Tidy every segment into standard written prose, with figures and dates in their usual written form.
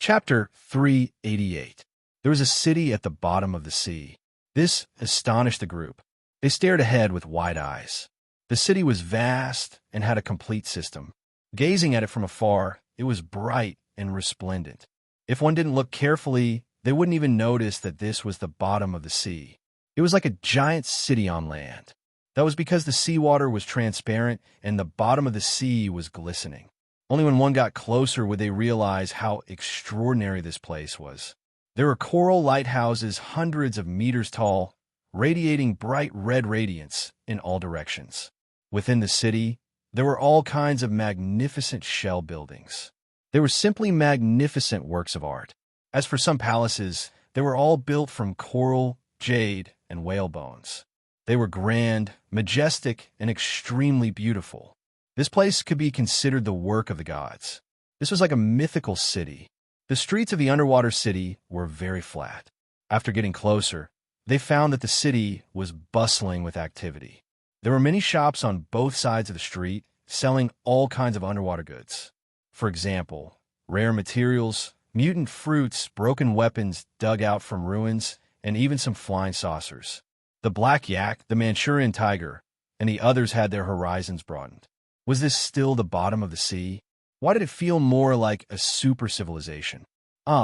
Chapter 388. There was a city at the bottom of the sea. This astonished the group. They stared ahead with wide eyes. The city was vast and had a complete system. Gazing at it from afar, it was bright and resplendent. If one didn't look carefully, they wouldn't even notice that this was the bottom of the sea. It was like a giant city on land. That was because the seawater was transparent and the bottom of the sea was glistening. Only when one got closer would they realize how extraordinary this place was. There were coral lighthouses hundreds of meters tall, radiating bright red radiance in all directions. Within the city, there were all kinds of magnificent shell buildings. They were simply magnificent works of art. As for some palaces, they were all built from coral, jade, and whale bones. They were grand, majestic, and extremely beautiful. This place could be considered the work of the gods. This was like a mythical city. The streets of the underwater city were very flat. After getting closer, they found that the city was bustling with activity. There were many shops on both sides of the street, selling all kinds of underwater goods. For example, rare materials, mutant fruits, broken weapons dug out from ruins, and even some flying saucers. The black yak, the Manchurian tiger, and the others had their horizons broadened. Was this still the bottom of the sea? Why did it feel more like a super civilization?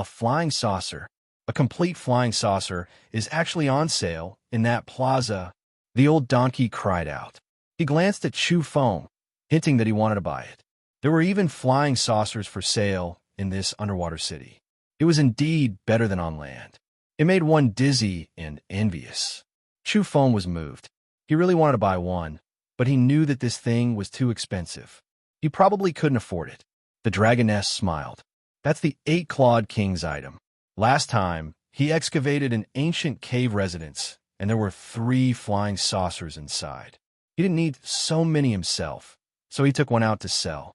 Flying saucer. A complete flying saucer is actually on sale in that plaza, the old donkey cried out. He glanced at Chu Feng, hinting that he wanted to buy it. There were even flying saucers for sale in this underwater city. It was indeed better than on land. It made one dizzy and envious. Chu Feng was moved. He really wanted to buy one, but he knew that this thing was too expensive. He probably couldn't afford it. The dragoness smiled. That's the 8-clawed king's item. Last time, he excavated an ancient cave residence, and there were 3 flying saucers inside. He didn't need so many himself, so he took one out to sell.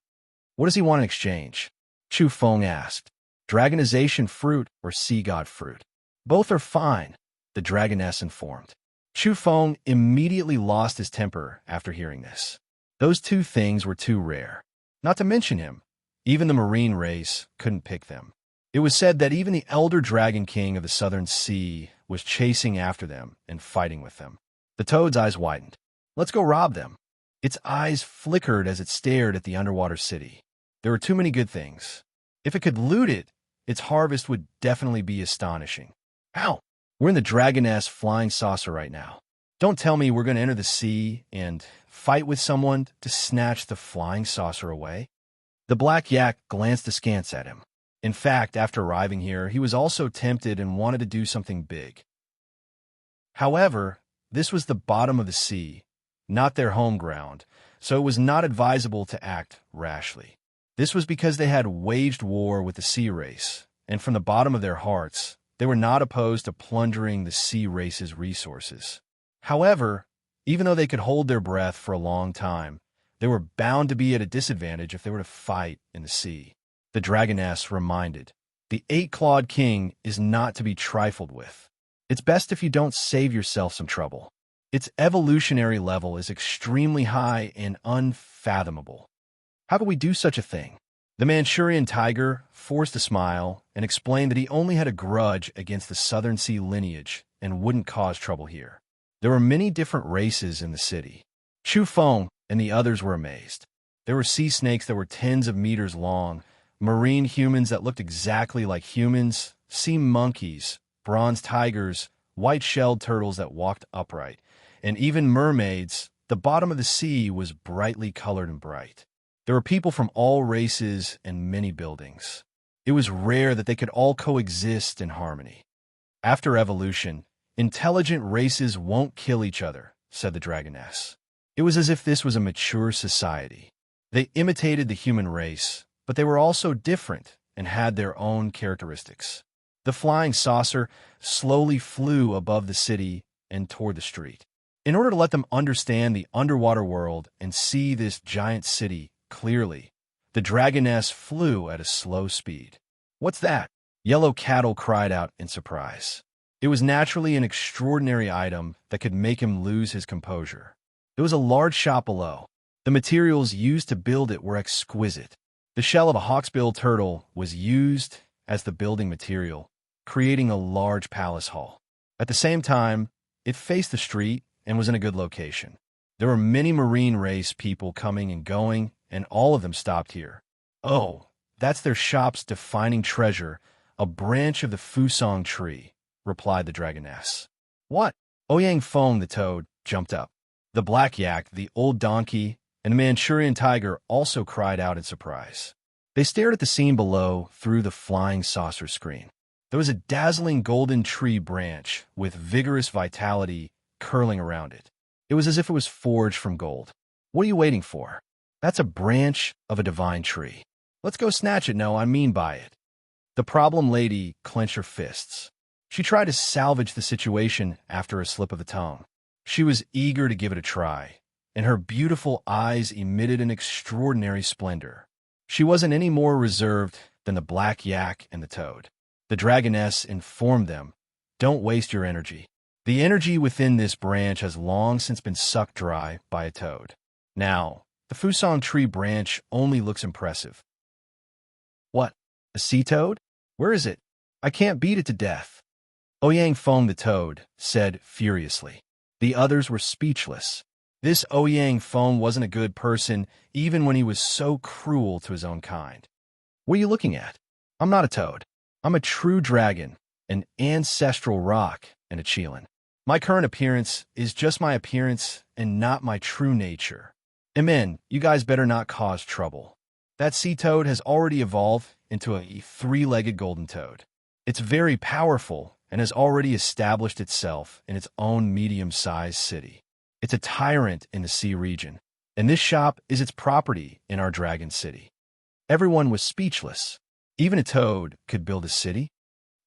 What does he want in exchange? Chu Feng asked. Dragonization fruit or sea god fruit? Both are fine, the dragoness informed. Chu Feng immediately lost his temper after hearing this. Those 2 things were too rare. Not to mention him, even the marine race couldn't pick them. It was said that even the elder dragon king of the southern sea was chasing after them and fighting with them. The toad's eyes widened. Let's go rob them. Its eyes flickered as it stared at the underwater city. There were too many good things. If it could loot it, its harvest would definitely be astonishing. Ow! We're in the dragoness flying saucer right now. Don't tell me we're going to enter the sea and fight with someone to snatch the flying saucer away. The black yak glanced askance at him. In fact, after arriving here, he was also tempted and wanted to do something big. However, this was the bottom of the sea, not their home ground, so it was not advisable to act rashly. This was because they had waged war with the sea race, and from the bottom of their hearts, they were not opposed to plundering the sea race's resources. However, even though they could hold their breath for a long time, they were bound to be at a disadvantage if they were to fight in the sea. The dragoness reminded, the 8-clawed king is not to be trifled with. It's best if you don't save yourself some trouble. Its evolutionary level is extremely high and unfathomable. How could we do such a thing? The Manchurian tiger forced a smile and explained that he only had a grudge against the Southern Sea lineage and wouldn't cause trouble here. There were many different races in the city. Chu Feng and the others were amazed. There were sea snakes that were tens of meters long, marine humans that looked exactly like humans, sea monkeys, bronze tigers, white-shelled turtles that walked upright, and even mermaids. The bottom of the sea was brightly colored and bright. There were people from all races and many buildings. It was rare that they could all coexist in harmony. After evolution, intelligent races won't kill each other, said the dragoness. It was as if this was a mature society. They imitated the human race, but they were also different and had their own characteristics. The flying saucer slowly flew above the city and toward the street. In order to let them understand the underwater world and see this giant city clearly, the dragoness flew at a slow speed. What's that? Yellow Cattle cried out in surprise. It was naturally an extraordinary item that could make him lose his composure. There was a large shop below. The materials used to build it were exquisite. The shell of a hawksbill turtle was used as the building material, creating a large palace hall. At the same time, it faced the street and was in a good location. There were many marine race people coming and going, and all of them stopped here. Oh, that's their shop's defining treasure, a branch of the Fusong tree, replied the dragoness. What? Ouyang Feng the toad jumped up. The black yak, the old donkey, and the Manchurian tiger also cried out in surprise. They stared at the scene below through the flying saucer screen. There was a dazzling golden tree branch with vigorous vitality curling around it. It was as if it was forged from gold. What are you waiting for? That's a branch of a divine tree. Let's go snatch it, no, I mean by it. The problem lady clenched her fists. She tried to salvage the situation after a slip of the tongue. She was eager to give it a try, and her beautiful eyes emitted an extraordinary splendor. She wasn't any more reserved than the black yak and the toad. The dragoness informed them, "Don't waste your energy. The energy within this branch has long since been sucked dry by a toad. Now, the Fusong tree branch only looks impressive." What? A sea toad? Where is it? I can't beat it to death. Ouyang Feng the toad said furiously. The others were speechless. This Ouyang Feng wasn't a good person, even when he was so cruel to his own kind. What are you looking at? I'm not a toad. I'm a true dragon, an ancestral rock, and a Qilin. My current appearance is just my appearance and not my true nature. Amen, you guys better not cause trouble. That sea toad has already evolved into a three-legged golden toad. It's very powerful and has already established itself in its own medium-sized city. It's a tyrant in the sea region, and this shop is its property in our dragon city. Everyone was speechless. Even a toad could build a city?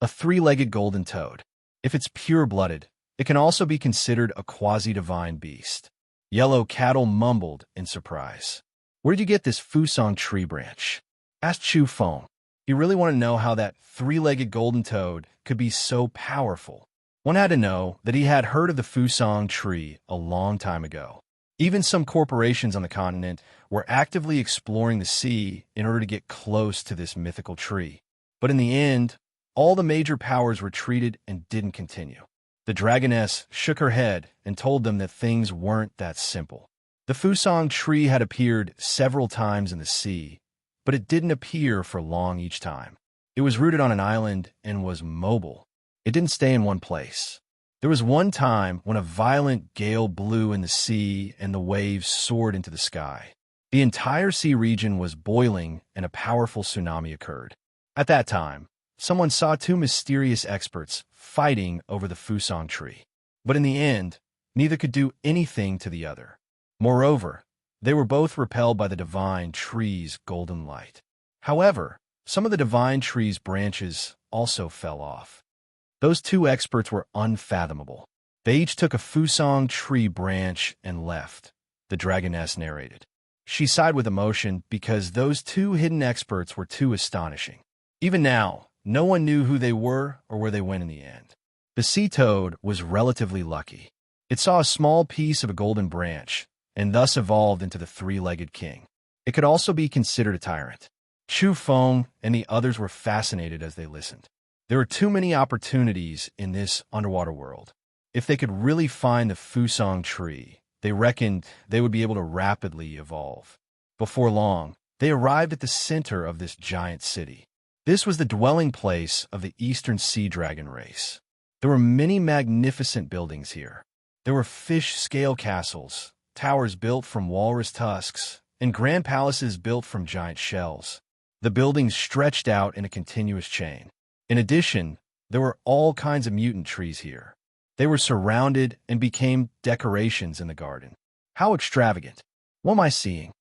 A three-legged golden toad. If it's pure-blooded, it can also be considered a quasi-divine beast. Yellow Cattle mumbled in surprise. Where'd you get this Fusong tree branch? Asked Chu Feng. He really wanted to know how that three-legged golden toad could be so powerful. One had to know that he had heard of the Fusong tree a long time ago. Even some corporations on the continent were actively exploring the sea in order to get close to this mythical tree. But in the end, all the major powers retreated and didn't continue. The dragoness shook her head and told them that things weren't that simple. The Fusong tree had appeared several times in the sea, but it didn't appear for long each time. It was rooted on an island and was mobile. It didn't stay in one place. There was one time when a violent gale blew in the sea and the waves soared into the sky. The entire sea region was boiling and a powerful tsunami occurred. At that time, someone saw two mysterious experts fighting over the Fusong tree. But in the end, neither could do anything to the other. Moreover, they were both repelled by the divine tree's golden light. However, some of the divine tree's branches also fell off. Those two experts were unfathomable. They each took a Fusong tree branch and left, the dragoness narrated. She sighed with emotion because those two hidden experts were too astonishing. Even now, no one knew who they were or where they went in the end. The sea toad was relatively lucky. It saw a small piece of a golden branch, and thus evolved into the three-legged king. It could also be considered a tyrant. Chu Feng and the others were fascinated as they listened. There were too many opportunities in this underwater world. If they could really find the Fusong tree, they reckoned they would be able to rapidly evolve. Before long, they arrived at the center of this giant city. This was the dwelling place of the Eastern Sea Dragon race. There were many magnificent buildings here. There were fish scale castles, towers built from walrus tusks, and grand palaces built from giant shells. The buildings stretched out in a continuous chain. In addition, there were all kinds of mutant trees here. They were surrounded and became decorations in the garden. How extravagant! What am I seeing?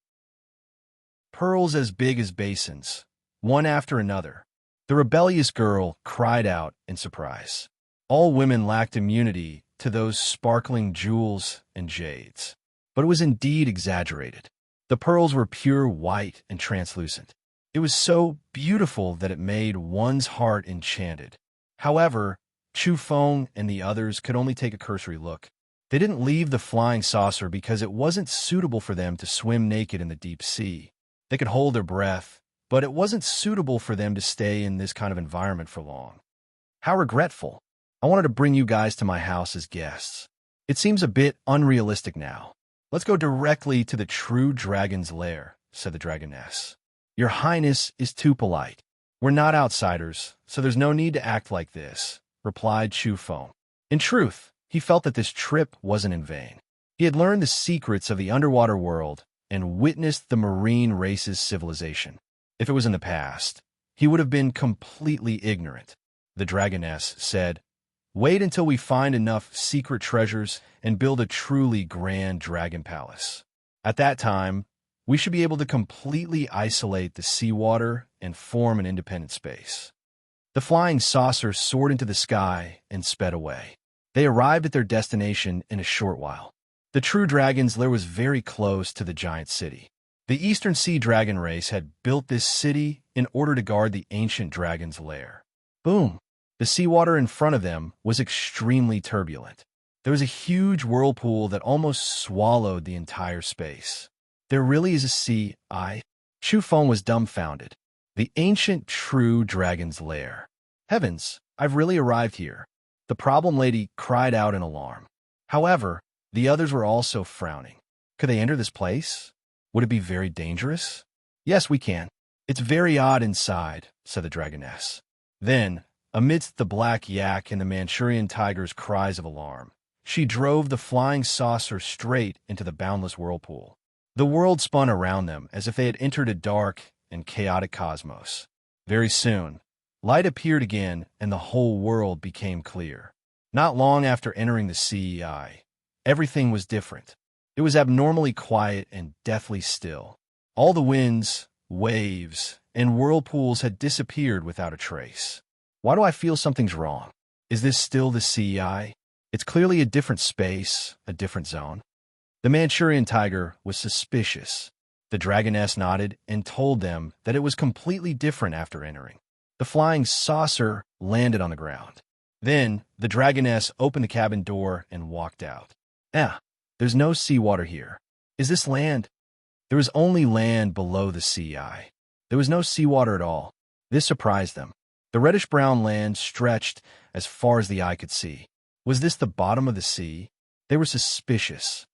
Pearls as big as basins, one after another. The rebellious girl cried out in surprise. All women lacked immunity to those sparkling jewels and jades. But it was indeed exaggerated. The pearls were pure white and translucent. It was so beautiful that it made one's heart enchanted. However, Chu Feng and the others could only take a cursory look. They didn't leave the flying saucer because it wasn't suitable for them to swim naked in the deep sea. They could hold their breath, but it wasn't suitable for them to stay in this kind of environment for long. How regretful. I wanted to bring you guys to my house as guests. It seems a bit unrealistic now. Let's go directly to the true dragon's lair, said the dragoness. Your Highness is too polite. We're not outsiders, so there's no need to act like this, replied Chu Feng. In truth, he felt that this trip wasn't in vain. He had learned the secrets of the underwater world and witnessed the marine race's civilization. If it was in the past, he would have been completely ignorant. The dragoness said, "Wait until we find enough secret treasures and build a truly grand dragon palace. At that time, we should be able to completely isolate the seawater and form an independent space." The flying saucer soared into the sky and sped away. They arrived at their destination in a short while. The true dragon's lair was very close to the giant city. The Eastern Sea Dragon race had built this city in order to guard the ancient dragon's lair. Boom! The seawater in front of them was extremely turbulent. There was a huge whirlpool that almost swallowed the entire space. There really is a sea, Chu Feng was dumbfounded. The ancient true dragon's lair. Heavens, I've really arrived here. The problem lady cried out in alarm. However, the others were also frowning. Could they enter this place? Would it be very dangerous? Yes, we can. It's very odd inside, said the dragoness. Then, amidst the black yak and the Manchurian tiger's cries of alarm, she drove the flying saucer straight into the boundless whirlpool. The world spun around them as if they had entered a dark and chaotic cosmos. Very soon, light appeared again and the whole world became clear. Not long after entering the CEI, everything was different. It was abnormally quiet and deathly still. All the winds, waves, and whirlpools had disappeared without a trace. Why do I feel something's wrong? Is this still the CEI? It's clearly a different space, a different zone. The Manchurian tiger was suspicious. The dragoness nodded and told them that it was completely different after entering. The flying saucer landed on the ground. Then, the dragoness opened the cabin door and walked out. There's no seawater here. Is this land? There was only land below the CEI. There was no seawater at all. This surprised them. The reddish-brown land stretched as far as the eye could see. Was this the bottom of the sea? They were suspicious.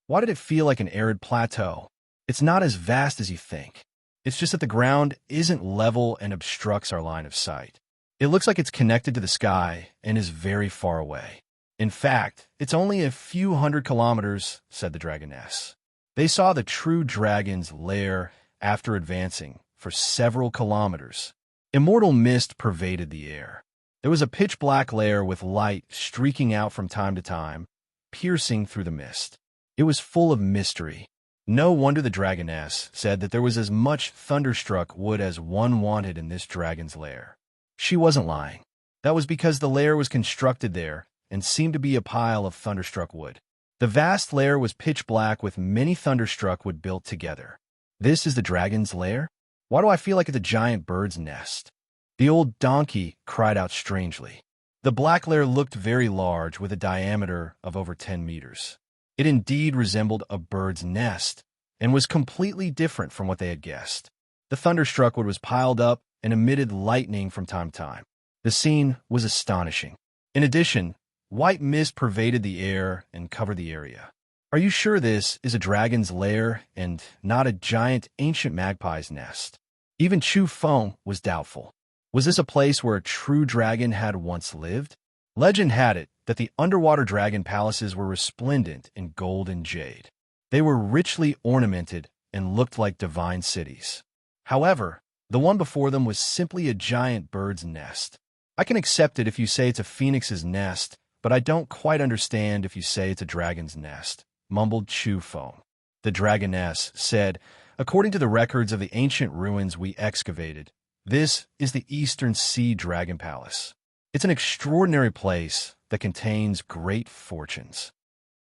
Why did it feel like an arid plateau? It's not as vast as you think. It's just that the ground isn't level and obstructs our line of sight. It looks like it's connected to the sky and is very far away. In fact, it's only a few hundred kilometers, said the dragoness. They saw the true dragon's lair after advancing for several kilometers. Immortal mist pervaded the air. There was a pitch-black lair with light streaking out from time to time, piercing through the mist. It was full of mystery. No wonder the dragoness said that there was as much thunderstruck wood as one wanted in this dragon's lair. She wasn't lying. That was because the lair was constructed there and seemed to be a pile of thunderstruck wood. The vast lair was pitch black with many thunderstruck wood built together. This is the dragon's lair? Why do I feel like it's a giant bird's nest? The old donkey cried out strangely. The black lair looked very large with a diameter of over 10 meters. It indeed resembled a bird's nest and was completely different from what they had guessed. The thunderstruck wood was piled up and emitted lightning from time to time. The scene was astonishing. In addition, white mist pervaded the air and covered the area. Are you sure this is a dragon's lair and not a giant ancient magpie's nest? Even Chu Feng was doubtful. Was this a place where a true dragon had once lived? Legend had it that the underwater dragon palaces were resplendent in gold and jade. They were richly ornamented and looked like divine cities. However, the one before them was simply a giant bird's nest. I can accept it if you say it's a phoenix's nest, but I don't quite understand if you say it's a dragon's nest, mumbled Chu Feng. The dragoness said, according to the records of the ancient ruins we excavated, this is the Eastern Sea Dragon Palace. It's an extraordinary place that contains great fortunes.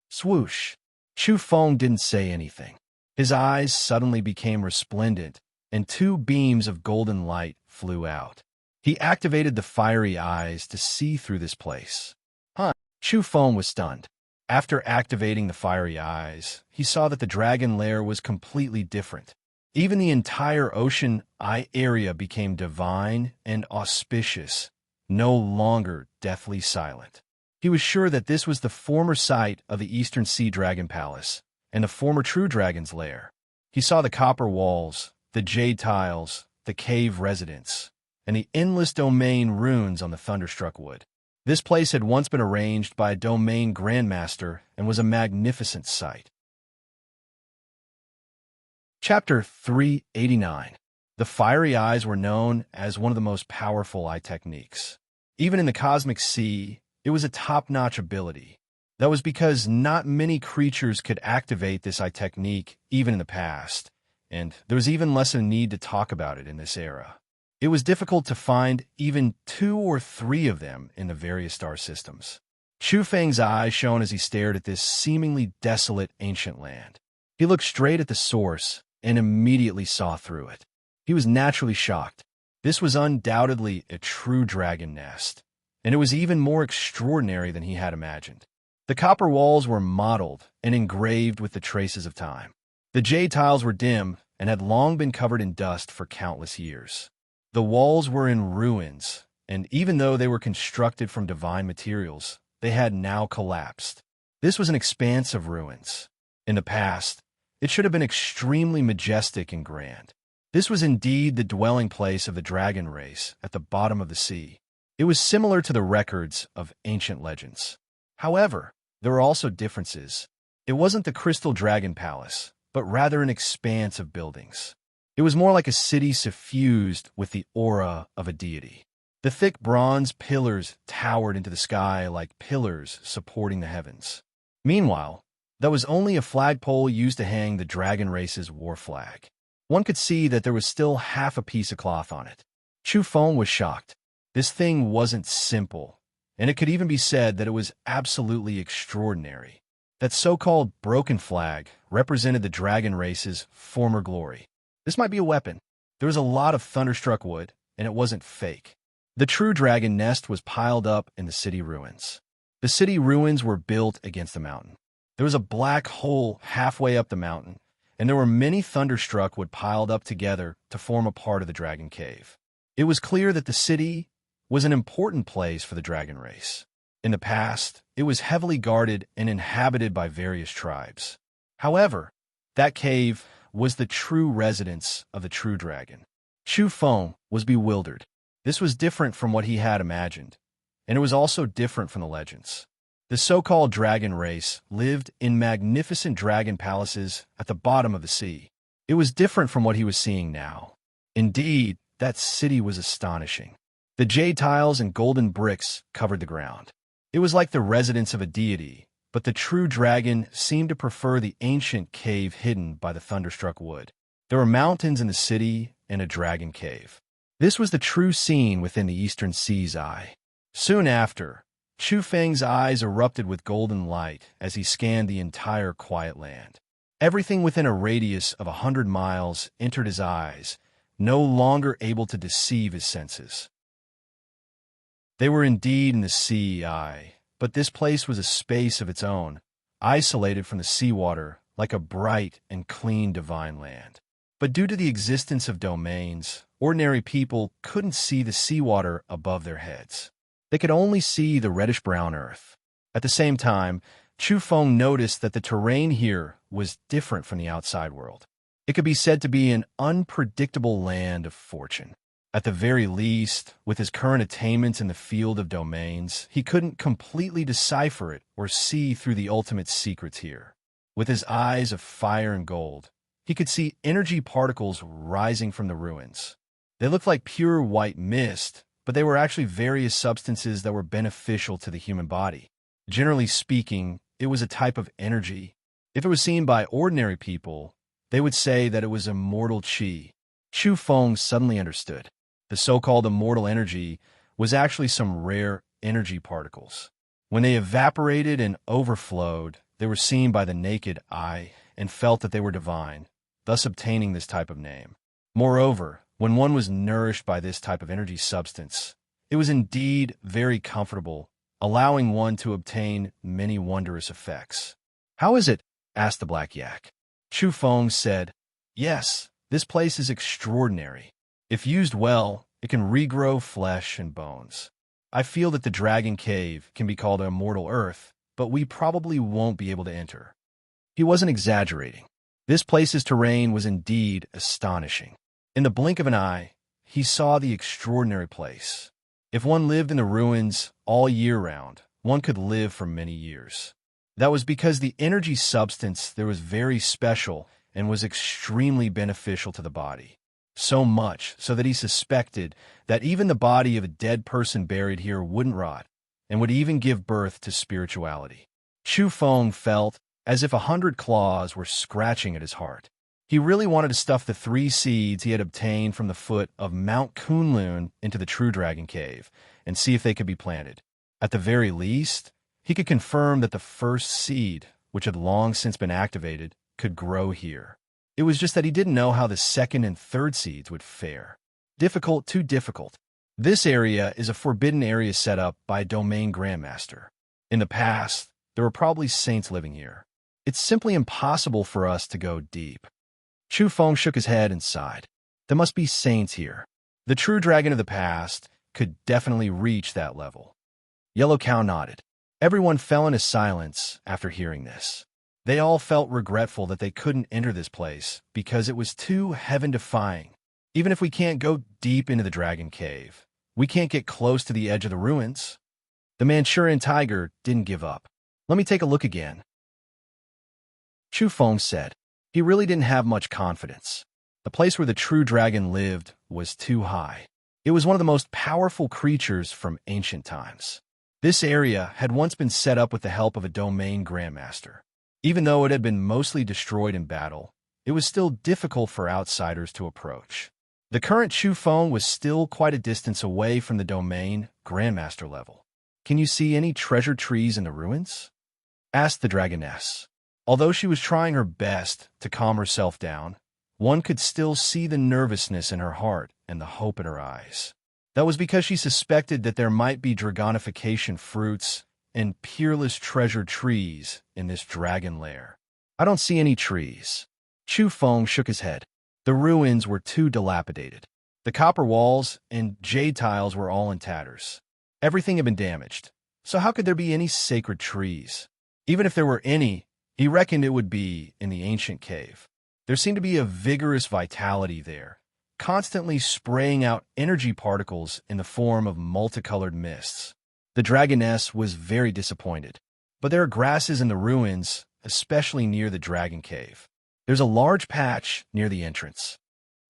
Swoosh! Chu Feng didn't say anything. His eyes suddenly became resplendent, and two beams of golden light flew out. He activated the fiery eyes to see through this place. Chu Feng was stunned. After activating the fiery eyes, he saw that the dragon lair was completely different. Even the entire ocean eye area became divine and auspicious, no longer deathly silent. He was sure that this was the former site of the Eastern Sea Dragon Palace and the former True Dragon's lair. He saw the copper walls, the jade tiles, the cave residence, and the endless domain runes on the thunderstruck wood. This place had once been arranged by a domain grandmaster and was a magnificent sight. Chapter 389. The fiery eyes were known as one of the most powerful eye techniques. Even in the cosmic sea, it was a top-notch ability. That was because not many creatures could activate this eye technique even in the past, and there was even less of a need to talk about it in this era. It was difficult to find even 2 or 3 of them in the various star systems. Chu Feng's eyes shone as he stared at this seemingly desolate ancient land. He looked straight at the source and immediately saw through it. He was naturally shocked. This was undoubtedly a true dragon nest, and it was even more extraordinary than he had imagined. The copper walls were mottled and engraved with the traces of time. The jade tiles were dim and had long been covered in dust for countless years. The walls were in ruins, and even though they were constructed from divine materials, they had now collapsed. This was an expanse of ruins. In the past, it should have been extremely majestic and grand. This was indeed the dwelling place of the dragon race at the bottom of the sea. It was similar to the records of ancient legends. However, there were also differences. It wasn't the Crystal Dragon Palace, but rather an expanse of buildings. It was more like a city suffused with the aura of a deity. The thick bronze pillars towered into the sky like pillars supporting the heavens. Meanwhile, there was only a flagpole used to hang the dragon race's war flag. One could see that there was still half a piece of cloth on it. Chu Feng was shocked. This thing wasn't simple, and it could even be said that it was absolutely extraordinary. That so-called broken flag represented the dragon race's former glory. This might be a weapon. There was a lot of thunderstruck wood, and it wasn't fake. The true dragon nest was piled up in the city ruins. The city ruins were built against the mountain. There was a black hole halfway up the mountain, and there were many thunderstruck wood piled up together to form a part of the dragon cave. It was clear that the city was an important place for the dragon race. In the past, it was heavily guarded and inhabited by various tribes. However, that cave was the true residence of the true dragon. Chu Feng was bewildered. This was different from what he had imagined, and it was also different from the legends. The so-called dragon race lived in magnificent dragon palaces at the bottom of the sea. It was different from what he was seeing now. Indeed, that city was astonishing. The jade tiles and golden bricks covered the ground. It was like the residence of a deity, but the true dragon seemed to prefer the ancient cave hidden by the thunderstruck wood. There were mountains in the city and a dragon cave. This was the true scene within the Eastern Sea's eye. Soon after, Chu Feng's eyes erupted with golden light as he scanned the entire quiet land. Everything within a radius of 100 miles entered his eyes, no longer able to deceive his senses. They were indeed in the sea eye, but this place was a space of its own, isolated from the seawater like a bright and clean divine land. But due to the existence of domains, ordinary people couldn't see the seawater above their heads. They could only see the reddish-brown earth. At the same time, Chu Feng noticed that the terrain here was different from the outside world. It could be said to be an unpredictable land of fortune. At the very least, with his current attainments in the field of domains, he couldn't completely decipher it or see through the ultimate secrets here. With his eyes of fire and gold, he could see energy particles rising from the ruins. They looked like pure white mist, but they were actually various substances that were beneficial to the human body. Generally speaking, it was a type of energy. If it was seen by ordinary people, they would say that it was immortal qi. Chu Feng suddenly understood. The so-called immortal energy was actually some rare energy particles. When they evaporated and overflowed, they were seen by the naked eye and felt that they were divine, thus obtaining this type of name. Moreover, when one was nourished by this type of energy substance, it was indeed very comfortable, allowing one to obtain many wondrous effects. "How is it?" asked the black yak. Chu Feng said, "Yes, This place is extraordinary. If used well, it can regrow flesh and bones. I feel that the Dragon Cave can be called a immortal earth, but we probably won't be able to enter." He wasn't exaggerating. This place's terrain was indeed astonishing. In the blink of an eye, he saw the extraordinary place. If one lived in the ruins all year round, one could live for many years. That was because the energy substance there was very special and was extremely beneficial to the body. So much so that he suspected that even the body of a dead person buried here wouldn't rot and would even give birth to spirituality. Chu Feng felt as if 100 claws were scratching at his heart. He really wanted to stuff the 3 seeds he had obtained from the foot of Mount Kunlun into the True Dragon Cave and see if they could be planted. At the very least, he could confirm that the first seed, which had long since been activated, could grow here. It was just that he didn't know how the second and third seeds would fare. Difficult, too difficult. This area is a forbidden area set up by a domain grandmaster. In the past, there were probably saints living here. It's simply impossible for us to go deep. Chu Feng shook his head and sighed. There must be saints here. The true dragon of the past could definitely reach that level. Yellow Cow nodded. Everyone fell into silence after hearing this. They all felt regretful that they couldn't enter this place because it was too heaven-defying. Even if we can't go deep into the Dragon Cave, we can't get close to the edge of the ruins. The Manchurian tiger didn't give up. Let me take a look again. Chu Feng said. He really didn't have much confidence. The place where the true dragon lived was too high. It was one of the most powerful creatures from ancient times. This area had once been set up with the help of a domain grandmaster. Even though it had been mostly destroyed in battle, it was still difficult for outsiders to approach. The current Chu Feng was still quite a distance away from the domain grandmaster level. "Can you see any treasure trees in the ruins?" asked the dragoness. Although she was trying her best to calm herself down, one could still see the nervousness in her heart and the hope in her eyes. That was because she suspected that there might be dragonification fruits and peerless treasure trees in this dragon lair. "I don't see any trees." Chu Feng shook his head. The ruins were too dilapidated. The copper walls and jade tiles were all in tatters. Everything had been damaged, so how could there be any sacred trees? Even if there were any, he reckoned it would be in the ancient cave. There seemed to be a vigorous vitality there, constantly spraying out energy particles in the form of multicolored mists. The dragoness was very disappointed. But there are grasses in the ruins, especially near the Dragon Cave. There's a large patch near the entrance.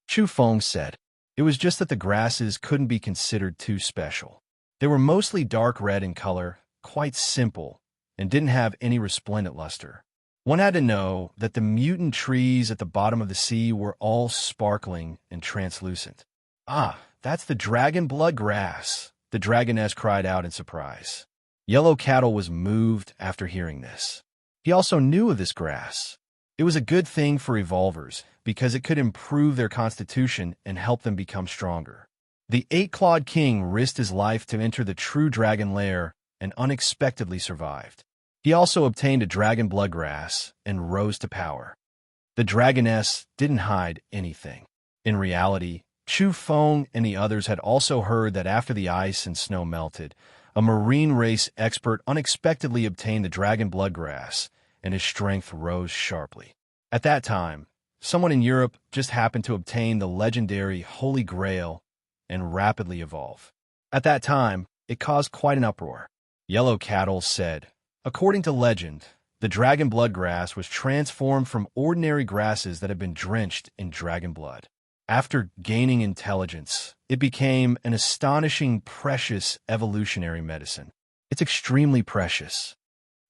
Chu Feng said. It was just that the grasses couldn't be considered too special. They were mostly dark red in color, quite simple, and didn't have any resplendent luster. One had to know that the mutant trees at the bottom of the sea were all sparkling and translucent. "Ah, that's the dragon blood grass," the dragoness cried out in surprise. Yellow Cattle was moved after hearing this. He also knew of this grass. It was a good thing for evolvers because it could improve their constitution and help them become stronger. The 8-clawed king risked his life to enter the true dragon lair and unexpectedly survived. He also obtained a dragon blood grass and rose to power. The dragoness didn't hide anything. In reality, Chu Feng and the others had also heard that after the ice and snow melted, a marine race expert unexpectedly obtained the dragon blood grass, and his strength rose sharply. At that time, someone in Europe just happened to obtain the legendary Holy Grail and rapidly evolve. At that time, it caused quite an uproar. Yellow Cattle said, according to legend, the dragon blood grass was transformed from ordinary grasses that had been drenched in dragon blood. After gaining intelligence, it became an astonishing, precious evolutionary medicine. It's extremely precious.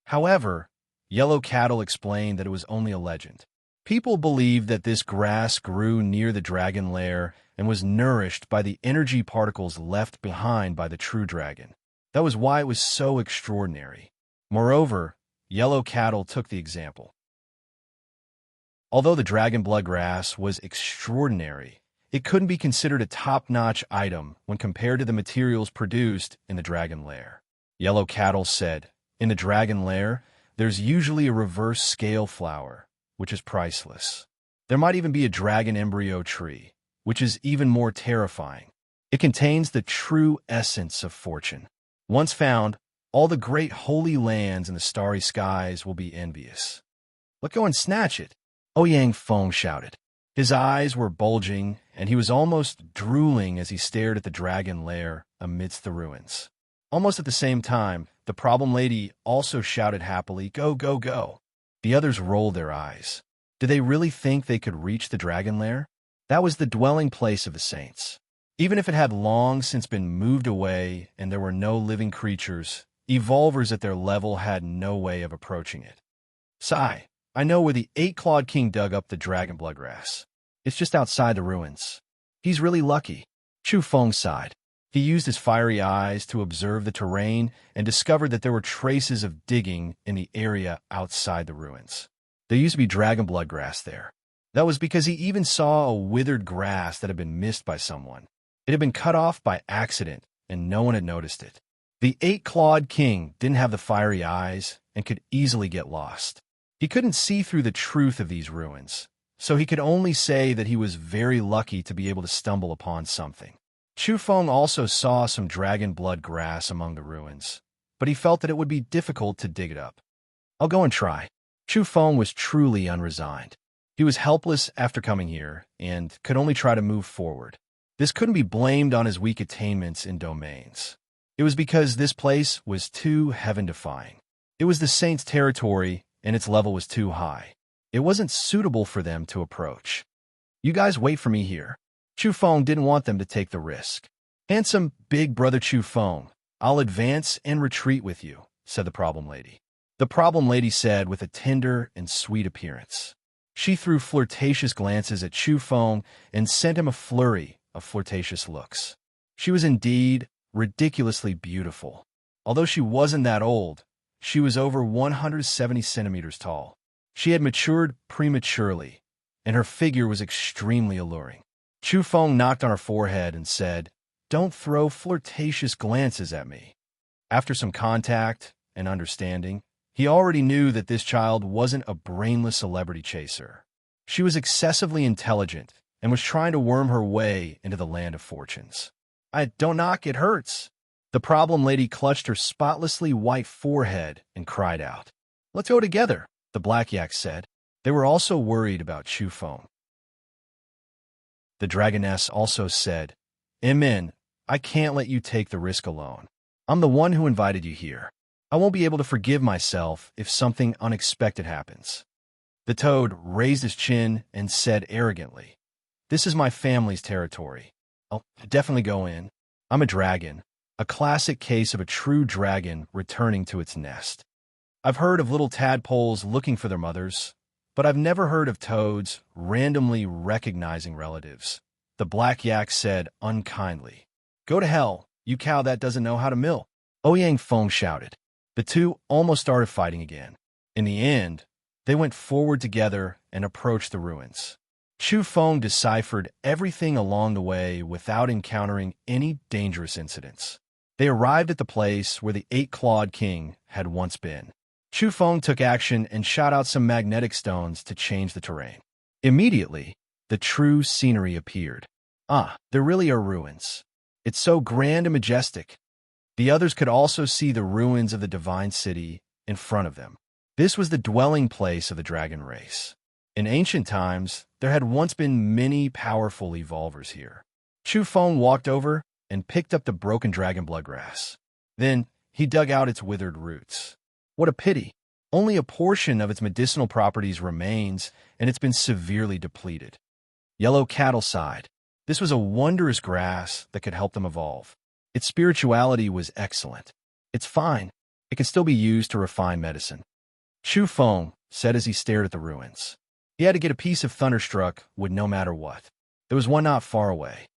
However, Yellow Cattle explained that it was only a legend. People believed that this grass grew near the dragon lair and was nourished by the energy particles left behind by the true dragon. That was why it was so extraordinary. Moreover, Yellow Cattle took the example. Although the dragon blood grass was extraordinary, it couldn't be considered a top-notch item when compared to the materials produced in the dragon lair. Yellow Cattle said, in the dragon lair, there's usually a reverse scale flower, which is priceless. There might even be a dragon embryo tree, which is even more terrifying. It contains the true essence of fortune. Once found, all the great holy lands and the starry skies will be envious. Let go and snatch it, Ouyang Feng shouted. His eyes were bulging, and he was almost drooling as he stared at the dragon lair amidst the ruins. Almost at the same time, the problem lady also shouted happily, "Go, go, go!" The others rolled their eyes. Did they really think they could reach the dragon lair? That was the dwelling place of the saints. Even if it had long since been moved away and there were no living creatures, evolvers at their level had no way of approaching it. Sigh, I know where the eight-clawed king dug up the dragon bloodgrass. It's just outside the ruins. He's really lucky. Chu Feng sighed. He used his fiery eyes to observe the terrain and discovered that there were traces of digging in the area outside the ruins. There used to be dragon bloodgrass there. That was because he even saw a withered grass that had been missed by someone. It had been cut off by accident, and no one had noticed it. The eight-clawed king didn't have the fiery eyes and could easily get lost. He couldn't see through the truth of these ruins, so he could only say that he was very lucky to be able to stumble upon something. Chu Feng also saw some dragon blood grass among the ruins, but he felt that it would be difficult to dig it up. I'll go and try. Chu Feng was truly unresigned. He was helpless after coming here and could only try to move forward. This couldn't be blamed on his weak attainments in domains. It was because this place was too heaven-defying. It was the saints' territory, and its level was too high. It wasn't suitable for them to approach. You guys wait for me here. Chu Feng didn't want them to take the risk. Handsome big brother Chu Feng, I'll advance and retreat with you, said the problem lady. The problem lady said with a tender and sweet appearance. She threw flirtatious glances at Chu Feng and sent him a flurry of flirtatious looks. She was indeed ridiculously beautiful. Although she wasn't that old, she was over 170 centimeters tall. She had matured prematurely, and her figure was extremely alluring. Chu Feng knocked on her forehead and said, "Don't throw flirtatious glances at me." After some contact and understanding, he already knew that this child wasn't a brainless celebrity chaser. She was excessively intelligent and was trying to worm her way into the land of fortunes. Don't knock, it hurts." The problem lady clutched her spotlessly white forehead and cried out. "Let's go together," the black yak said. They were also worried about Chu Feng. The dragoness also said, "Amen, I can't let you take the risk alone. I'm the one who invited you here. I won't be able to forgive myself if something unexpected happens." The toad raised his chin and said arrogantly, "This is my family's territory. I'll definitely go in. I'm a dragon, a classic case of a true dragon returning to its nest. I've heard of little tadpoles looking for their mothers, but I've never heard of toads randomly recognizing relatives," the black yak said unkindly. "Go to hell, you cow that doesn't know how to mill," Ouyang Feng shouted. The two almost started fighting again. In the end, they went forward together and approached the ruins. Chu Feng deciphered everything along the way without encountering any dangerous incidents. They arrived at the place where the eight-clawed king had once been. Chu Feng took action and shot out some magnetic stones to change the terrain. Immediately, the true scenery appeared. There really are ruins. It's so grand and majestic. The others could also see the ruins of the divine city in front of them. This was the dwelling place of the dragon race. In ancient times, there had once been many powerful evolvers here. Chu Feng walked over and picked up the broken dragon bloodgrass. Then he dug out its withered roots. What a pity! Only a portion of its medicinal properties remains, and it's been severely depleted. Yellow Cattle sighed. This was a wondrous grass that could help them evolve. Its spirituality was excellent. It's fine. It can still be used to refine medicine. Chu Feng said as he stared at the ruins. He had to get a piece of Thunderstruck wood no matter what. There was one not far away.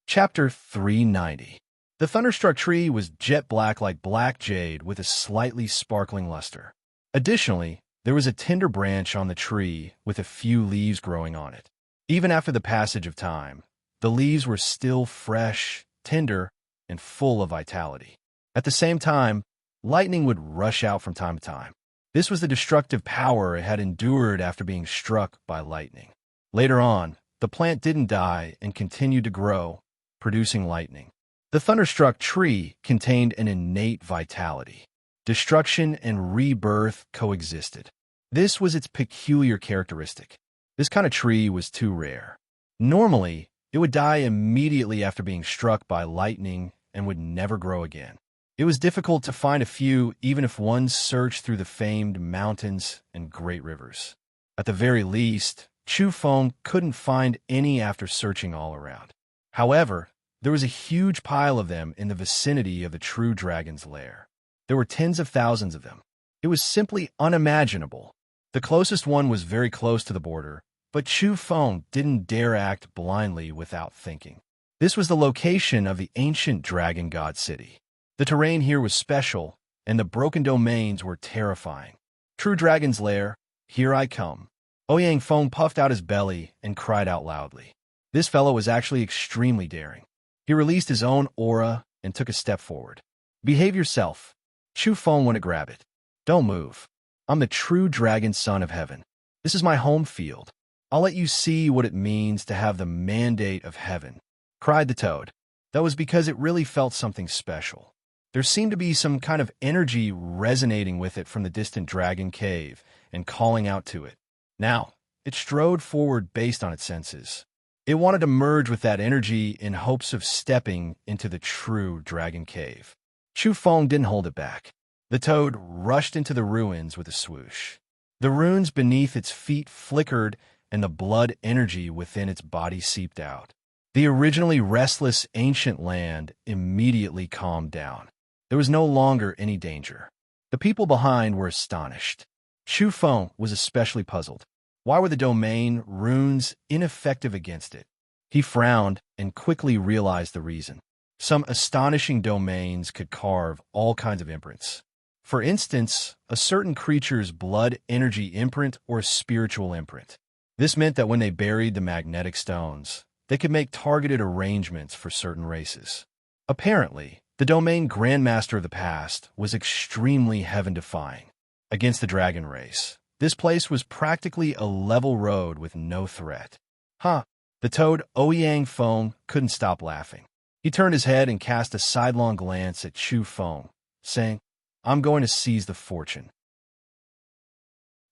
Chapter 390. The Thunderstruck tree was jet black like black jade with a slightly sparkling luster. Additionally, there was a tender branch on the tree with a few leaves growing on it. Even after the passage of time, the leaves were still fresh, tender, and full of vitality. At the same time, lightning would rush out from time to time. This was the destructive power it had endured after being struck by lightning. Later on, the plant didn't die and continued to grow, producing lightning. The thunderstruck tree contained an innate vitality. Destruction and rebirth coexisted. This was its peculiar characteristic. This kind of tree was too rare. Normally, it would die immediately after being struck by lightning and would never grow again. It was difficult to find a few, even if one searched through the famed mountains and great rivers. At the very least, Chu Feng couldn't find any after searching all around. However, there was a huge pile of them in the vicinity of the true dragon's lair. There were tens of thousands of them. It was simply unimaginable. The closest one was very close to the border, but Chu Feng didn't dare act blindly without thinking. This was the location of the ancient dragon god city. The terrain here was special, and the broken domains were terrifying. True dragon's lair, here I come. Ouyang Feng puffed out his belly and cried out loudly. This fellow was actually extremely daring. He released his own aura and took a step forward. Behave yourself. Chu Feng went to grab it. Don't move. I'm the true dragon son of heaven. This is my home field. I'll let you see what it means to have the mandate of heaven, cried the toad. That was because it really felt something special. There seemed to be some kind of energy resonating with it from the distant dragon cave and calling out to it. Now, it strode forward based on its senses. It wanted to merge with that energy in hopes of stepping into the true dragon cave. Chu Feng didn't hold it back. The toad rushed into the ruins with a swoosh. The runes beneath its feet flickered and the blood energy within its body seeped out. The originally restless ancient land immediately calmed down. There was no longer any danger. The people behind were astonished. Chu Feng was especially puzzled. Why were the domain runes ineffective against it? He frowned and quickly realized the reason. Some astonishing domains could carve all kinds of imprints. For instance, a certain creature's blood energy imprint or spiritual imprint. This meant that when they buried the magnetic stones, they could make targeted arrangements for certain races. Apparently, the domain grandmaster of the past was extremely heaven-defying. Against the dragon race, this place was practically a level road with no threat. Huh. The toad Ouyang Feng couldn't stop laughing. He turned his head and cast a sidelong glance at Chu Feng, saying, I'm going to seize the fortune.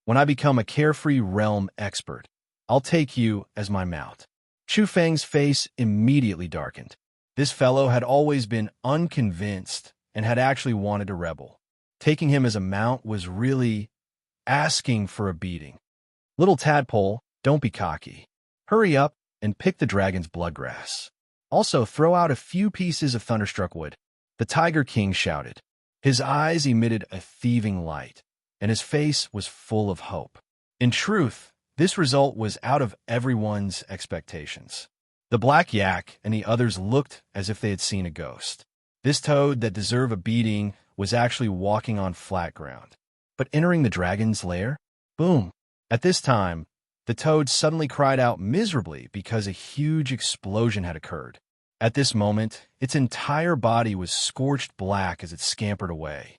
When I become a carefree realm expert, I'll take you as my mount. Chu Feng's face immediately darkened. This fellow had always been unconvinced and had actually wanted to rebel. Taking him as a mount was really asking for a beating. Little tadpole, don't be cocky. Hurry up and pick the dragon's bloodgrass. Also, throw out a few pieces of thunderstruck wood. The Tiger King shouted. His eyes emitted a thieving light, and his face was full of hope. In truth, this result was out of everyone's expectations. The black yak and the others looked as if they had seen a ghost. This toad that deserved a beating was actually walking on flat ground. But entering the dragon's lair? Boom! At this time, the toad suddenly cried out miserably because a huge explosion had occurred. At this moment, its entire body was scorched black as it scampered away.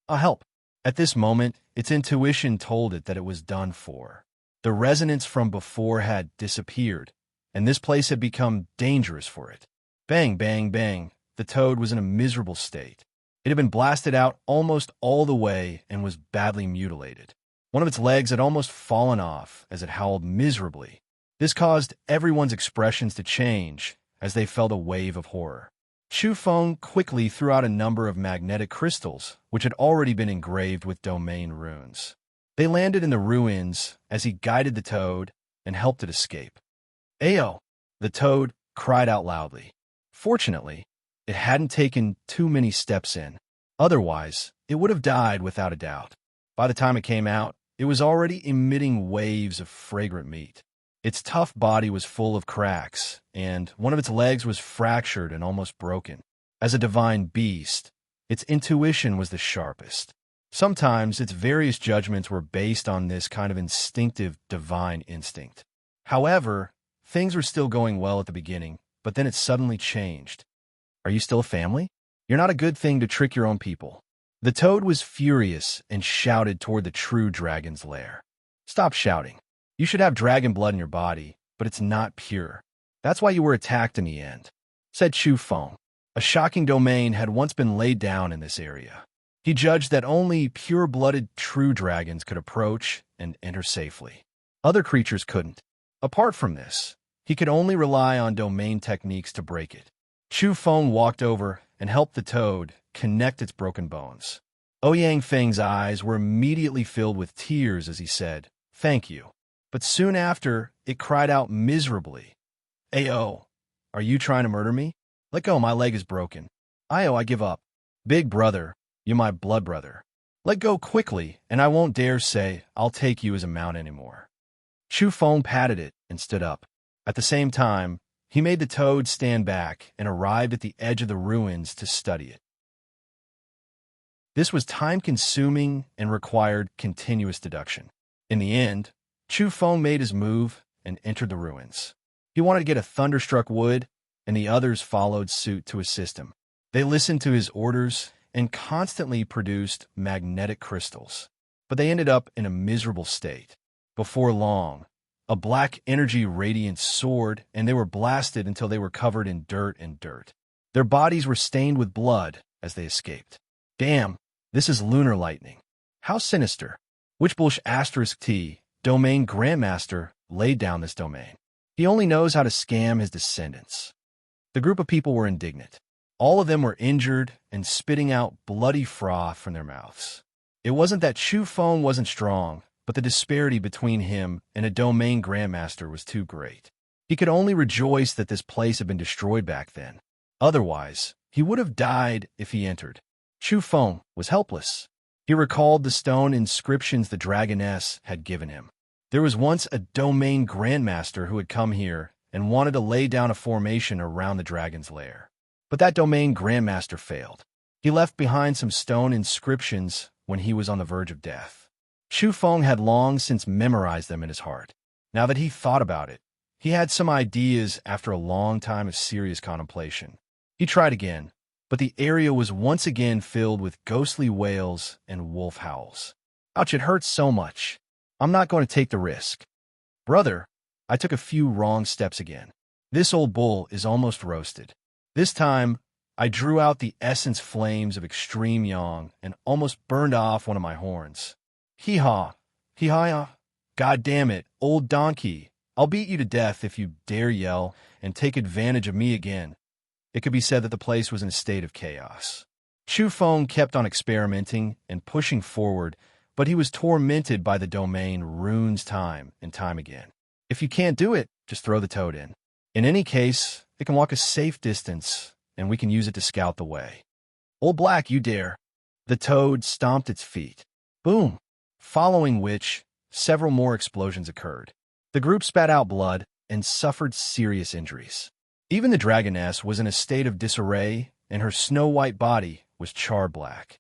Help! At this moment, its intuition told it that it was done for. The resonance from before had disappeared, and this place had become dangerous for it. Bang, bang, bang. The toad was in a miserable state. It had been blasted out almost all the way and was badly mutilated. One of its legs had almost fallen off as it howled miserably. This caused everyone's expressions to change as they felt a wave of horror. Chu Feng quickly threw out a number of magnetic crystals, which had already been engraved with domain runes. They landed in the ruins as he guided the toad and helped it escape. Ayo! The toad cried out loudly. Fortunately, it hadn't taken too many steps in. Otherwise, it would have died without a doubt. By the time it came out, it was already emitting waves of fragrant meat. Its tough body was full of cracks, and one of its legs was fractured and almost broken. As a divine beast, its intuition was the sharpest. Sometimes its various judgments were based on this kind of instinctive divine instinct. However, things were still going well at the beginning, but then it suddenly changed. Are you still a family? You're not a good thing to trick your own people. The toad was furious and shouted toward the true dragon's lair. "Stop shouting. You should have dragon blood in your body, but it's not pure. That's why you were attacked in the end," said Chu Feng. A shocking domain had once been laid down in this area. He judged that only pure-blooded true dragons could approach and enter safely. Other creatures couldn't. Apart from this, he could only rely on domain techniques to break it. Chu Feng walked over and helped the toad connect its broken bones. Ouyang Feng's eyes were immediately filled with tears as he said, "Thank you." But soon after, it cried out miserably, "Ayo, are you trying to murder me? Let go, my leg is broken. Ayo, I give up. Big brother, you're my blood brother. Let go quickly, and I won't dare say I'll take you as a mount anymore." Chu Feng patted it and stood up. At the same time, he made the toad stand back and arrived at the edge of the ruins to study it. This was time-consuming and required continuous deduction. In the end, Chu Feng made his move and entered the ruins. He wanted to get a thunderstruck wood, and the others followed suit to assist him. They listened to his orders and constantly produced magnetic crystals, but they ended up in a miserable state. Before long, a black energy radiance soared, and they were blasted until they were covered in dirt and dirt. Their bodies were stained with blood as they escaped. "Damn, this is lunar lightning. How sinister." Witchbush *T, Domain Grandmaster, laid down this domain. He only knows how to scam his descendants. The group of people were indignant. All of them were injured and spitting out bloody froth from their mouths. It wasn't that Chu Feng wasn't strong, but the disparity between him and a domain grandmaster was too great. He could only rejoice that this place had been destroyed back then. Otherwise, he would have died if he entered. Chu Feng was helpless. He recalled the stone inscriptions the dragoness had given him. There was once a domain grandmaster who had come here and wanted to lay down a formation around the dragon's lair. But that domain grandmaster failed. He left behind some stone inscriptions when he was on the verge of death. Chu Feng had long since memorized them in his heart. Now that he thought about it, he had some ideas after a long time of serious contemplation. He tried again, but the area was once again filled with ghostly wails and wolf howls. "Ouch, it hurts so much. I'm not going to take the risk. Brother, I took a few wrong steps again. This old bull is almost roasted. This time, I drew out the essence flames of extreme yang and almost burned off one of my horns. Hee-haw, hee-haw, God damn it, old donkey. I'll beat you to death if you dare yell and take advantage of me again." It could be said that the place was in a state of chaos. Chu Feng kept on experimenting and pushing forward, but he was tormented by the domain runes time and time again. If you can't do it, just throw the toad in. In any case, it can walk a safe distance, and we can use it to scout the way. "Old Black, you dare." The toad stomped its feet. Boom! Following which, several more explosions occurred. The group spat out blood and suffered serious injuries. Even the dragoness was in a state of disarray, and her snow-white body was charred black.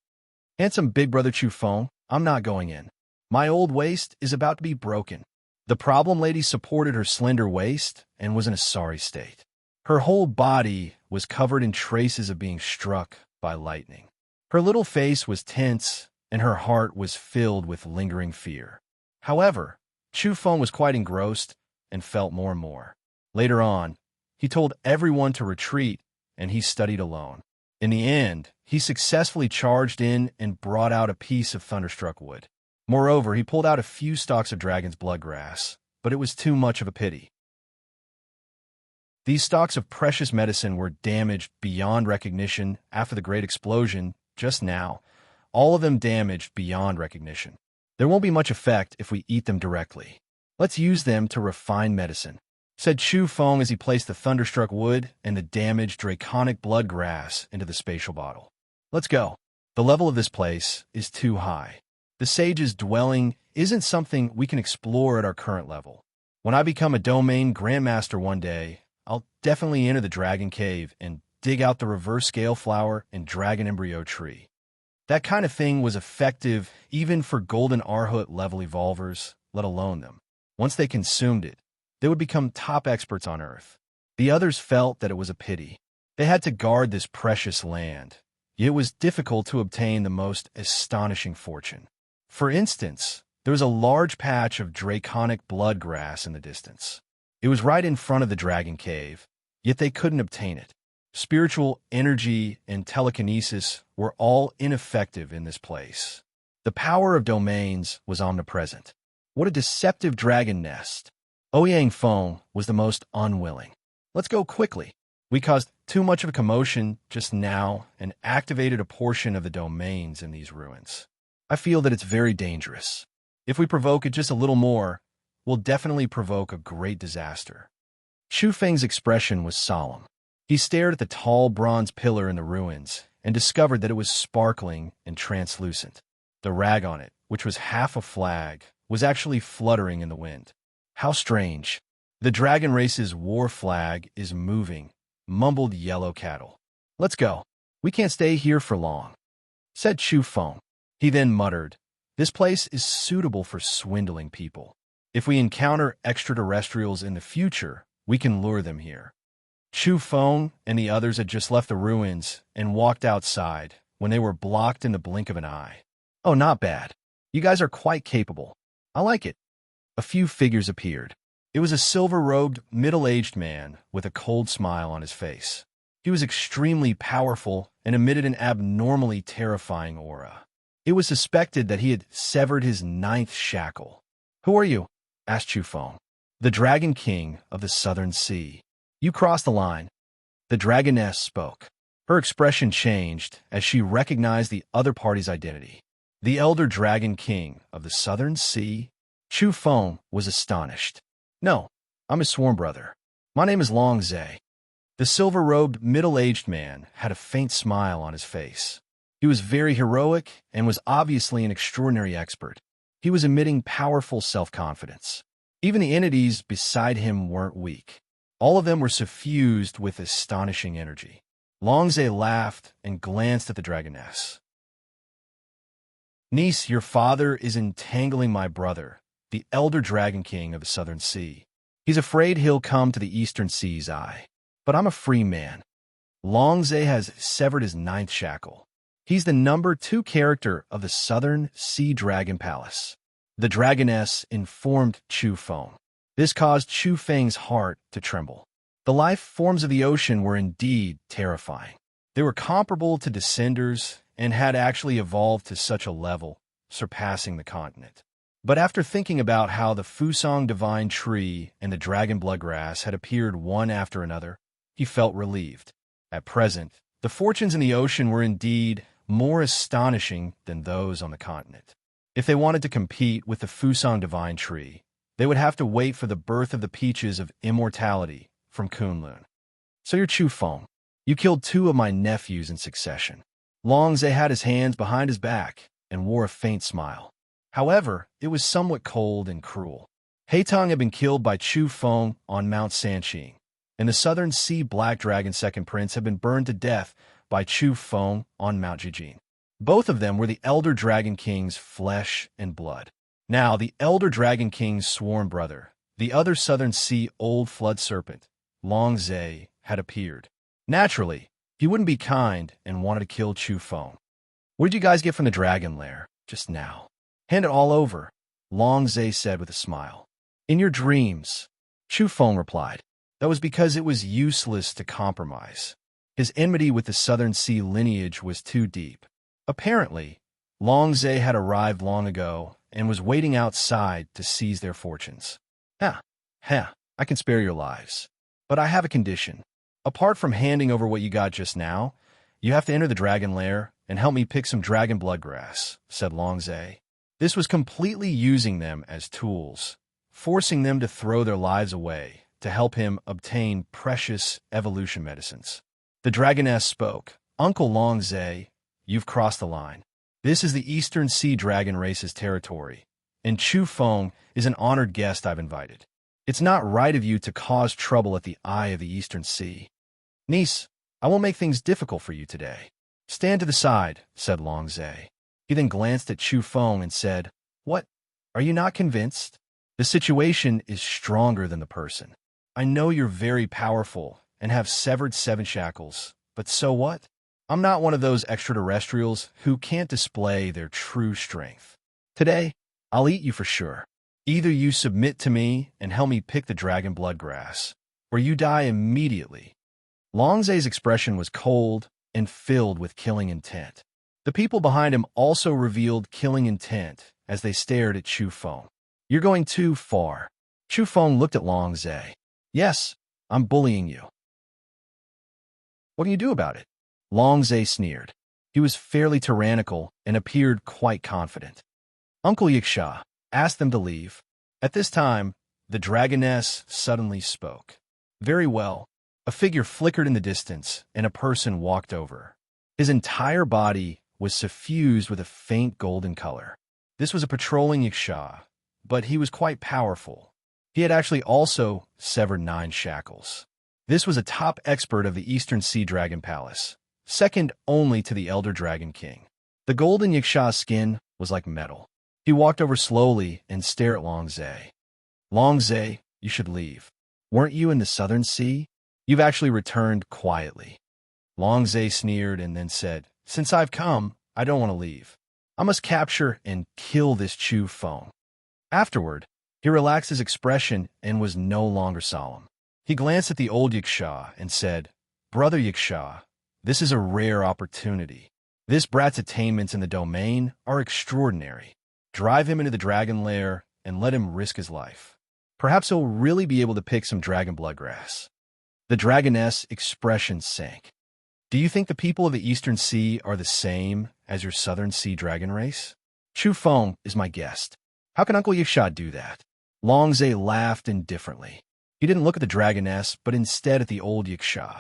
"Handsome big brother Chu Feng, I'm not going in. My old waist is about to be broken." The problem lady supported her slender waist and was in a sorry state. Her whole body was covered in traces of being struck by lightning. Her little face was tense, and her heart was filled with lingering fear. However, Chu Feng was quite engrossed and felt more and more. Later on, he told everyone to retreat, and he studied alone. In the end, he successfully charged in and brought out a piece of thunderstruck wood. Moreover, he pulled out a few stalks of dragon's blood grass, but it was too much of a pity. These stalks of precious medicine were damaged beyond recognition after the great explosion just now. All of them damaged beyond recognition. There won't be much effect if we eat them directly. Let's use them to refine medicine, said Chu Feng as he placed the thunderstruck wood and the damaged draconic blood grass into the spatial bottle. "Let's go. The level of this place is too high. The sage's dwelling isn't something we can explore at our current level. When I become a domain grandmaster one day, I'll definitely enter the dragon cave and dig out the reverse scale flower and dragon embryo tree." That kind of thing was effective even for golden Arhut level evolvers, let alone them. Once they consumed it, they would become top experts on Earth. The others felt that it was a pity. They had to guard this precious land. It was difficult to obtain the most astonishing fortune. For instance, there was a large patch of draconic blood grass in the distance. It was right in front of the dragon cave, yet they couldn't obtain it. Spiritual energy and telekinesis were all ineffective in this place. The power of domains was omnipresent. What a deceptive dragon nest! Ouyang Feng was the most unwilling. Let's go quickly. We caused too much of a commotion just now and activated a portion of the domains in these ruins. I feel that it's very dangerous. If we provoke it just a little more, we'll definitely provoke a great disaster. Chu Feng's expression was solemn. He stared at the tall bronze pillar in the ruins and discovered that it was sparkling and translucent. The rag on it, which was half a flag, was actually fluttering in the wind. How strange. The dragon race's war flag is moving, mumbled Yellow Cattle. Let's go. We can't stay here for long, said Chu Feng. He then muttered, this place is suitable for swindling people. If we encounter extraterrestrials in the future, we can lure them here. Chu Feng and the others had just left the ruins and walked outside when they were blocked in the blink of an eye. Oh, not bad. You guys are quite capable. I like it. A few figures appeared. It was a silver-robed, middle-aged man with a cold smile on his face. He was extremely powerful and emitted an abnormally terrifying aura. It was suspected that he had severed his 9th shackle. Who are you? Asked Chu Feng. The Dragon King of the Southern Sea. You crossed the line. The dragoness spoke. Her expression changed as she recognized the other party's identity. The Elder Dragon King of the Southern Sea? Chu Feng was astonished. No, I'm his sworn brother. My name is Long Zhe. The silver-robed, middle-aged man had a faint smile on his face. He was very heroic and was obviously an extraordinary expert. He was emitting powerful self-confidence. Even the entities beside him weren't weak. All of them were suffused with astonishing energy. Long Zhe laughed and glanced at the dragoness. Niece, your father is entangling my brother, the Elder Dragon King of the Southern Sea. He's afraid he'll come to the Eastern Sea's eye. But I'm a free man. Long Zhe has severed his 9th shackle. He's the number 2 character of the Southern Sea Dragon Palace. The dragoness informed Chu Feng. This caused Chu Feng's heart to tremble. The life forms of the ocean were indeed terrifying. They were comparable to descenders and had actually evolved to such a level, surpassing the continent. But after thinking about how the Fusang Divine Tree and the Dragon Bloodgrass had appeared one after another, he felt relieved. At present, the fortunes in the ocean were indeed more astonishing than those on the continent. If they wanted to compete with the Fusang Divine Tree, they would have to wait for the birth of the peaches of immortality from Kunlun. So you're Chu Feng. You killed 2 of my nephews in succession. Long Zhe had his hands behind his back and wore a faint smile. However, it was somewhat cold and cruel. Heitong had been killed by Chu Feng on Mount Sanqing, and the Southern Sea Black Dragon Second Prince had been burned to death by Chu Feng on Mount Jijin. Both of them were the Elder Dragon King's flesh and blood. Now, the Elder Dragon King's sworn brother, the other Southern Sea Old Flood Serpent, Long Zhe, had appeared. Naturally, he wouldn't be kind and wanted to kill Chu Feng. What did you guys get from the dragon lair just now? Hand it all over, Long Zhe said with a smile. In your dreams, Chu Feng replied. That was because it was useless to compromise. His enmity with the Southern Sea lineage was too deep. Apparently, Long Zhe had arrived long ago and was waiting outside to seize their fortunes. I can spare your lives. But I have a condition. Apart from handing over what you got just now, you have to enter the dragon lair and help me pick some dragon bloodgrass, said Long Zhe. This was completely using them as tools, forcing them to throw their lives away to help him obtain precious evolution medicines. The dragoness spoke. Uncle Long Zhe, you've crossed the line. This is the Eastern Sea Dragon race's territory, and Chu Feng is an honored guest I've invited. It's not right of you to cause trouble at the eye of the Eastern Sea. Niece, I won't make things difficult for you today. Stand to the side, said Long Zhe. He then glanced at Chu Feng and said, What? Are you not convinced? The situation is stronger than the person. I know you're very powerful and have severed 7 shackles, but so what? I'm not one of those extraterrestrials who can't display their true strength. Today, I'll eat you for sure. Either you submit to me and help me pick the dragon blood grass, or you die immediately. Longzay's expression was cold and filled with killing intent. The people behind him also revealed killing intent as they stared at Chu Feng. You're going too far. Chu Feng looked at Longzay. Yes, I'm bullying you. What can you do about it? Longzay sneered. He was fairly tyrannical and appeared quite confident. Uncle Yiksha asked them to leave. At this time, the dragoness suddenly spoke. Very well. A figure flickered in the distance, and a person walked over. His entire body was suffused with a faint golden color. This was a patrolling Yiksha, but he was quite powerful. He had actually also severed 9 shackles. This was a top expert of the Eastern Sea Dragon Palace, second only to the Elder Dragon King. The golden Yiksha's skin was like metal. He walked over slowly and stared at Longzay. Longzay, you should leave. Weren't you in the Southern Sea? You've actually returned quietly. Longzay sneered and then said, Since I've come, I don't want to leave. I must capture and kill this Chu Feng. Afterward, he relaxed his expression and was no longer solemn. He glanced at the old Yiksha and said, Brother Yiksha, this is a rare opportunity. This brat's attainments in the domain are extraordinary. Drive him into the dragon lair and let him risk his life. Perhaps he'll really be able to pick some dragon bloodgrass. The dragoness' expression sank. Do you think the people of the Eastern Sea are the same as your Southern Sea dragon race? Chu Feng is my guest. How can Uncle Yiksha do that? Longzay laughed indifferently. He didn't look at the dragoness, but instead at the old Yiksha.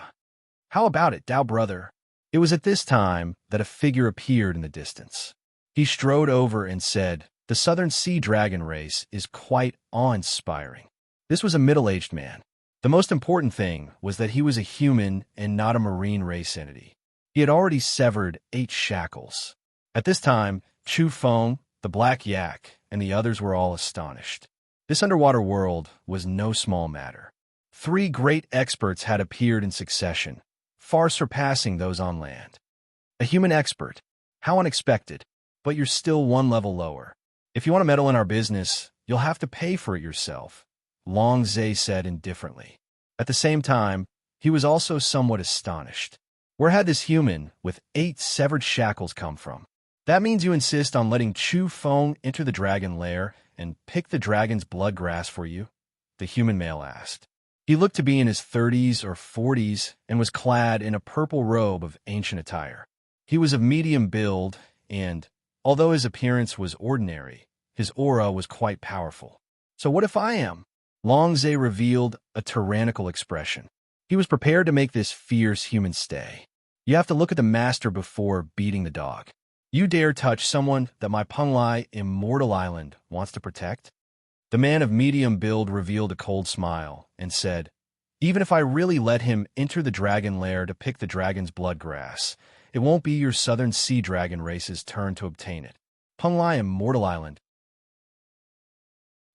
How about it, Dao brother? It was at this time that a figure appeared in the distance. He strode over and said, The Southern Sea dragon race is quite awe-inspiring. This was a middle-aged man. The most important thing was that he was a human and not a marine race entity. He had already severed 8 shackles. At this time, Chu Feng, the Black Yak, and the others were all astonished. This underwater world was no small matter. 3 great experts had appeared in succession, far surpassing those on land. A human expert. How unexpected, but you're still 1 level lower. If you want to meddle in our business, you'll have to pay for it yourself, Longzay said indifferently. At the same time, he was also somewhat astonished. Where had this human with 8 severed shackles come from? That means you insist on letting Chu Feng enter the dragon lair and pick the dragon's blood grass for you? The human male asked. He looked to be in his 30s or 40s and was clad in a purple robe of ancient attire. He was of medium build and, although his appearance was ordinary, his aura was quite powerful. So what if I am? Longzay revealed a tyrannical expression. He was prepared to make this fierce human stay. You have to look at the master before beating the dog. You dare touch someone that my Penglai immortal island wants to protect? The man of medium build revealed a cold smile and said, Even if I really let him enter the dragon lair to pick the dragon's blood grass, it won't be your Southern Sea dragon race's turn to obtain it. Penglai immortal island.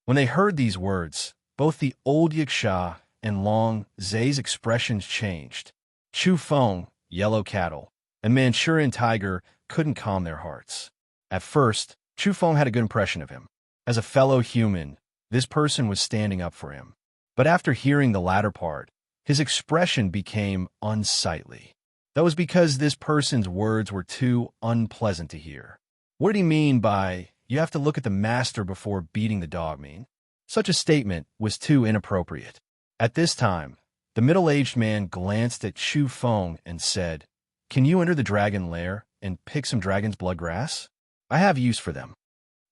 When they heard these words, both the old Yiksha and Longzay's expressions changed. Chu Feng, yellow cattle, and Manchurian tiger couldn't calm their hearts. At first, Chu Feng had a good impression of him. As a fellow human, this person was standing up for him. But after hearing the latter part, his expression became unsightly. That was because this person's words were too unpleasant to hear. What did he mean by, you have to look at the master before beating the dog mean? Such a statement was too inappropriate. At this time, the middle-aged man glanced at Chu Feng and said, Can you enter the dragon lair and pick some dragon's blood grass? I have use for them.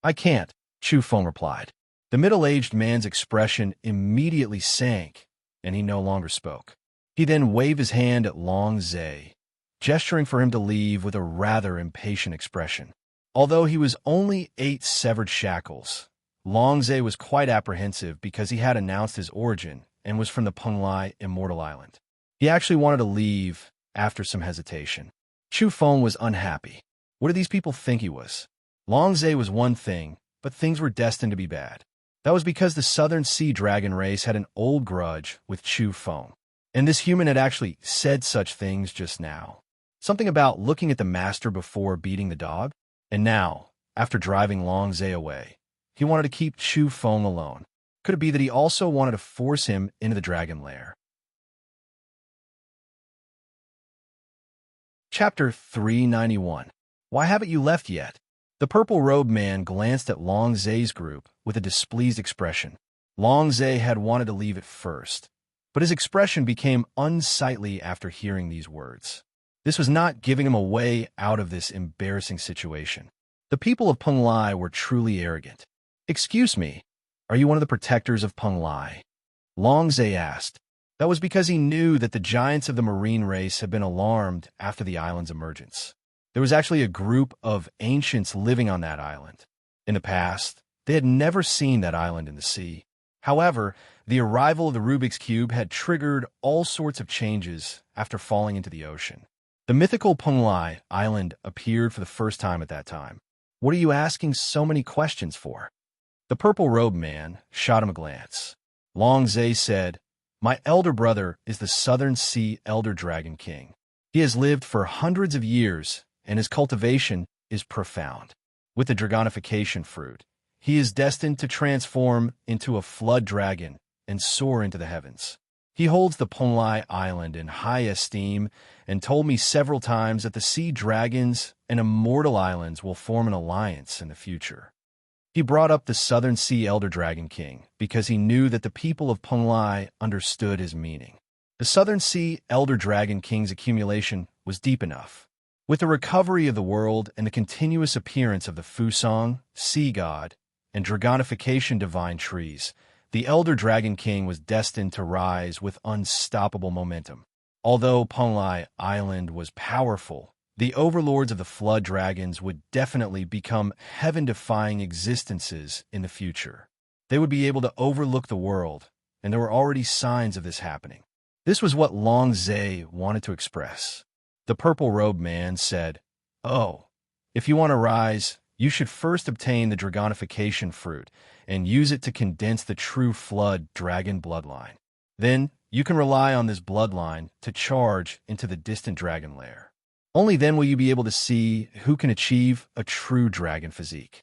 I can't, Chu Feng replied. The middle-aged man's expression immediately sank, and he no longer spoke. He then waved his hand at Longzay, gesturing for him to leave with a rather impatient expression. Although he was only 8 severed shackles, Longzay was quite apprehensive because he had announced his origin and was from the Penglai Immortal Island. He actually wanted to leave after some hesitation. Chu Feng was unhappy. What did these people think he was? Longzay was one thing, but things were destined to be bad. That was because the Southern Sea Dragon race had an old grudge with Chu Feng. And this human had actually said such things just now. Something about looking at the master before beating the dog? And now, after driving Long Zay away, he wanted to keep Chu Feng alone. Could it be that he also wanted to force him into the dragon lair? Chapter 391. Why haven't you left yet? The purple-robed man glanced at Long Zay's group with a displeased expression. Long Zay had wanted to leave at first, but his expression became unsightly after hearing these words. This was not giving him a way out of this embarrassing situation. The people of Peng Lai were truly arrogant. "Excuse me, are you one of the protectors of Peng Lai?" Long Zay asked. That was because he knew that the giants of the marine race had been alarmed after the island's emergence. There was actually a group of ancients living on that island. In the past, they had never seen that island in the sea. However, the arrival of the Rubik's Cube had triggered all sorts of changes after falling into the ocean. The mythical Peng Lai Island appeared for the first time at that time. "What are you asking so many questions for?" The purple-robed man shot him a glance. Long Zay said, "My elder brother is the Southern Sea Elder Dragon King. He has lived for hundreds of years, and his cultivation is profound. With the dragonification fruit, he is destined to transform into a flood dragon and soar into the heavens. He holds the Peng Lai Island in high esteem and told me several times that the sea dragons and immortal islands will form an alliance in the future." He brought up the Southern Sea Elder Dragon King because he knew that the people of Peng Lai understood his meaning. The Southern Sea Elder Dragon King's accumulation was deep enough. With the recovery of the world and the continuous appearance of the Fusong, sea god, and dragonification divine trees, the Elder Dragon King was destined to rise with unstoppable momentum. Although Peng Lai Island was powerful, the overlords of the flood dragons would definitely become heaven-defying existences in the future. They would be able to overlook the world, and there were already signs of this happening. This was what Long Zay wanted to express. The purple-robed man said, "Oh, if you want to rise, you should first obtain the dragonification fruit and use it to condense the true flood dragon bloodline. Then you can rely on this bloodline to charge into the distant dragon lair. Only then will you be able to see who can achieve a true dragon physique."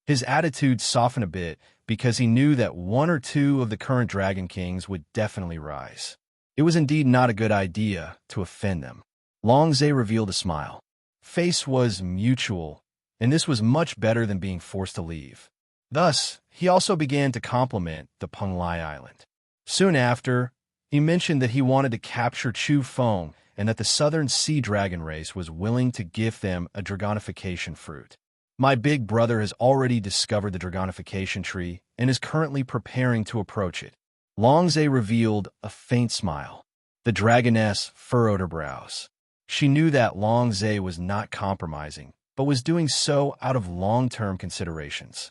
His attitude softened a bit because he knew that one or two of the current Dragon Kings would definitely rise. It was indeed not a good idea to offend them. Long Zay revealed a smile. Face was mutual, and this was much better than being forced to leave. Thus, he also began to compliment the Peng Lai Island. Soon after, he mentioned that he wanted to capture Chu Feng and that the Southern Sea Dragon race was willing to give them a dragonification fruit. "My big brother has already discovered the dragonification tree and is currently preparing to approach it." Long Zay revealed a faint smile. The dragoness furrowed her brows. She knew that Long Zay was not compromising, but was doing so out of long-term considerations.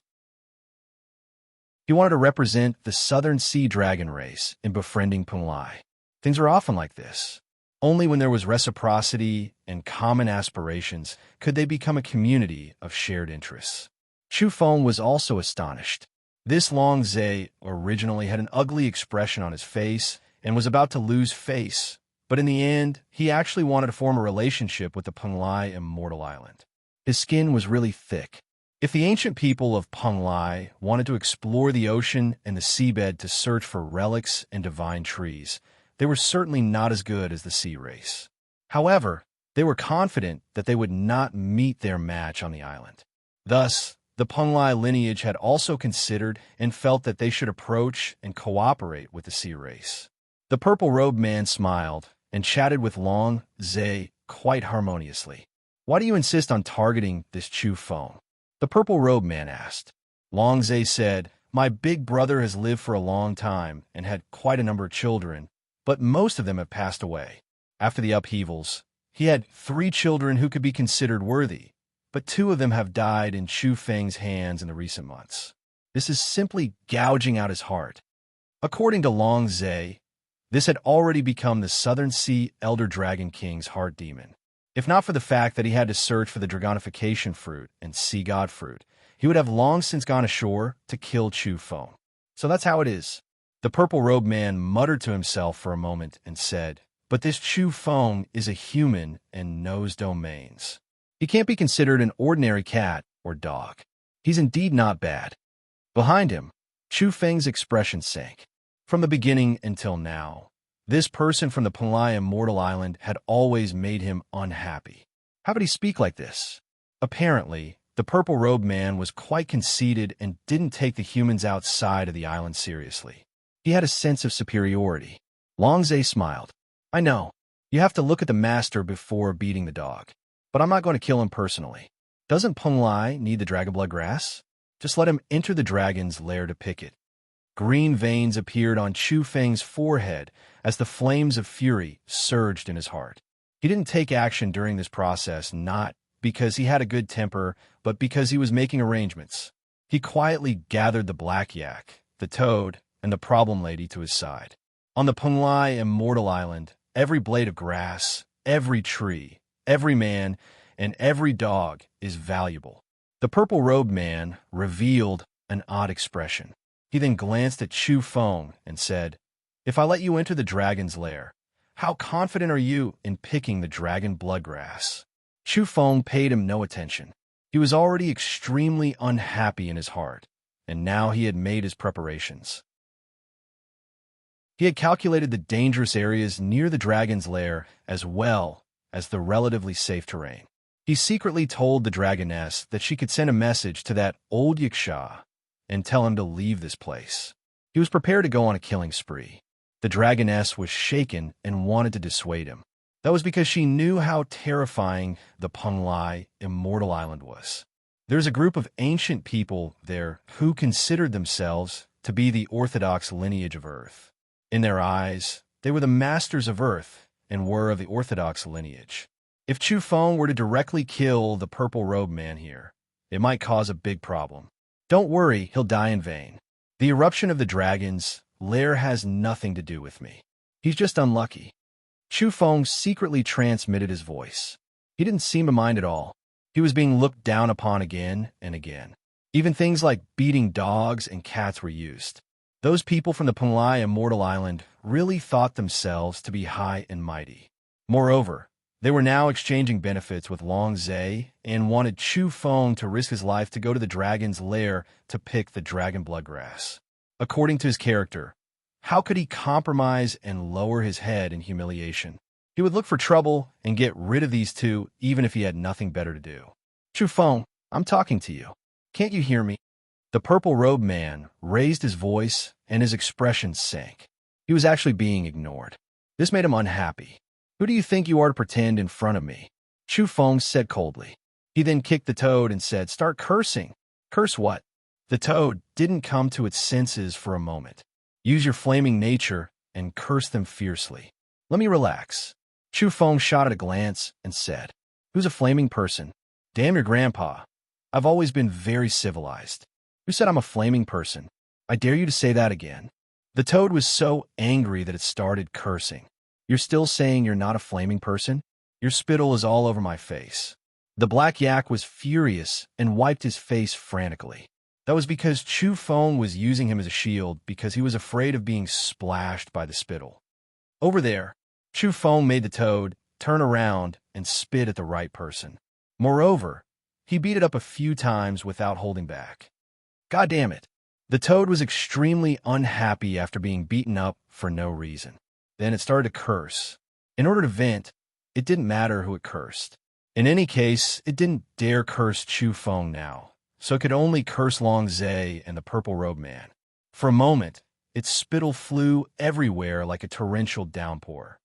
He wanted to represent the Southern Sea Dragon race in befriending Peng Lai. Things are often like this. Only when there was reciprocity and common aspirations could they become a community of shared interests. Chu Feng was also astonished. This Long Zay originally had an ugly expression on his face and was about to lose face, but in the end, he actually wanted to form a relationship with the Peng Lai Immortal Island. His skin was really thick. If the ancient people of Peng Lai wanted to explore the ocean and the seabed to search for relics and divine trees, they were certainly not as good as the sea race. However, they were confident that they would not meet their match on the island. Thus, the Peng Lai lineage had also considered and felt that they should approach and cooperate with the sea race. The purple-robed man smiled and chatted with Long Zay quite harmoniously. "Why do you insist on targeting this Chu Feng?" the purple-robed man asked. Long Zay said, "My big brother has lived for a long time and had quite a number of children, but most of them have passed away. After the upheavals, he had 3 children who could be considered worthy, but 2 of them have died in Chu Feng's hands in the recent months. This is simply gouging out his heart." According to Long Zay, this had already become the Southern Sea Elder Dragon King's heart demon. If not for the fact that he had to search for the dragonification fruit and sea god fruit, he would have long since gone ashore to kill Chu Feng. So that's how it is. The purple-robed man muttered to himself for a moment and said, But this Chu Feng is a human and knows domains. He can't be considered an ordinary cat or dog. He's indeed not bad. Behind him, Chu Feng's expression sank. From the beginning until now, this person from the Panlai Immortal Island had always made him unhappy. How could he speak like this? Apparently, the purple-robed man was quite conceited and didn't take the humans outside of the island seriously. He had a sense of superiority. Longzhe smiled. I know, you have to look at the master before beating the dog. But I'm not going to kill him personally. Doesn't Panlai need the dragonblood grass? Just let him enter the dragon's lair to pick it. Green veins appeared on Chu Feng's forehead as the flames of fury surged in his heart. He didn't take action during this process, not because he had a good temper, but because he was making arrangements. He quietly gathered the black yak, the toad, and the problem lady to his side. On the Panlai Immortal Island, every blade of grass, every tree, every man, and every dog is valuable. The purple-robed man revealed an odd expression. He then glanced at Chu Feng and said, If I let you enter the dragon's lair, how confident are you in picking the dragon bloodgrass? Chu Feng paid him no attention. He was already extremely unhappy in his heart, and now he had made his preparations. He had calculated the dangerous areas near the dragon's lair as well as the relatively safe terrain. He secretly told the dragoness that she could send a message to that old Yiksha and tell him to leave this place. He was prepared to go on a killing spree. The dragoness was shaken and wanted to dissuade him. That was because she knew how terrifying the Panlai Immortal Island was. There's a group of ancient people there who considered themselves to be the orthodox lineage of Earth. In their eyes, they were the masters of Earth and were of the orthodox lineage. If Chu Feng were to directly kill the purple-robed man here, it might cause a big problem. Don't worry, he'll die in vain. The eruption of the dragon's lair has nothing to do with me. He's just unlucky. Chu Feng secretly transmitted his voice. He didn't seem to mind at all. He was being looked down upon again and again. Even things like beating dogs and cats were used. Those people from the Panlai Immortal Island really thought themselves to be high and mighty. Moreover, they were now exchanging benefits with Longzhe and wanted Chu Feng to risk his life to go to the dragon's lair to pick the dragon bloodgrass. According to his character, how could he compromise and lower his head in humiliation? He would look for trouble and get rid of these two even if he had nothing better to do. Chu Feng, I'm talking to you. Can't you hear me? The purple-robed man raised his voice and his expression sank. He was actually being ignored. This made him unhappy. Who do you think you are to pretend in front of me? Chu Feng said coldly. He then kicked the toad and said, Start cursing. Curse what? The toad didn't come to its senses for a moment. Use your flaming nature and curse them fiercely. Let me relax. Chu Feng shot at a glance and said, Who's a flaming person? Damn your grandpa. I've always been very civilized. Who said I'm a flaming person? I dare you to say that again. The toad was so angry that it started cursing. You're still saying you're not a flaming person? Your spittle is all over my face. The black yak was furious and wiped his face frantically. That was because Chu Feng was using him as a shield because he was afraid of being splashed by the spittle. Over there, Chu Feng made the toad turn around and spit at the right person. Moreover, he beat it up a few times without holding back. God damn it. The toad was extremely unhappy after being beaten up for no reason. Then it started to curse. In order to vent, it didn't matter who it cursed. In any case, it didn't dare curse Chu Feng now, so it could only curse Longzhe and the purple-robed man. For a moment, its spittle flew everywhere like a torrential downpour.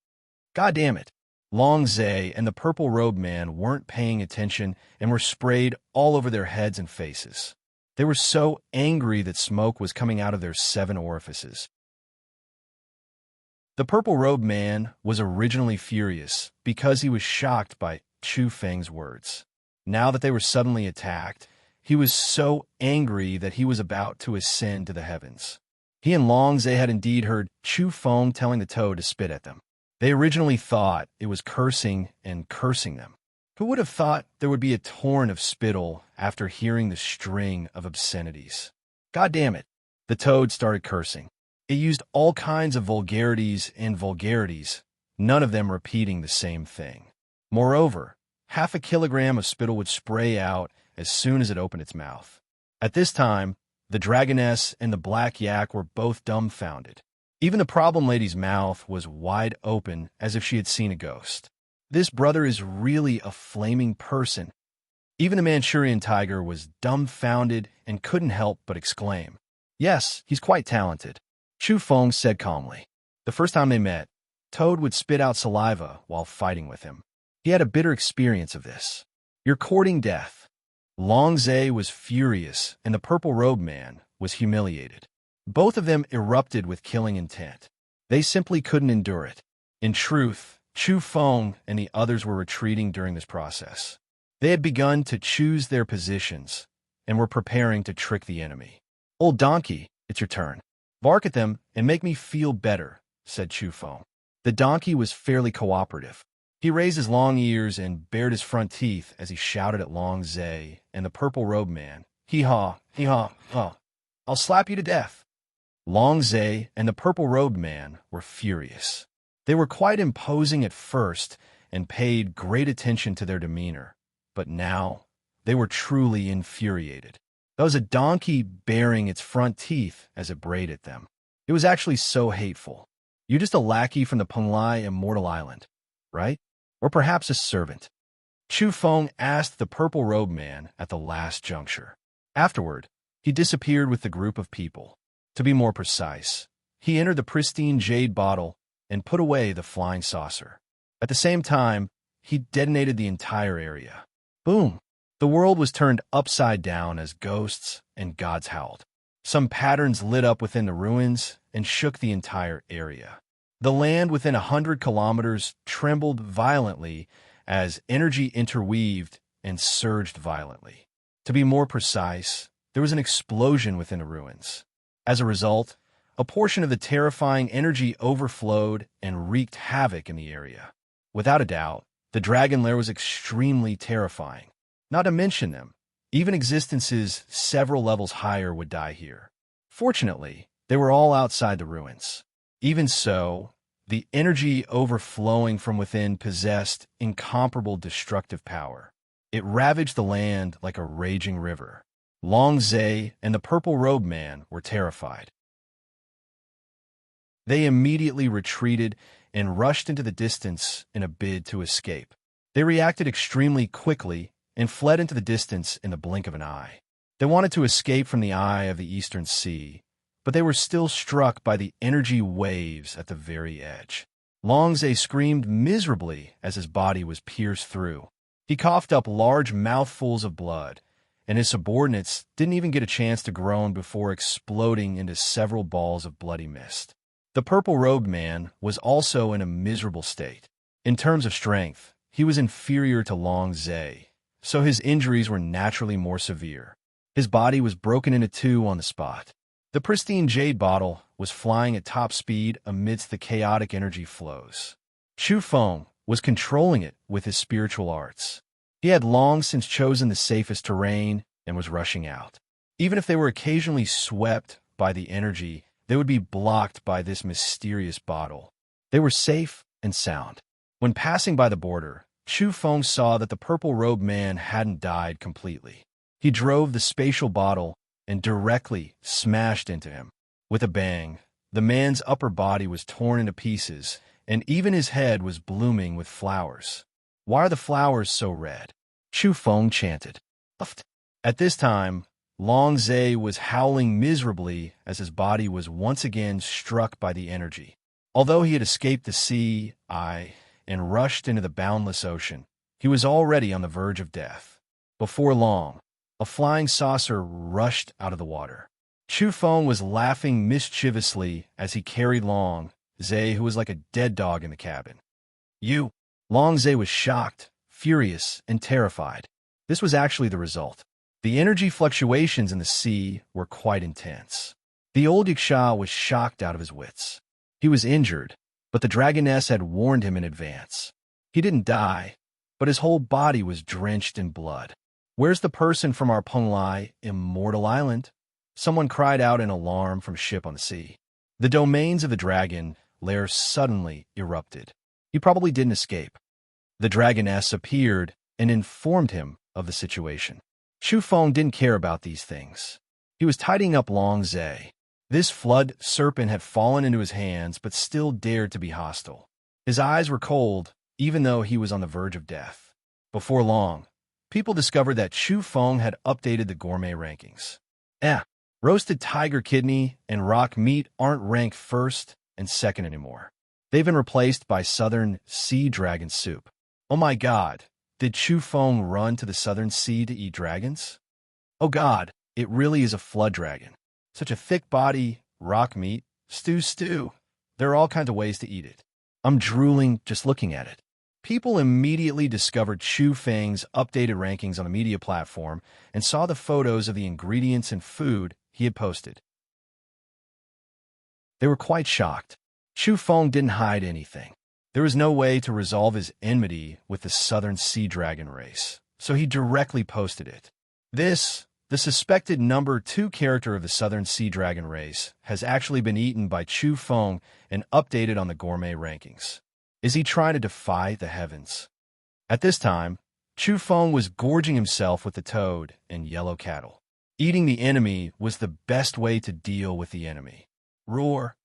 God damn it. Longzhe and the purple-robed man weren't paying attention and were sprayed all over their heads and faces. They were so angry that smoke was coming out of their 7 orifices. The purple-robed man was originally furious because he was shocked by Chu Feng's words. Now that they were suddenly attacked, he was so angry that he was about to ascend to the heavens. He and Longzhe had indeed heard Chu Feng telling the toad to spit at them. They originally thought it was cursing and cursing them. Who would have thought there would be a torrent of spittle after hearing the string of obscenities? God damn it. The toad started cursing. It used all kinds of vulgarities and vulgarities, none of them repeating the same thing. Moreover, half a kilogram of spittle would spray out as soon as it opened its mouth. At this time, the dragoness and the black yak were both dumbfounded. Even the problem lady's mouth was wide open as if she had seen a ghost. This brother is really a flaming person. Even the Manchurian tiger was dumbfounded and couldn't help but exclaim, "Yes, he's quite talented," Chu Feng said calmly. The first time they met, Toad would spit out saliva while fighting with him. He had a bitter experience of this. "You're courting death." Long Zhe was furious, and the purple-robed man was humiliated. Both of them erupted with killing intent. They simply couldn't endure it. In truth, Chu Feng and the others were retreating during this process. They had begun to choose their positions and were preparing to trick the enemy. "Old donkey, it's your turn. Bark at them and make me feel better," said Chu Feng. The donkey was fairly cooperative. He raised his long ears and bared his front teeth as he shouted at Long Zhe and the purple-robed man, "Hee-haw, hee-haw, haw. I'll slap you to death." Long Zhe and the purple-robed man were furious. They were quite imposing at first and paid great attention to their demeanor, but now they were truly infuriated. That was a donkey baring its front teeth as it brayed at them. It was actually so hateful. "You're just a lackey from the Penglai Immortal Island, right? Or perhaps a servant?" Chu Feng asked the purple-robed man at the last juncture. Afterward, he disappeared with the group of people. To be more precise, he entered the pristine jade bottle and put away the flying saucer. At the same time, he detonated the entire area. Boom! The world was turned upside down as ghosts and gods howled. Some patterns lit up within the ruins and shook the entire area. The land within 100 kilometers trembled violently as energy interweaved and surged violently. To be more precise, there was an explosion within the ruins. As a result, a portion of the terrifying energy overflowed and wreaked havoc in the area. Without a doubt, the dragon lair was extremely terrifying. Not to mention them, even existences several levels higher would die here. Fortunately, they were all outside the ruins. Even so, the energy overflowing from within possessed incomparable destructive power. It ravaged the land like a raging river. Long Zhe and the purple-robed man were terrified. They immediately retreated and rushed into the distance in a bid to escape. They reacted extremely quickly and fled into the distance in the blink of an eye. They wanted to escape from the eye of the eastern sea, but they were still struck by the energy waves at the very edge. Long Zhe screamed miserably as his body was pierced through. He coughed up large mouthfuls of blood, and his subordinates didn't even get a chance to groan before exploding into several balls of bloody mist. The purple-robed man was also in a miserable state. In terms of strength, he was inferior to Long Zhe, so his injuries were naturally more severe. His body was broken into two on the spot. The pristine jade bottle was flying at top speed amidst the chaotic energy flows. Chu Feng was controlling it with his spiritual arts. He had long since chosen the safest terrain and was rushing out. Even if they were occasionally swept by the energy, they would be blocked by this mysterious bottle. They were safe and sound. When passing by the border, Chu Feng saw that the purple-robed man hadn't died completely. He drove the spatial bottle and directly smashed into him. With a bang, the man's upper body was torn into pieces, and even his head was blooming with flowers. "Why are the flowers so red?" Chu Feng chanted. At this time, Long Zhe was howling miserably as his body was once again struck by the energy. Although he had escaped the sea, and rushed into the boundless ocean, he was already on the verge of death. Before long, a flying saucer rushed out of the water. Chu Feng was laughing mischievously as he carried Long Zhe, who was like a dead dog in the cabin. "You!" Long Zhe was shocked, furious, and terrified. This was actually the result. The energy fluctuations in the sea were quite intense. The old Yaksha was shocked out of his wits. He was injured, but the dragoness had warned him in advance. He didn't die, but his whole body was drenched in blood. "Where's the person from our Penglai Immortal Island?" Someone cried out in alarm from a ship on the sea. The domains of the dragon lair suddenly erupted. He probably didn't escape. The dragoness appeared and informed him of the situation. Chu Feng didn't care about these things. He was tidying up Long Zhe. This flood serpent had fallen into his hands but still dared to be hostile. His eyes were cold, even though he was on the verge of death. Before long, people discovered that Chu Feng had updated the gourmet rankings. Roasted tiger kidney and rock meat aren't ranked first and second anymore. They've been replaced by southern sea dragon soup. Oh my God, did Chu Feng run to the southern sea to eat dragons? Oh God, it really is a flood dragon. Such a thick body, rock meat, stew. There are all kinds of ways to eat it. I'm drooling just looking at it. People immediately discovered Chu Feng's updated rankings on the media platform and saw the photos of the ingredients and food he had posted. They were quite shocked. Chu Feng didn't hide anything. There was no way to resolve his enmity with the southern sea dragon race, so he directly posted it. The suspected number 2 character of the southern sea dragon race, has actually been eaten by Chu Feng and updated on the gourmet rankings. Is he trying to defy the heavens? At this time, Chu Feng was gorging himself with the toad and yellow cattle. Eating the enemy was the best way to deal with the enemy. Roar.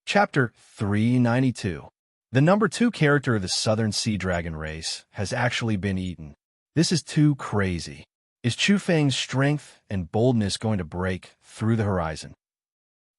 Chapter 392. The number 2 character of the southern sea dragon race has actually been eaten. This is too crazy. Is Chu Feng's strength and boldness going to break through the horizon?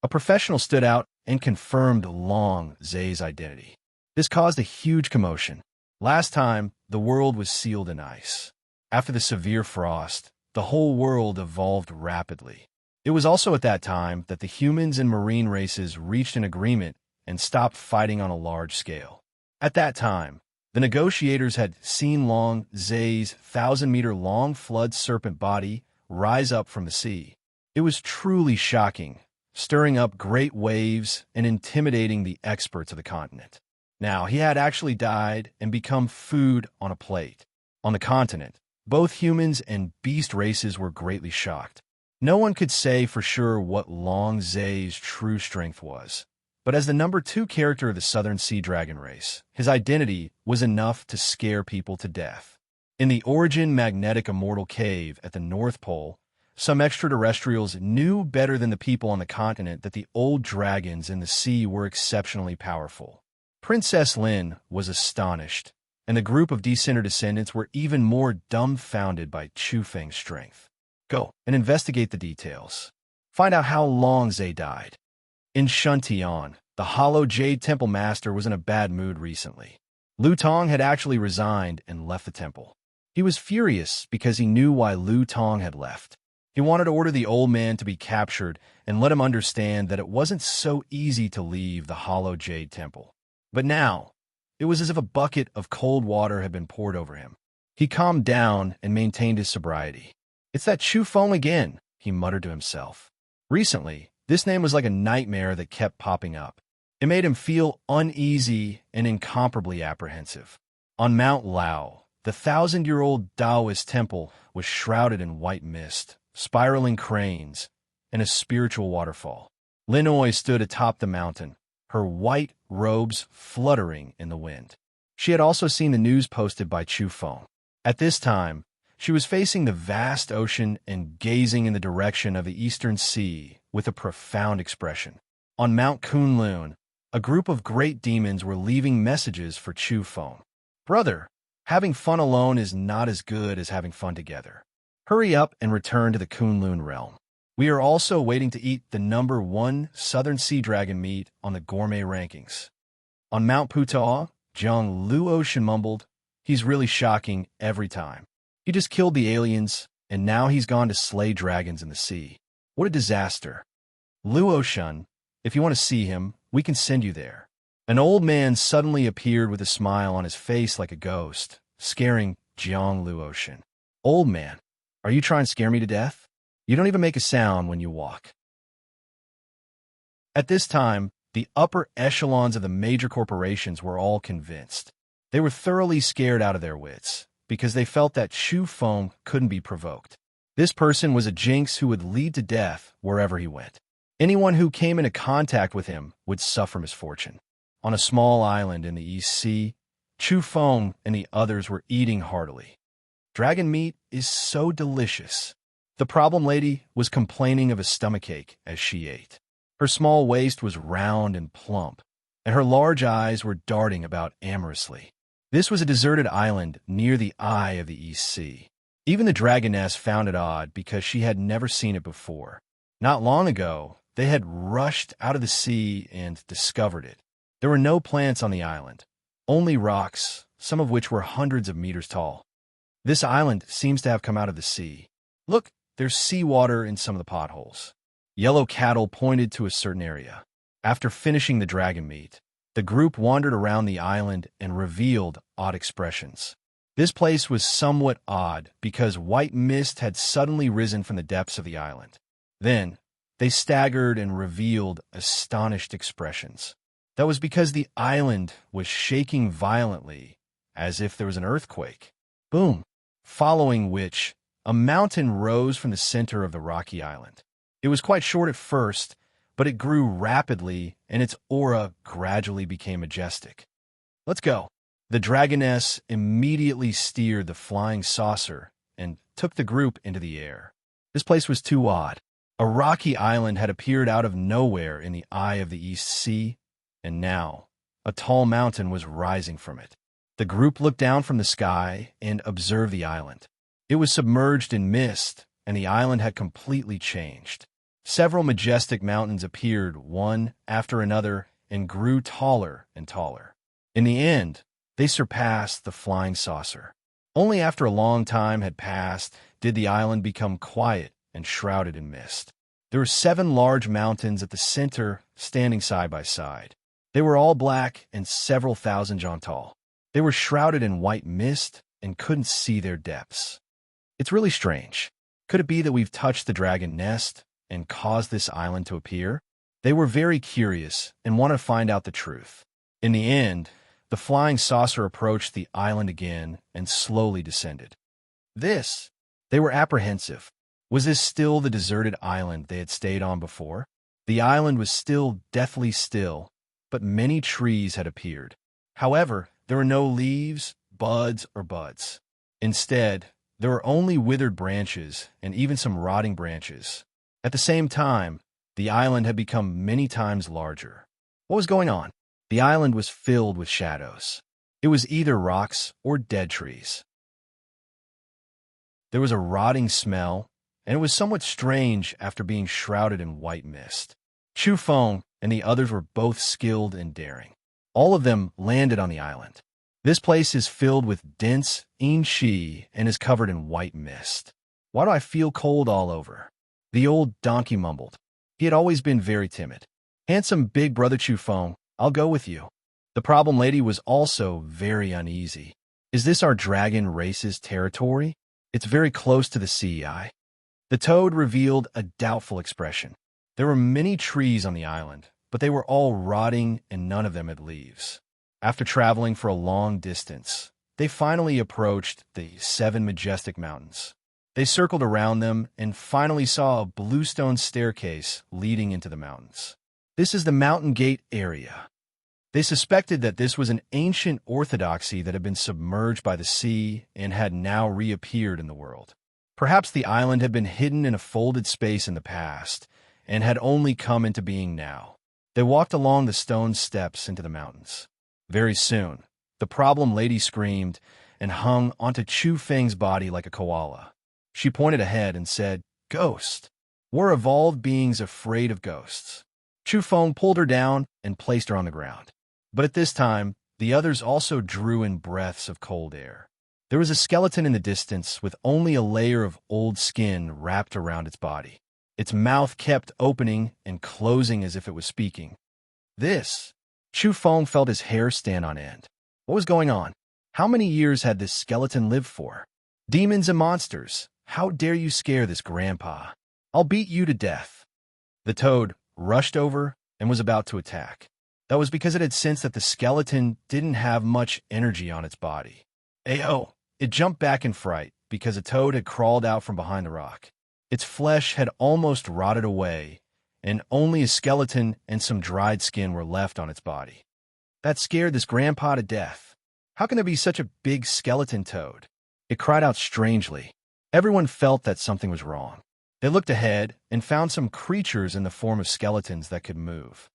A professional stood out and confirmed Long Zhe's identity. This caused a huge commotion. Last time, the world was sealed in ice. After the severe frost, the whole world evolved rapidly. It was also at that time that the humans and marine races reached an agreement and stopped fighting on a large scale. At that time, the negotiators had seen Long Zhe's 1,000-meter-long flood serpent body rise up from the sea. It was truly shocking, stirring up great waves and intimidating the experts of the continent. Now, he had actually died and become food on a plate. On the continent, both humans and beast races were greatly shocked. No one could say for sure what Long Zhe's true strength was. But as the number 2 character of the southern sea dragon race, his identity was enough to scare people to death. In the Origin Magnetic Immortal Cave at the North Pole, some extraterrestrials knew better than the people on the continent that the old dragons in the sea were exceptionally powerful. Princess Lin was astonished, and the group of Descender descendants were even more dumbfounded by Chu Feng's strength. Go and investigate the details. Find out how Long Zhe died. In Shuntian, the Hollow Jade Temple Master was in a bad mood recently. Lu Tong had actually resigned and left the temple. He was furious because he knew why Lu Tong had left. He wanted to order the old man to be captured and let him understand that it wasn't so easy to leave the Hollow Jade Temple. But now, it was as if a bucket of cold water had been poured over him. He calmed down and maintained his sobriety. "It's that Chu Feng again," he muttered to himself. Recently, this name was like a nightmare that kept popping up. It made him feel uneasy and incomparably apprehensive. On Mount Lao, the 1,000-year-old Taoist temple was shrouded in white mist, spiraling cranes, and a spiritual waterfall. Linoy stood atop the mountain, her white robes fluttering in the wind. She had also seen the news posted by Chu Feng. At this time, she was facing the vast ocean and gazing in the direction of the eastern sea with a profound expression. On Mount Kunlun, a group of great demons were leaving messages for Chu Feng. "Brother, having fun alone is not as good as having fun together. Hurry up and return to the Kunlun realm. We are also waiting to eat the number 1 southern sea dragon meat on the gourmet rankings." On Mount Putao, Jiang Luoshan mumbled, "He's really shocking every time. He just killed the aliens, and now he's gone to slay dragons in the sea. What a disaster. Luoshan, if you want to see him, we can send you there." An old man suddenly appeared with a smile on his face like a ghost, scaring Jiang Luoshan. "Old man, are you trying to scare me to death? You don't even make a sound when you walk." At this time, the upper echelons of the major corporations were all convinced. They were thoroughly scared out of their wits, because they felt that Chu Feng couldn't be provoked. This person was a jinx who would lead to death wherever he went. Anyone who came into contact with him would suffer misfortune. On a small island in the East Sea, Chu Feng and the others were eating heartily. Dragon meat is so delicious. The problem lady was complaining of a stomachache as she ate. Her small waist was round and plump, and her large eyes were darting about amorously. This was a deserted island near the eye of the East Sea. Even the dragoness found it odd because she had never seen it before. Not long ago, they had rushed out of the sea and discovered it. There were no plants on the island, only rocks, some of which were hundreds of meters tall. This island seems to have come out of the sea. Look, there's seawater in some of the potholes. Yellow cattle pointed to a certain area. After finishing the dragon meat, the group wandered around the island and revealed odd expressions. This place was somewhat odd because white mist had suddenly risen from the depths of the island. Then, they staggered and revealed astonished expressions. That was because the island was shaking violently, as if there was an earthquake. Boom! Following which, a mountain rose from the center of the rocky island. It was quite short at first, but it grew rapidly, and its aura gradually became majestic. Let's go. The dragoness immediately steered the flying saucer and took the group into the air. This place was too odd. A rocky island had appeared out of nowhere in the eye of the East Sea, and now a tall mountain was rising from it. The group looked down from the sky and observed the island. It was submerged in mist, and the island had completely changed. Several majestic mountains appeared one after another and grew taller and taller. In the end, they surpassed the flying saucer. Only after a long time had passed did the island become quiet and shrouded in mist. There were 7 large mountains at the center, standing side by side. They were all black and several thousand john tall. They were shrouded in white mist and couldn't see their depths. It's really strange. Could it be that we've touched the dragon nest and caused this island to appear? They were very curious and wanted to find out the truth. In the end, the flying saucer approached the island again and slowly descended. They were apprehensive. Was this still the deserted island they had stayed on before? The island was still deathly still, but many trees had appeared. However, there were no leaves, buds, or buds. Instead, there were only withered branches and even some rotting branches. At the same time, the island had become many times larger. What was going on? The island was filled with shadows. It was either rocks or dead trees. There was a rotting smell, and it was somewhat strange after being shrouded in white mist. Chu Feng and the others were both skilled and daring. All of them landed on the island. This place is filled with dense yin-shi and is covered in white mist. Why do I feel cold all over? The old donkey mumbled. He had always been very timid. Handsome big brother Chu Feng, I'll go with you. The problem lady was also very uneasy. Is this our dragon race's territory? It's very close to the sea. The toad revealed a doubtful expression. There were many trees on the island, but they were all rotting and none of them had leaves. After traveling for a long distance, they finally approached the 7 majestic mountains. They circled around them and finally saw a bluestone staircase leading into the mountains. This is the Mountain Gate area. They suspected that this was an ancient orthodoxy that had been submerged by the sea and had now reappeared in the world. Perhaps the island had been hidden in a folded space in the past and had only come into being now. They walked along the stone steps into the mountains. Very soon, the problem lady screamed and hung onto Chu Feng's body like a koala. She pointed ahead and said, "Ghost. We're evolved beings afraid of ghosts." Chu Feng pulled her down and placed her on the ground. But at this time, the others also drew in breaths of cold air. There was a skeleton in the distance with only a layer of old skin wrapped around its body. Its mouth kept opening and closing as if it was speaking. Chu Feng felt his hair stand on end. What was going on? How many years had this skeleton lived for? Demons and monsters, how dare you scare this grandpa? I'll beat you to death. The toad rushed over and was about to attack. That was because it had sensed that the skeleton didn't have much energy on its body. Ayo! It jumped back in fright because a toad had crawled out from behind the rock. Its flesh had almost rotted away, and only a skeleton and some dried skin were left on its body. That scared this grandpa to death. How can there be such a big skeleton toad? It cried out strangely. Everyone felt that something was wrong. They looked ahead and found some creatures in the form of skeletons that could move.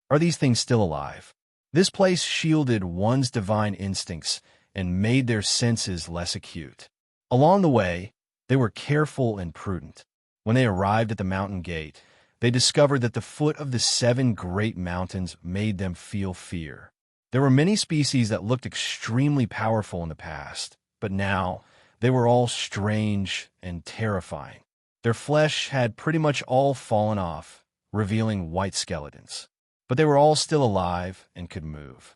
Are these things still alive? This place shielded one's divine instincts and made their senses less acute. Along the way, they were careful and prudent. When they arrived at the mountain gate, they discovered that the foot of the 7 great mountains made them feel fear. There were many species that looked extremely powerful in the past, but now they were all strange and terrifying. Their flesh had pretty much all fallen off, revealing white skeletons. But they were all still alive and could move.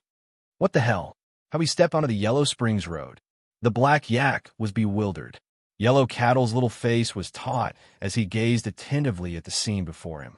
What the hell? How he stepped onto the Yellow Springs Road. The black yak was bewildered. Yellow Cattle's little face was taut as he gazed attentively at the scene before him.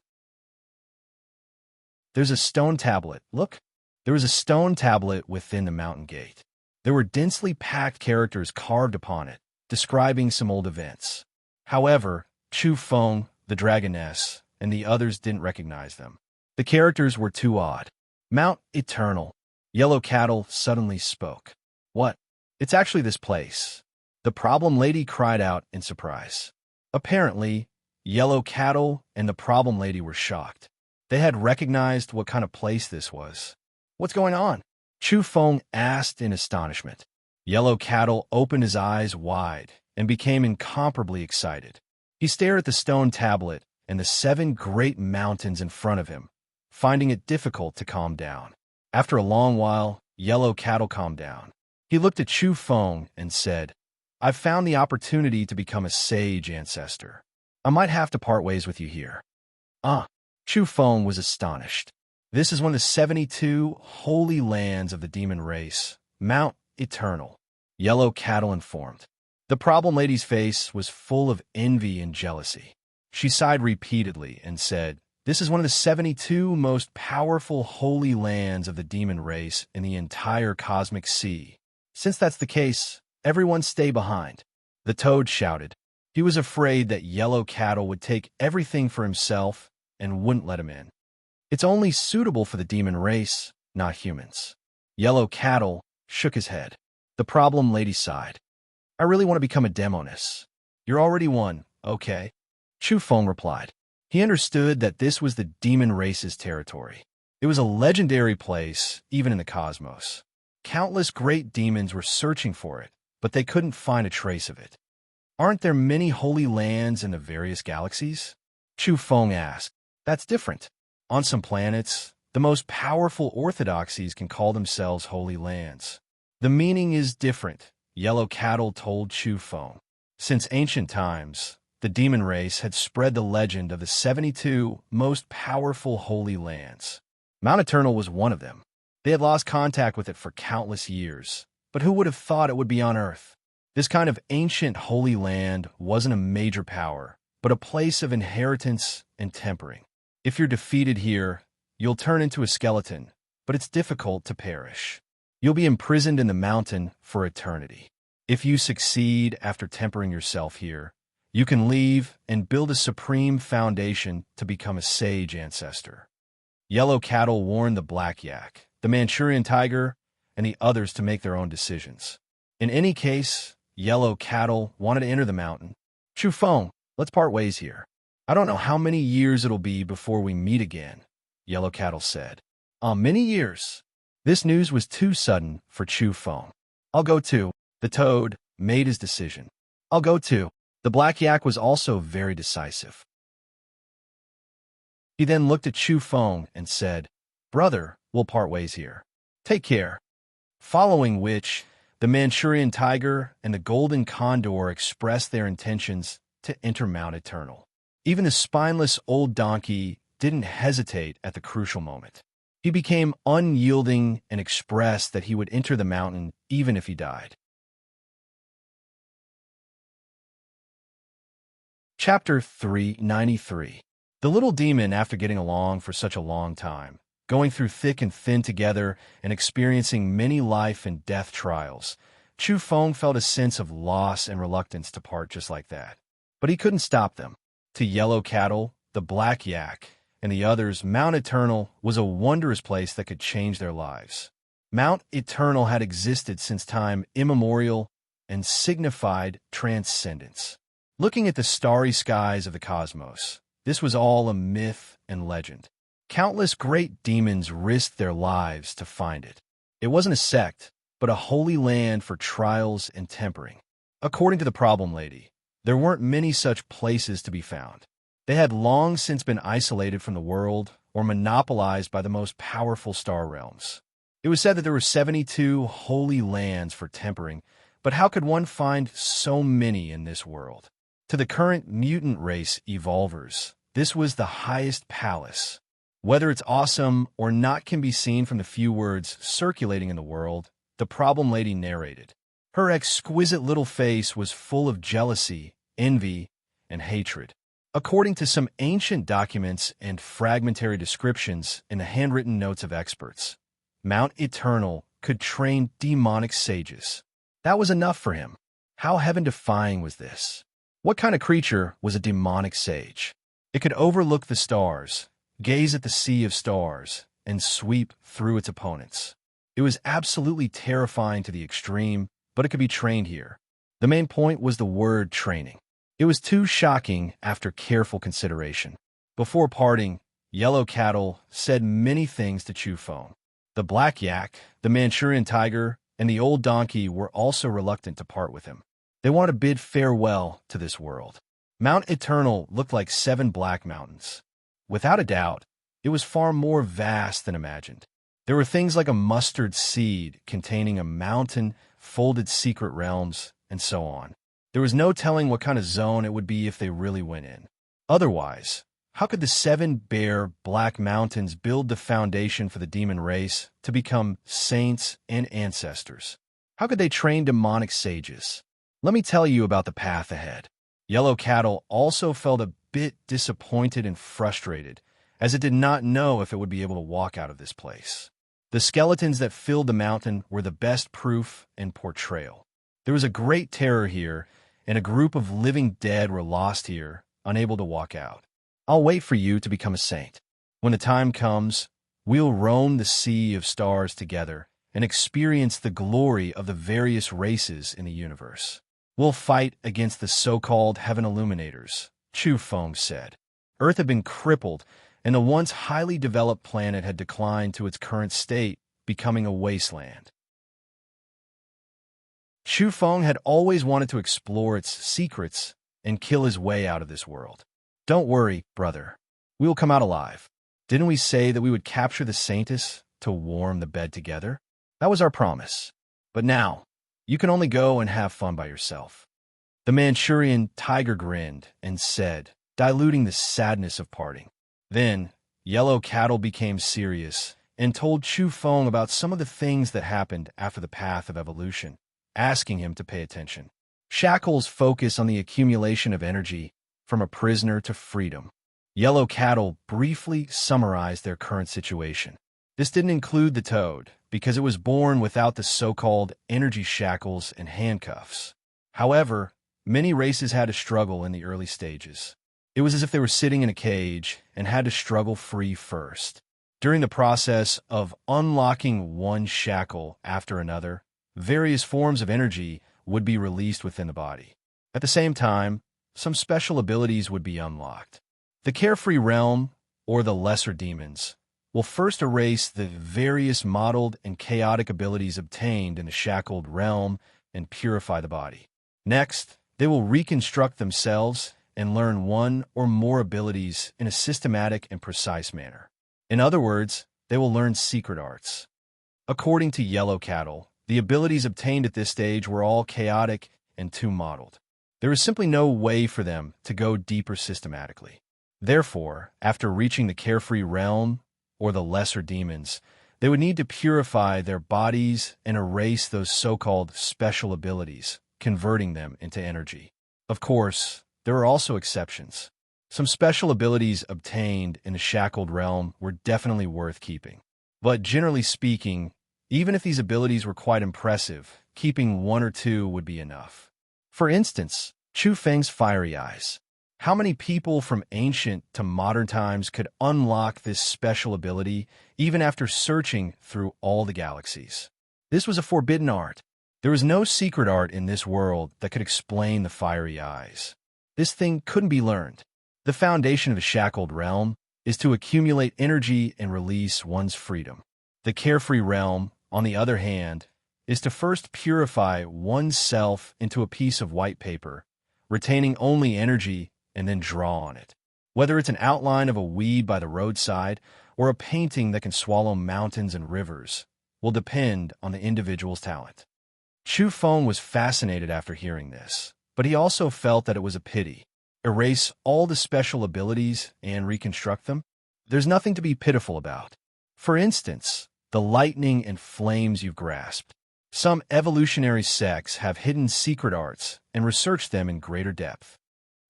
There's a stone tablet. Look. There was a stone tablet within the mountain gate. There were densely packed characters carved upon it, describing some old events. However, Chu Feng, the dragoness, and the others didn't recognize them. The characters were too odd. Mount Eternal. Yellow Cattle suddenly spoke. What? It's actually this place. The problem lady cried out in surprise. Apparently, Yellow Cattle and the problem lady were shocked. They had recognized what kind of place this was. What's going on? Chu Feng asked in astonishment. Yellow Cattle opened his eyes wide and became incomparably excited. He stared at the stone tablet and the 7 great mountains in front of him, finding it difficult to calm down. After a long while, Yellow Cattle calmed down. He looked at Chu Feng and said, I've found the opportunity to become a sage ancestor. I might have to part ways with you here. Chu Feng was astonished. This is one of the 72 holy lands of the demon race, Mount Eternal. Yellow Cattle informed. The problem lady's face was full of envy and jealousy. She sighed repeatedly and said, This is one of the 72 most powerful holy lands of the demon race in the entire cosmic sea. Since that's the case, everyone stay behind. The toad shouted. He was afraid that Yellow Cattle would take everything for himself and wouldn't let him in. It's only suitable for the demon race, not humans. Yellow Cattle shook his head. The problem lady sighed. I really want to become a demoness. You're already one, okay? Chu Feng replied. He understood that this was the demon race's territory. It was a legendary place, even in the cosmos. Countless great demons were searching for it, but they couldn't find a trace of it. Aren't there many holy lands in the various galaxies? Chu Feng asked. That's different. On some planets, the most powerful orthodoxies can call themselves holy lands. The meaning is different, Yellow Cattle told Chu Feng. Since ancient times, the demon race had spread the legend of the 72 most powerful holy lands. Mount Eternal was one of them. They had lost contact with it for countless years, but who would have thought it would be on Earth? This kind of ancient holy land wasn't a major power, but a place of inheritance and tempering. If you're defeated here, you'll turn into a skeleton, but it's difficult to perish. You'll be imprisoned in the mountain for eternity. If you succeed after tempering yourself here, you can leave and build a supreme foundation to become a sage ancestor. Yellow Cattle warned the black yak, the Manchurian tiger, and the others to make their own decisions. In any case, Yellow Cattle wanted to enter the mountain. Chu Feng, let's part ways here. I don't know how many years it'll be before we meet again, Yellow Cattle said. Many years. This news was too sudden for Chu Feng. I'll go too. The toad made his decision. I'll go too. The black yak was also very decisive. He then looked at Chu Feng and said, Brother, we'll part ways here. Take care. Following which, the Manchurian tiger and the golden condor expressed their intentions to enter Mount Eternal. Even the spineless old donkey didn't hesitate at the crucial moment. He became unyielding and expressed that he would enter the mountain even if he died. Chapter 393. The little demon, after getting along for such a long time, going through thick and thin together and experiencing many life and death trials, Chu Feng felt a sense of loss and reluctance to part just like that. But he couldn't stop them. To Yellow Cattle, the black yak, and the others, Mount Eternal was a wondrous place that could change their lives. Mount Eternal had existed since time immemorial and signified transcendence. Looking at the starry skies of the cosmos, this was all a myth and legend. Countless great demons risked their lives to find it. It wasn't a sect, but a holy land for trials and tempering. According to the problem lady, there weren't many such places to be found. They had long since been isolated from the world or monopolized by the most powerful star realms. It was said that there were 72 holy lands for tempering, but how could one find so many in this world? To the current mutant race evolvers, this was the highest palace. Whether it's awesome or not can be seen from the few words circulating in the world, the problem lady narrated. Her exquisite little face was full of jealousy, envy, and hatred. According to some ancient documents and fragmentary descriptions in the handwritten notes of experts, Mount Eternal could train demonic sages. That was enough for him. How heaven-defying was this? What kind of creature was a demonic sage? It could overlook the stars, gaze at the sea of stars, and sweep through its opponents. It was absolutely terrifying to the extreme, but it could be trained here. The main point was the word training. It was too shocking after careful consideration. Before parting, Yellow Cattle said many things to Chu Feng. The black yak, the Manchurian tiger, and the old donkey were also reluctant to part with him. They wanted to bid farewell to this world. Mount Eternal looked like 7 black mountains. Without a doubt, it was far more vast than imagined. There were things like a mustard seed containing a mountain, folded secret realms, and so on. There was no telling what kind of zone it would be if they really went in. Otherwise, how could the 7 bare black mountains build the foundation for the demon race to become saints and ancestors? How could they train demonic sages? Let me tell you about the path ahead. Yellow Cattle also felt a bit disappointed and frustrated, as it did not know if it would be able to walk out of this place. The skeletons that filled the mountain were the best proof and portrayal. There was a great terror here, and a group of living dead were lost here, unable to walk out. I'll wait for you to become a saint. When the time comes, we'll roam the sea of stars together and experience the glory of the various races in the universe. We'll fight against the so-called heaven illuminators, Chu Feng said. Earth had been crippled, and the once highly developed planet had declined to its current state, becoming a wasteland. Chu Feng had always wanted to explore its secrets and kill his way out of this world. Don't worry, brother. We will come out alive. Didn't we say that we would capture the Saintess to warm the bed together? That was our promise. But now, you can only go and have fun by yourself. The Manchurian tiger grinned and said, diluting the sadness of parting. Then, Yellow Cattle became serious and told Chu Feng about some of the things that happened after the path of evolution, asking him to pay attention. Shackles focus on the accumulation of energy from a prisoner to freedom. Yellow Cattle briefly summarized their current situation. This didn't include the toad, because it was born without the so-called energy shackles and handcuffs. However, many races had to struggle in the early stages. It was as if they were sitting in a cage and had to struggle free first. During the process of unlocking one shackle after another, various forms of energy would be released within the body. At the same time, some special abilities would be unlocked. The carefree realm, or the lesser demons, will first erase the various modeled and chaotic abilities obtained in the shackled realm and purify the body. Next, they will reconstruct themselves and learn one or more abilities in a systematic and precise manner. In other words, they will learn secret arts. According to Yellow Cattle, the abilities obtained at this stage were all chaotic and too modeled. There was simply no way for them to go deeper systematically. Therefore, after reaching the carefree realm, or the lesser demons, they would need to purify their bodies and erase those so-called special abilities, converting them into energy. Of course, there are also exceptions. Some special abilities obtained in the shackled realm were definitely worth keeping. But generally speaking, even if these abilities were quite impressive, keeping one or two would be enough. For instance, Chu Feng's fiery eyes. How many people from ancient to modern times could unlock this special ability even after searching through all the galaxies? This was a forbidden art. There was no secret art in this world that could explain the fiery eyes. This thing couldn't be learned. The foundation of a shackled realm is to accumulate energy and release one's freedom. The carefree realm, on the other hand, is to first purify oneself into a piece of white paper, retaining only energy, and then draw on it. Whether it's an outline of a weed by the roadside or a painting that can swallow mountains and rivers will depend on the individual's talent. Chu Feng was fascinated after hearing this, but he also felt that it was a pity. Erase all the special abilities and reconstruct them? There's nothing to be pitiful about. For instance, the lightning and flames you've grasped. Some evolutionary sects have hidden secret arts and researched them in greater depth.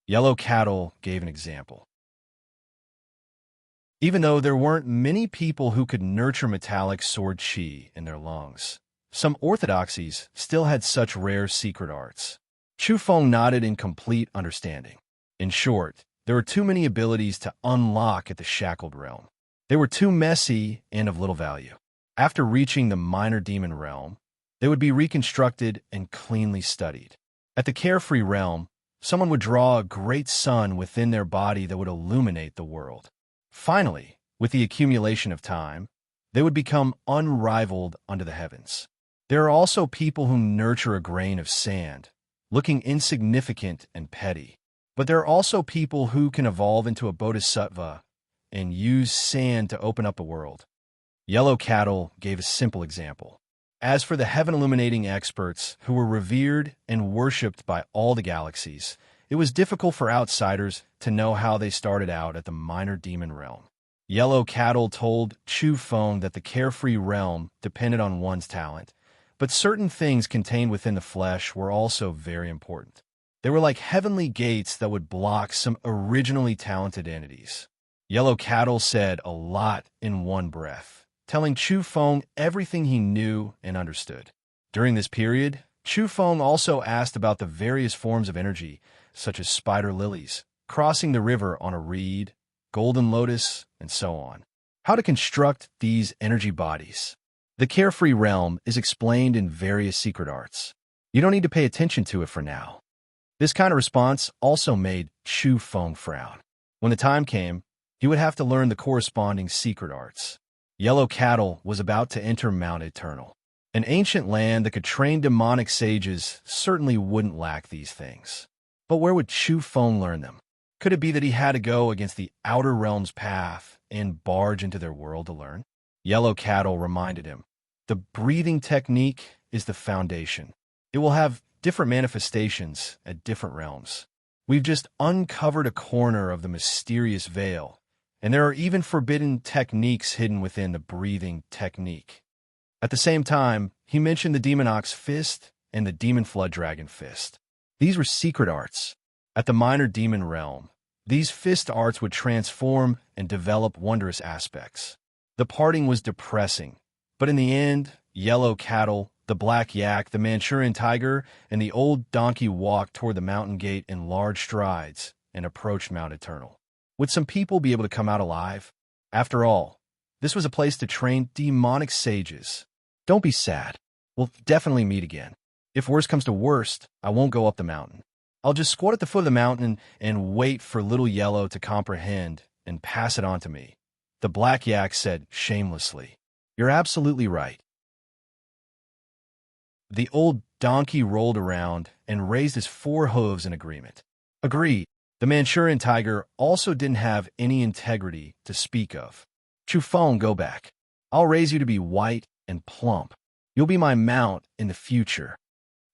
Yellow Cattle gave an example. Even though there weren't many people who could nurture metallic sword chi in their lungs, some orthodoxies still had such rare secret arts. Chu Feng nodded in complete understanding. In short, there were too many abilities to unlock at the shackled realm. They were too messy and of little value. After reaching the minor demon realm, they would be reconstructed and cleanly studied. At the carefree realm, someone would draw a great sun within their body that would illuminate the world. Finally, with the accumulation of time, they would become unrivaled under the heavens. There are also people who nurture a grain of sand, looking insignificant and petty. But there are also people who can evolve into a bodhisattva and use sand to open up the world. Yellow Cattle gave a simple example. As for the heaven-illuminating experts who were revered and worshipped by all the galaxies, it was difficult for outsiders to know how they started out at the minor demon realm. Yellow Cattle told Chu Feng that the carefree realm depended on one's talent, but certain things contained within the flesh were also very important. They were like heavenly gates that would block some originally talented entities. Yellow Cattle said a lot in one breath, telling Chu Feng everything he knew and understood. During this period, Chu Feng also asked about the various forms of energy, such as spider lilies, crossing the river on a reed, golden lotus, and so on. How to construct these energy bodies. The carefree realm is explained in various secret arts. You don't need to pay attention to it for now. This kind of response also made Chu Feng frown. When the time came, he would have to learn the corresponding secret arts. Yellow Cattle was about to enter Mount Eternal. An ancient land that could train demonic sages certainly wouldn't lack these things. But where would Chu Feng learn them? Could it be that he had to go against the outer realm's path and barge into their world to learn? Yellow Cattle reminded him, the breathing technique is the foundation. It will have different manifestations at different realms. We've just uncovered a corner of the mysterious veil, and there are even forbidden techniques hidden within the breathing technique. At the same time, he mentioned the Demon Ox Fist and the Demon Flood Dragon Fist. These were secret arts. At the minor demon realm, these fist arts would transform and develop wondrous aspects. The parting was depressing, but in the end, Yellow Cattle, the Black Yak, the Manchurian Tiger, and the old donkey walked toward the mountain gate in large strides and approached Mount Eternal. Would some people be able to come out alive? After all, this was a place to train demonic sages. Don't be sad. We'll definitely meet again. If worst comes to worst, I won't go up the mountain. I'll just squat at the foot of the mountain and wait for Little Yellow to comprehend and pass it on to me. The Black Yak said shamelessly. You're absolutely right. The old donkey rolled around and raised his 4 hooves in agreement. Agreed. The Manchurian Tiger also didn't have any integrity to speak of. Chu Feng, go back. I'll raise you to be white and plump. You'll be my mount in the future.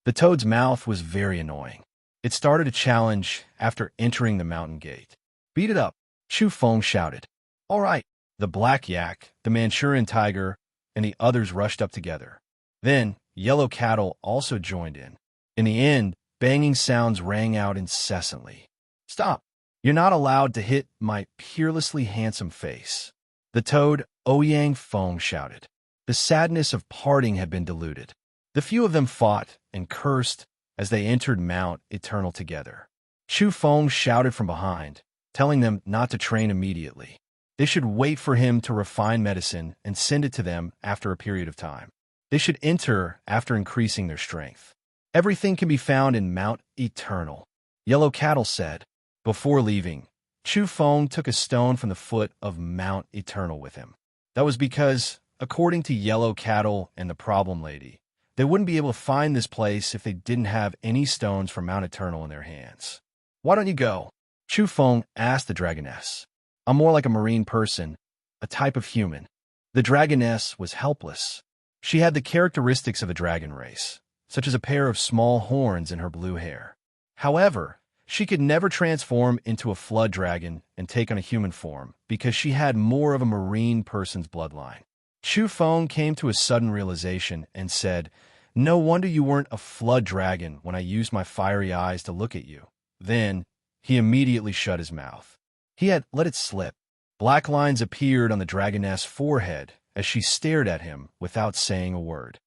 The toad's mouth was very annoying. It started a challenge after entering the mountain gate. Beat it up, Chu Feng shouted. All right. The Black Yak, the Manchurian Tiger, and the others rushed up together. Then, Yellow Cattle also joined in. In the end, banging sounds rang out incessantly. Stop! You're not allowed to hit my peerlessly handsome face. The toad, Ouyang Feng, shouted. The sadness of parting had been diluted. The few of them fought and cursed as they entered Mount Eternal together. Chu Feng shouted from behind, telling them not to train immediately. They should wait for him to refine medicine and send it to them after a period of time. They should enter after increasing their strength. Everything can be found in Mount Eternal, Yellow Cattle said. Before leaving, Chu Feng took a stone from the foot of Mount Eternal with him. That was because, according to Yellow Cattle and the Problem Lady, they wouldn't be able to find this place if they didn't have any stones from Mount Eternal in their hands. Why don't you go? Chu Feng asked the dragoness. I'm more like a marine person, a type of human. The dragoness was helpless. She had the characteristics of a dragon race, such as a pair of small horns in her blue hair. However, she could never transform into a flood dragon and take on a human form because she had more of a marine person's bloodline. Chu Feng came to a sudden realization and said, "No wonder you weren't a flood dragon when I used my fiery eyes to look at you." Then, he immediately shut his mouth. He had let it slip. Black lines appeared on the dragoness' forehead as she stared at him without saying a word.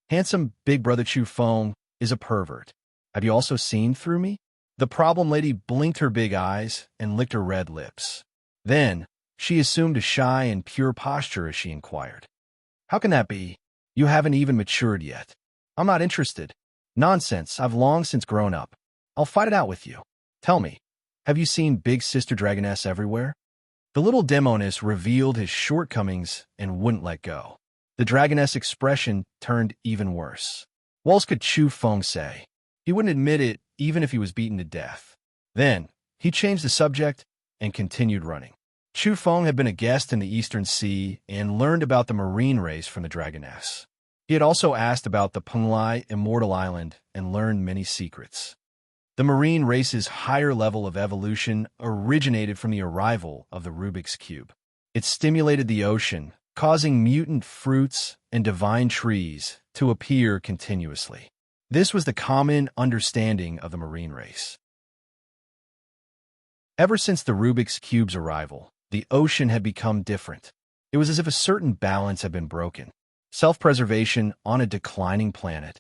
Handsome Big Brother Chu Feng is a pervert. Have you also seen through me? The Problem Lady blinked her big eyes and licked her red lips. Then, she assumed a shy and pure posture as she inquired, "How can that be? You haven't even matured yet." "I'm not interested." "Nonsense, I've long since grown up. I'll fight it out with you. Tell me, have you seen Big Sister Dragoness everywhere?" The little demoness revealed his shortcomings and wouldn't let go. The dragoness' expression turned even worse. What else could Chu Feng say? He wouldn't admit it even if he was beaten to death. Then, he changed the subject and continued running. Chu Feng had been a guest in the Eastern Sea and learned about the marine race from the dragoness. He had also asked about the Penglai Immortal Island and learned many secrets. The marine race's higher level of evolution originated from the arrival of the Rubik's Cube. It stimulated the ocean, causing mutant fruits and divine trees to appear continuously. This was the common understanding of the marine race. Ever since the Rubik's Cube's arrival, the ocean had become different. It was as if a certain balance had been broken. Self-preservation on a declining planet.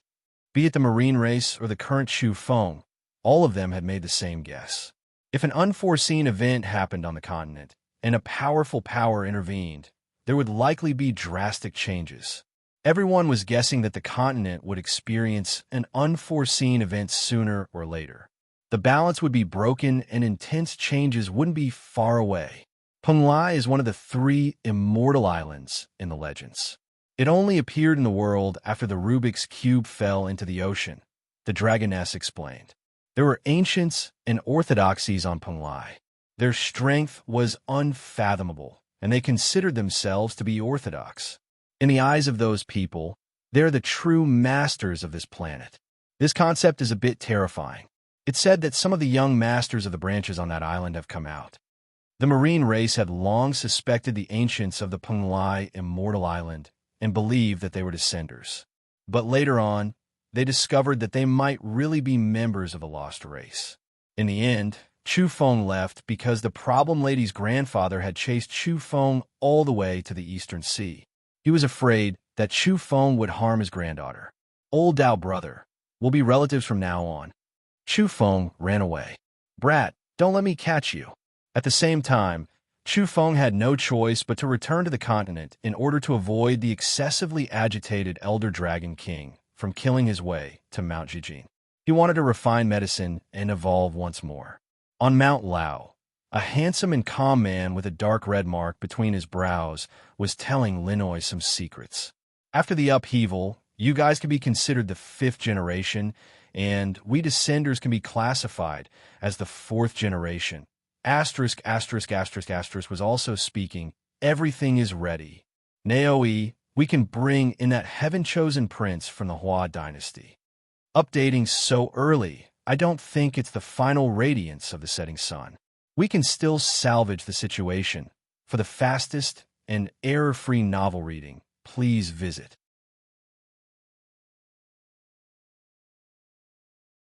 Be it the marine race or the current Chu Feng, all of them had made the same guess. If an unforeseen event happened on the continent, and a powerful power intervened, there would likely be drastic changes. Everyone was guessing that the continent would experience an unforeseen event sooner or later. The balance would be broken and intense changes wouldn't be far away. Penglai is one of the 3 immortal islands in the legends. It only appeared in the world after the Rubik's Cube fell into the ocean, the dragoness explained. There were ancients and orthodoxies on Penglai. Their strength was unfathomable, and they considered themselves to be orthodox. In the eyes of those people, they're the true masters of this planet. This concept is a bit terrifying. It's said that some of the young masters of the branches on that island have come out. The marine race had long suspected the ancients of the Penglai Immortal Island and believed that they were descenders. But later on, they discovered that they might really be members of a lost race. In the end, Chu Feng left because the Problem Lady's grandfather had chased Chu Feng all the way to the Eastern Sea. He was afraid that Chu Feng would harm his granddaughter. "Old Dao brother, we'll be relatives from now on." Chu Feng ran away. "Brat, don't let me catch you." At the same time, Chu Feng had no choice but to return to the continent in order to avoid the excessively agitated Elder Dragon King from killing his way to Mount Jijin. He wanted to refine medicine and evolve once more. On Mount Lao, a handsome and calm man with a dark red mark between his brows was telling Linoy some secrets. After the upheaval, you guys can be considered the 5th generation, and we descenders can be classified as the 4th generation. Asterisk, asterisk, asterisk, asterisk was also speaking. Everything is ready. Naoi, we can bring in that heaven-chosen prince from the Hua dynasty. Updating so early, I don't think it's the final radiance of the setting sun. We can still salvage the situation. For the fastest and error-free novel reading, please visit.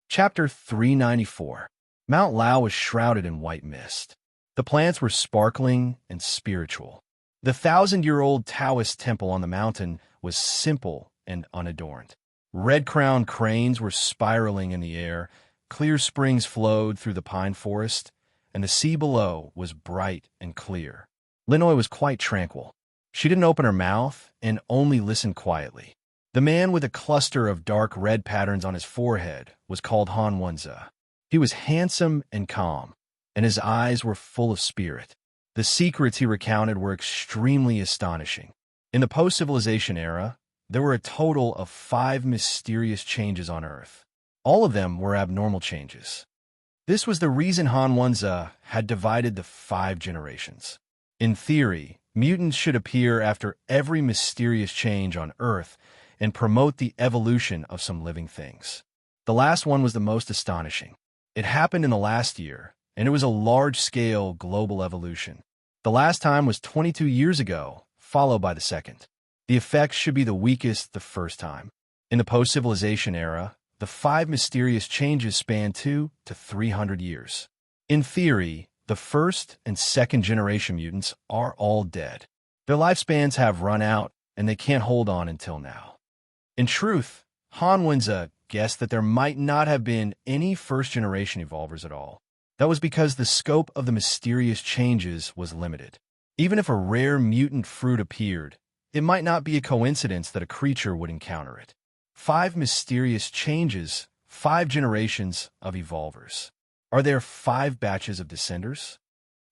Chapter 394. Mount Lao was shrouded in white mist. The plants were sparkling and spiritual. The 1,000-year-old Taoist temple on the mountain was simple and unadorned. Red-crowned cranes were spiraling in the air, clear springs flowed through the pine forest, and the sea below was bright and clear. Linoy was quite tranquil. She didn't open her mouth and only listened quietly. The man with a cluster of dark red patterns on his forehead was called Han Wenza. He was handsome and calm, and his eyes were full of spirit. The secrets he recounted were extremely astonishing. In the post-civilization era, there were a total of 5 mysterious changes on Earth. All of them were abnormal changes. This was the reason Han Wenza had divided the 5 generations. In theory, mutants should appear after every mysterious change on Earth and promote the evolution of some living things. The last one was the most astonishing. It happened in the last year, and it was a large-scale global evolution. The last time was 22 years ago, followed by the second. The effects should be the weakest the first time. In the post-civilization era, the 5 mysterious changes span 200 to 300 years. In theory, the first and second generation mutants are all dead. Their lifespans have run out, and they can't hold on until now. In truth, Han Wenza guessed that there might not have been any first-generation evolvers at all. That was because the scope of the mysterious changes was limited. Even if a rare mutant fruit appeared, it might not be a coincidence that a creature would encounter it. 5 mysterious changes, 5 generations of evolvers. Are there 5 batches of descenders?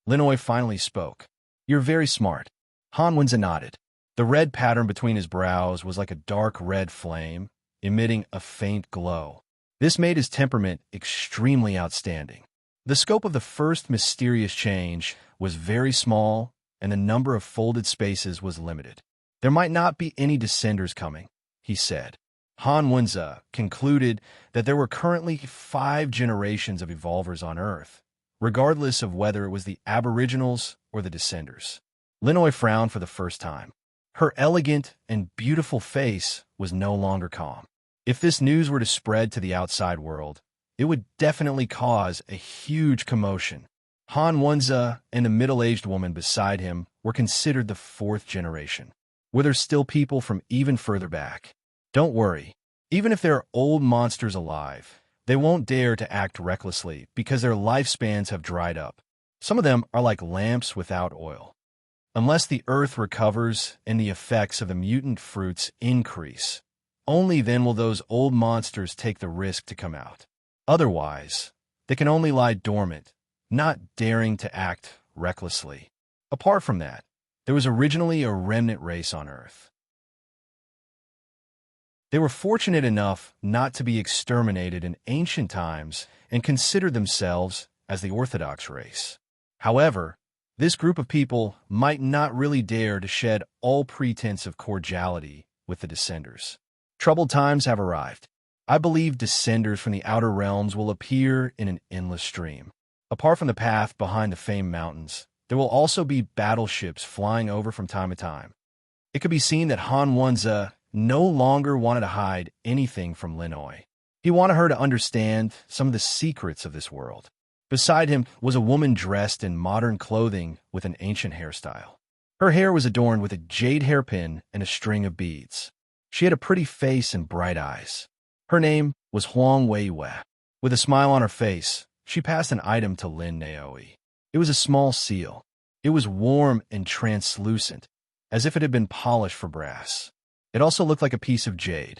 Linoy finally spoke. You're very smart. Han Wenza nodded. The red pattern between his brows was like a dark red flame, emitting a faint glow. This made his temperament extremely outstanding. The scope of the first mysterious change was very small, and the number of folded spaces was limited. There might not be any descenders coming, he said. Han Wenza concluded that there were currently 5 generations of evolvers on Earth, regardless of whether it was the aboriginals or the descenders. Linoy frowned for the first time. Her elegant and beautiful face was no longer calm. If this news were to spread to the outside world, it would definitely cause a huge commotion. Han Wenza and the middle-aged woman beside him were considered the 4th generation. Were there still people from even further back? Don't worry. Even if there are old monsters alive, they won't dare to act recklessly because their lifespans have dried up. Some of them are like lamps without oil. Unless the Earth recovers and the effects of the mutant fruits increase, only then will those old monsters take the risk to come out. Otherwise, they can only lie dormant, not daring to act recklessly. Apart from that, there was originally a remnant race on Earth. They were fortunate enough not to be exterminated in ancient times and considered themselves as the Orthodox race. However, this group of people might not really dare to shed all pretense of cordiality with the Descenders. Troubled times have arrived. I believe Descenders from the outer realms will appear in an endless stream. Apart from the path behind the famed mountains, there will also be battleships flying over from time to time. It could be seen that Han Wenza no longer wanted to hide anything from Linoy. He wanted her to understand some of the secrets of this world. Beside him was a woman dressed in modern clothing with an ancient hairstyle. Her hair was adorned with a jade hairpin and a string of beads. She had a pretty face and bright eyes. Her name was Huang Weiwei. With a smile on her face, she passed an item to Lin Naoi. It was a small seal. It was warm and translucent, as if it had been polished for brass. It also looked like a piece of jade.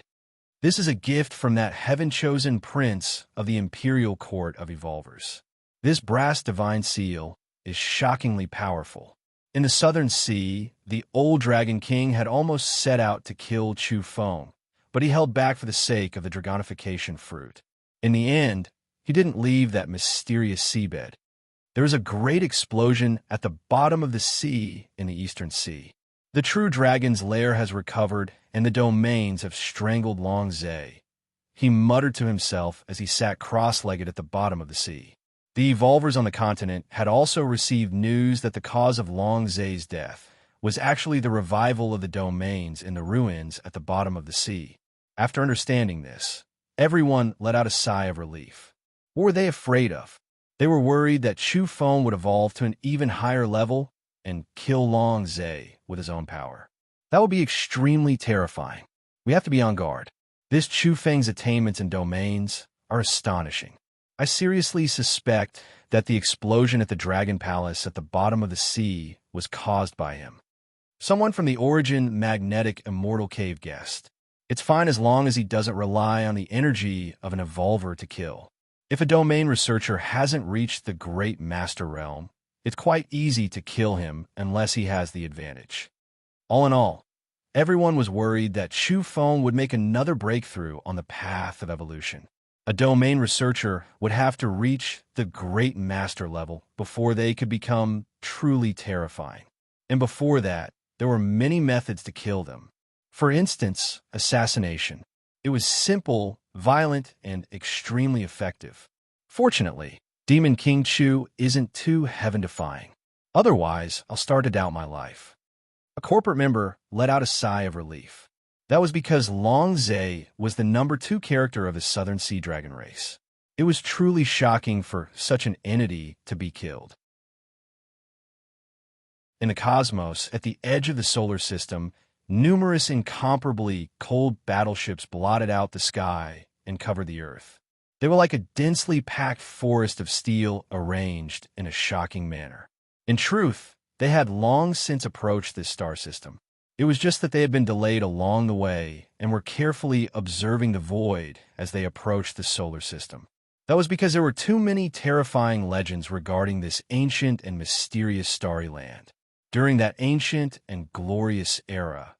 This is a gift from that heaven-chosen prince of the imperial court of evolvers. This brass divine seal is shockingly powerful. In the southern sea, the old dragon king had almost set out to kill Chu Feng, but he held back for the sake of the dragonification fruit. In the end, he didn't leave that mysterious seabed. There is a great explosion at the bottom of the sea in the Eastern Sea. The true dragon's lair has recovered, and the domains have strangled Long Zhe. He muttered to himself as he sat cross-legged at the bottom of the sea. The evolvers on the continent had also received news that the cause of Long Zhe's death was actually the revival of the domains in the ruins at the bottom of the sea. After understanding this, everyone let out a sigh of relief. What were they afraid of? They were worried that Chu Feng would evolve to an even higher level and kill Long Zhe with his own power. That would be extremely terrifying. We have to be on guard. This Chu Feng's attainments and domains are astonishing. I seriously suspect that the explosion at the Dragon Palace at the bottom of the sea was caused by him. Someone from the Origin Magnetic Immortal Cave guessed. It's fine as long as he doesn't rely on the energy of an evolver to kill. If a domain researcher hasn't reached the Great Master Realm, it's quite easy to kill him unless he has the advantage. All in all, everyone was worried that Chu Feng would make another breakthrough on the path of evolution. A domain researcher would have to reach the Great Master level before they could become truly terrifying. And before that, there were many methods to kill them. For instance, assassination. It was simple, violent, and extremely effective. Fortunately, Demon King Chu isn't too heaven-defying. Otherwise, I'll start to doubt my life. A corporate member let out a sigh of relief. That was because Long Zhe was the number 2 character of his Southern Sea Dragon race. It was truly shocking for such an entity to be killed. In the cosmos, at the edge of the solar system, numerous incomparably cold battleships blotted out the sky and covered the earth. They were like a densely packed forest of steel arranged in a shocking manner. In truth, they had long since approached this star system. It was just that they had been delayed along the way and were carefully observing the void as they approached the solar system. That was because there were too many terrifying legends regarding this ancient and mysterious starry land. During that ancient and glorious era,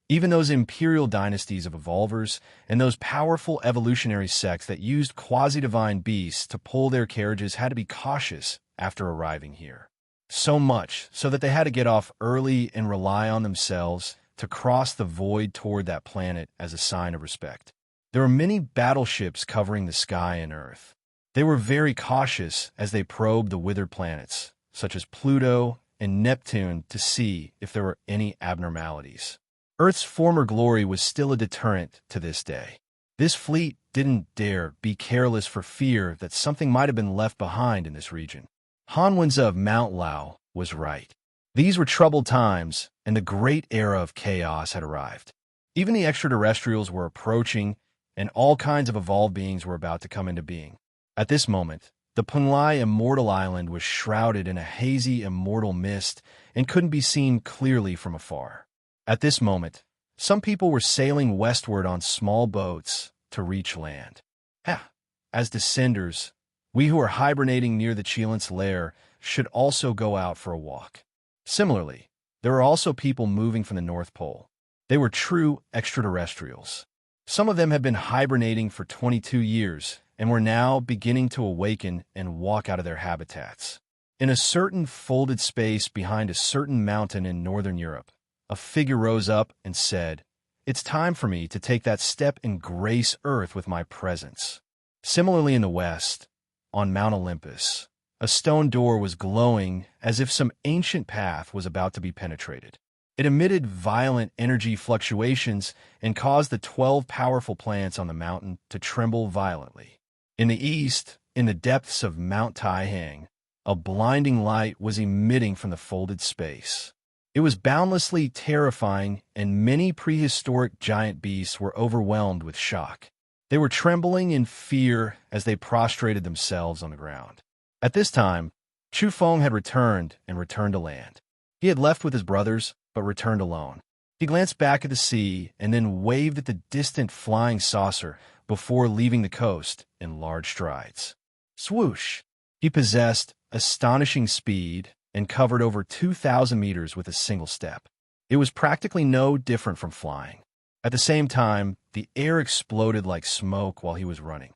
even those imperial dynasties of evolvers and those powerful evolutionary sects that used quasi-divine beasts to pull their carriages had to be cautious after arriving here. So much so that they had to get off early and rely on themselves to cross the void toward that planet as a sign of respect. There were many battleships covering the sky and Earth. They were very cautious as they probed the withered planets, such as Pluto and Neptune, to see if there were any abnormalities. Earth's former glory was still a deterrent to this day. This fleet didn't dare be careless for fear that something might have been left behind in this region. Han Wenze of Mount Lao was right. These were troubled times, and the great era of chaos had arrived. Even the extraterrestrials were approaching, and all kinds of evolved beings were about to come into being. At this moment, the Penglai Immortal Island was shrouded in a hazy immortal mist and couldn't be seen clearly from afar. At this moment, some people were sailing westward on small boats to reach land. As descenders, we who are hibernating near the Chilant's lair should also go out for a walk. Similarly, there were also people moving from the North Pole. They were true extraterrestrials. Some of them had been hibernating for 22 years and were now beginning to awaken and walk out of their habitats. In a certain folded space behind a certain mountain in northern Europe, a figure rose up and said, "It's time for me to take that step and grace Earth with my presence." Similarly in the west, on Mount Olympus, a stone door was glowing as if some ancient path was about to be penetrated. It emitted violent energy fluctuations and caused the 12 powerful plants on the mountain to tremble violently. In the east, in the depths of Mount Taihang, a blinding light was emitting from the folded space. It was boundlessly terrifying, and many prehistoric giant beasts were overwhelmed with shock. They were trembling in fear as they prostrated themselves on the ground. At this time, Chu Feng had returned to land. He had left with his brothers, but returned alone. He glanced back at the sea and then waved at the distant flying saucer before leaving the coast in large strides. Swoosh! He possessed astonishing speed and covered over 2,000 meters with a single step. It was practically no different from flying. At the same time, the air exploded like smoke while he was running.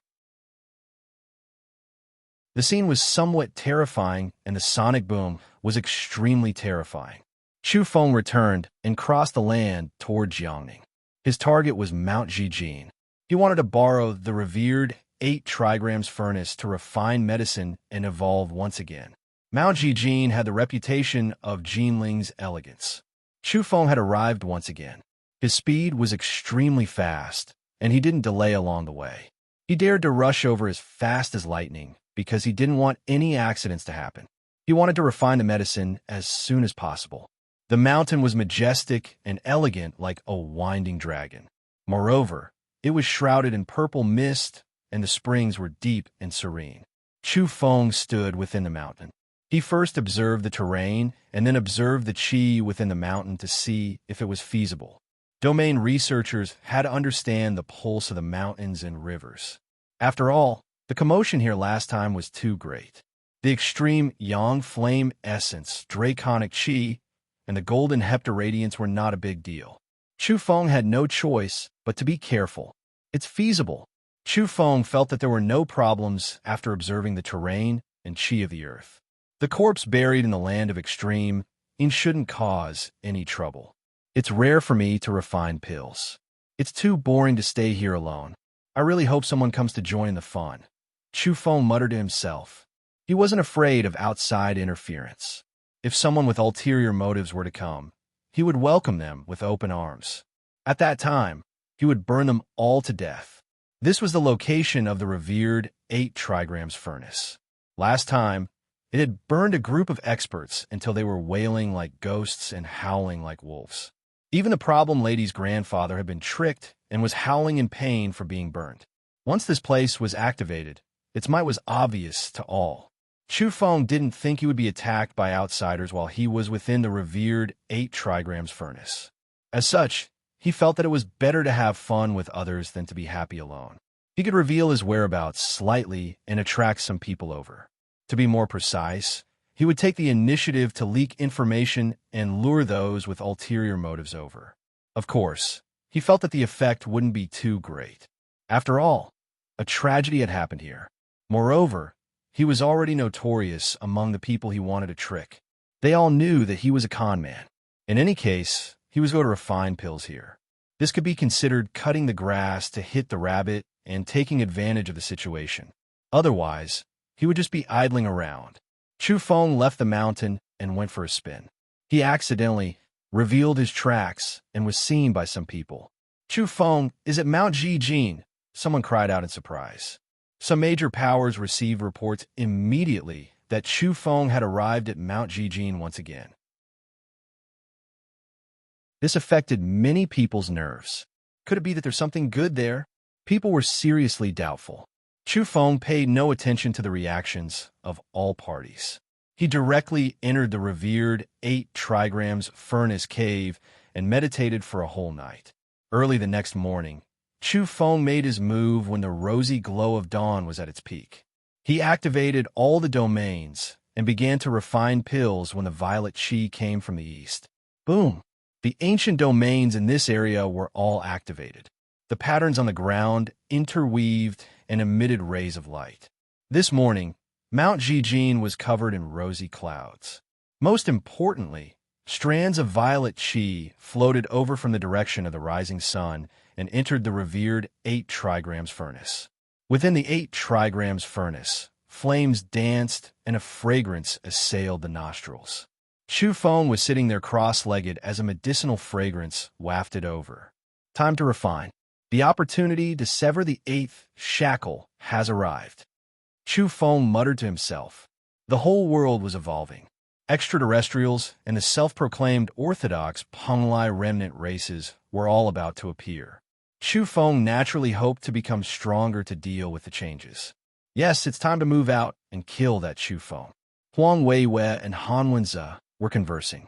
The scene was somewhat terrifying, and the sonic boom was extremely terrifying. Chu Feng returned and crossed the land toward Jiangning. His target was Mount Zhijin. He wanted to borrow the revered 8 trigrams furnace to refine medicine and evolve once again. Mount Zhijin had the reputation of Jinling's elegance. Chu Feng had arrived once again. His speed was extremely fast, and he didn't delay along the way. He dared to rush over as fast as lightning because he didn't want any accidents to happen. He wanted to refine the medicine as soon as possible. The mountain was majestic and elegant like a winding dragon. Moreover, it was shrouded in purple mist, and the springs were deep and serene. Chu Feng stood within the mountain. He first observed the terrain and then observed the qi within the mountain to see if it was feasible. Domain researchers had to understand the pulse of the mountains and rivers. After all, the commotion here last time was too great. The extreme yang flame essence, draconic qi, and the golden hepta radiance were not a big deal. Chu Feng had no choice but to be careful. It's feasible. Chu Feng felt that there were no problems after observing the terrain and qi of the earth. The corpse buried in the land of extreme shouldn't cause any trouble. It's rare for me to refine pills. It's too boring to stay here alone. I really hope someone comes to join the fun. Chu Feng muttered to himself. He wasn't afraid of outside interference. If someone with ulterior motives were to come, he would welcome them with open arms. At that time, he would burn them all to death. This was the location of the revered 8 trigrams furnace. Last time, it had burned a group of experts until they were wailing like ghosts and howling like wolves. Even the problem lady's grandfather had been tricked and was howling in pain for being burned. Once this place was activated, its might was obvious to all. Chu Feng didn't think he would be attacked by outsiders while he was within the revered 8 trigrams furnace. As such, he felt that it was better to have fun with others than to be happy alone. He could reveal his whereabouts slightly and attract some people over. To be more precise, he would take the initiative to leak information and lure those with ulterior motives over. Of course, he felt that the effect wouldn't be too great. After all, a tragedy had happened here. Moreover, he was already notorious among the people he wanted to trick. They all knew that he was a con man. In any case, he was going to refine pills here. This could be considered cutting the grass to hit the rabbit and taking advantage of the situation. Otherwise, he would just be idling around. Chu Feng left the mountain and went for a spin. He accidentally revealed his tracks and was seen by some people. Chu Feng is at Mount Jijin, someone cried out in surprise. Some major powers received reports immediately that Chu Feng had arrived at Mount Jijin once again. This affected many people's nerves. Could it be that there's something good there? People were seriously doubtful. Chu Feng paid no attention to the reactions of all parties. He directly entered the revered 8 trigrams furnace cave and meditated for a whole night. Early the next morning, Chu Feng made his move when the rosy glow of dawn was at its peak. He activated all the domains and began to refine pills when the violet qi came from the east. Boom! The ancient domains in this area were all activated. The patterns on the ground interweaved and emitted rays of light. This morning, Mount Jijin was covered in rosy clouds. Most importantly, strands of violet qi floated over from the direction of the rising sun and entered the revered 8 trigrams furnace. Within the 8 trigrams furnace, flames danced and a fragrance assailed the nostrils. Chu Feng was sitting there cross-legged as a medicinal fragrance wafted over. Time to refine. The opportunity to sever the 8th shackle has arrived. Chu Feng muttered to himself. The whole world was evolving. Extraterrestrials and the self-proclaimed orthodox Penglai remnant races were all about to appear. Chu Feng naturally hoped to become stronger to deal with the changes. Yes, it's time to move out and kill that Chu Feng. Huang Weiwei and Han Wenze were conversing.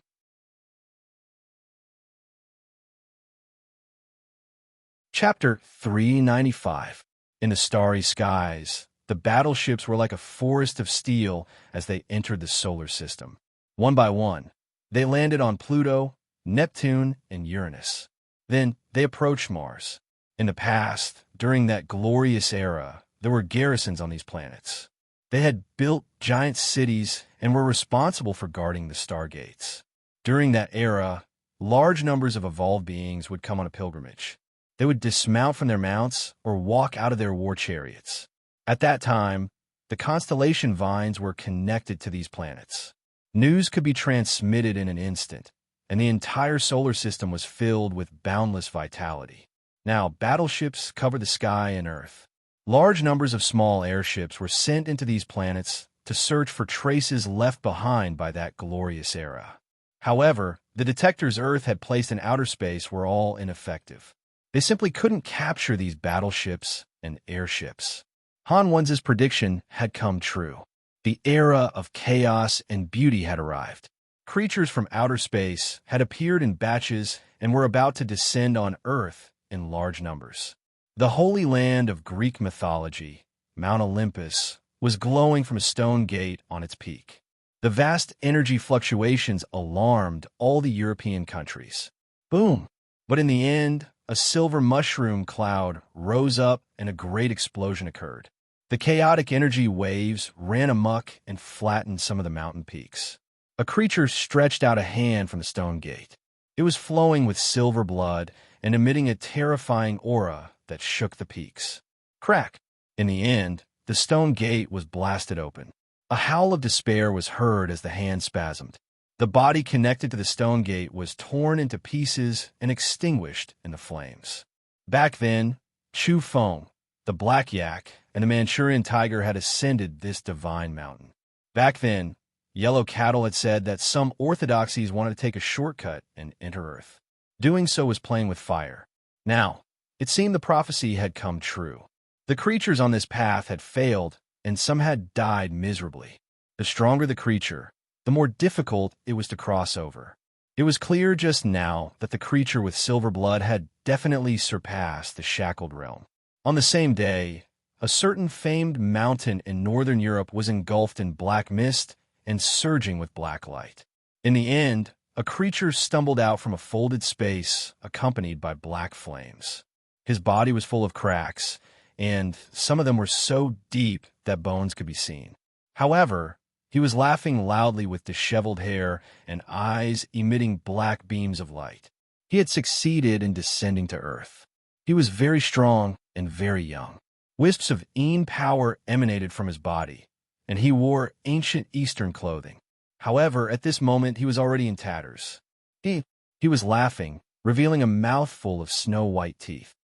Chapter 395. In the starry skies, the battleships were like a forest of steel as they entered the solar system. One by one, they landed on Pluto, Neptune, and Uranus. Then they approached Mars. In the past, during that glorious era, there were garrisons on these planets. They had built giant cities and were responsible for guarding the stargates. During that era, large numbers of evolved beings would come on a pilgrimage. They would dismount from their mounts or walk out of their war chariots. At that time, the constellation vines were connected to these planets. News could be transmitted in an instant, and the entire solar system was filled with boundless vitality. Now, battleships covered the sky and Earth. Large numbers of small airships were sent into these planets to search for traces left behind by that glorious era. However, the detectors Earth had placed in outer space were all ineffective. They simply couldn't capture these battleships and airships. Han Wen's prediction had come true. The era of chaos and beauty had arrived. Creatures from outer space had appeared in batches and were about to descend on Earth in large numbers. The holy land of Greek mythology, Mount Olympus, was glowing from a stone gate on its peak. The vast energy fluctuations alarmed all the European countries. Boom! But in the end, a silver mushroom cloud rose up and a great explosion occurred. The chaotic energy waves ran amok and flattened some of the mountain peaks. A creature stretched out a hand from the stone gate. It was flowing with silver blood and emitting a terrifying aura that shook the peaks. Crack! In the end, the stone gate was blasted open. A howl of despair was heard as the hand spasmed. The body connected to the stone gate was torn into pieces and extinguished in the flames. Back then, Chu Feng, the black yak, and the Manchurian tiger had ascended this divine mountain. Back then, Yellow Cattle had said that some orthodoxies wanted to take a shortcut and enter Earth. Doing so was playing with fire. Now, it seemed the prophecy had come true. The creatures on this path had failed, and some had died miserably. The stronger the creature, the more difficult it was to cross over. It was clear just now that the creature with silver blood had definitely surpassed the shackled realm. On the same day, a certain famed mountain in northern Europe was engulfed in black mist and surging with black light. In the end, a creature stumbled out from a folded space accompanied by black flames. His body was full of cracks, and some of them were so deep that bones could be seen. However, he was laughing loudly with disheveled hair and eyes emitting black beams of light. He had succeeded in descending to Earth. He was very strong and very young. Wisps of power emanated from his body, and he wore ancient Eastern clothing. However, at this moment, he was already in tatters. He was laughing, revealing a mouthful of snow-white teeth.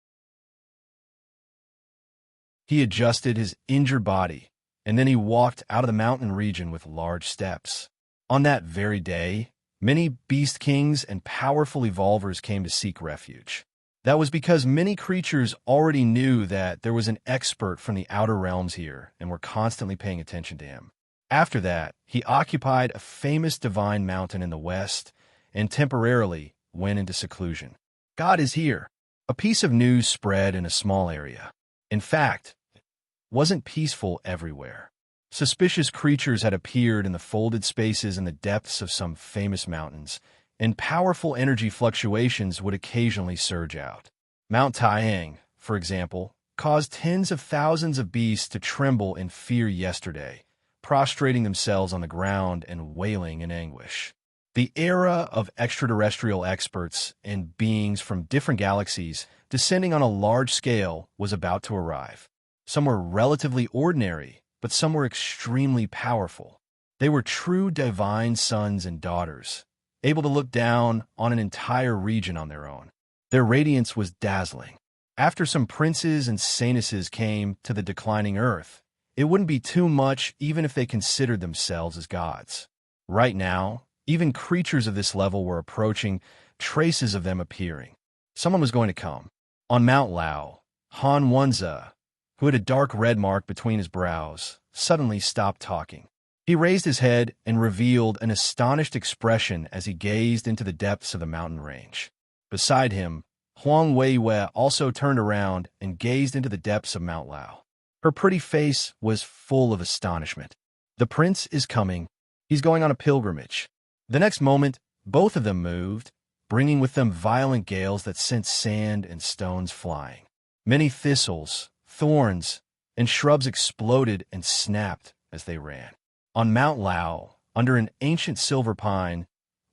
He adjusted his injured body, and then he walked out of the mountain region with large steps. On that very day, many beast kings and powerful evolvers came to seek refuge. That was because many creatures already knew that there was an expert from the outer realms here and were constantly paying attention to him. After that, he occupied a famous divine mountain in the west and temporarily went into seclusion. God is here. A piece of news spread in a small area. In fact, it wasn't peaceful everywhere. Suspicious creatures had appeared in the folded spaces in the depths of some famous mountains, and powerful energy fluctuations would occasionally surge out. Mount Taiyang, for example, caused tens of thousands of beasts to tremble in fear yesterday, prostrating themselves on the ground and wailing in anguish. The era of extraterrestrial experts and beings from different galaxies descending on a large scale was about to arrive. Some were relatively ordinary, but some were extremely powerful. They were true divine sons and daughters, able to look down on an entire region on their own. Their radiance was dazzling. After some princes and saintesses came to the declining earth, it wouldn't be too much even if they considered themselves as gods. Right now, even creatures of this level were approaching, traces of them appearing. Someone was going to come. On Mount Lao, Han Wenza, who had a dark red mark between his brows, suddenly stopped talking. He raised his head and revealed an astonished expression as he gazed into the depths of the mountain range. Beside him, Huang Weiwei also turned around and gazed into the depths of Mount Lao. Her pretty face was full of astonishment. The prince is coming. He's going on a pilgrimage. The next moment, both of them moved, bringing with them violent gales that sent sand and stones flying. Many thistles, thorns, and shrubs exploded and snapped as they ran. On Mount Lao, under an ancient silver pine,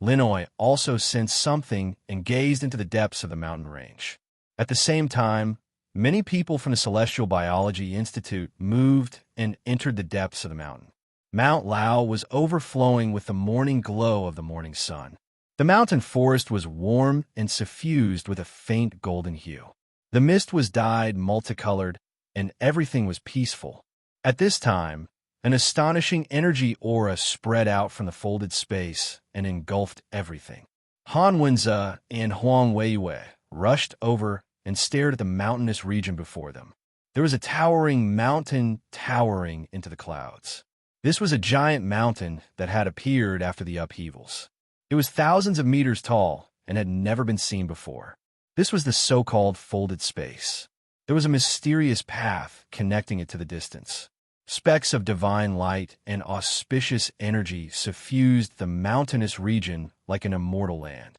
Linoi also sensed something and gazed into the depths of the mountain range. At the same time, many people from the Celestial Biology Institute moved and entered the depths of the mountain. Mount Lao was overflowing with the morning glow of the morning sun. The mountain forest was warm and suffused with a faint golden hue. The mist was dyed multicolored, and everything was peaceful. At this time, an astonishing energy aura spread out from the folded space and engulfed everything. Han Wenza and Huang Weiwei rushed over and stared at the mountainous region before them. There was a towering mountain towering into the clouds. This was a giant mountain that had appeared after the upheavals. It was thousands of meters tall and had never been seen before. This was the so-called folded space. There was a mysterious path connecting it to the distance. Specks of divine light and auspicious energy suffused the mountainous region like an immortal land.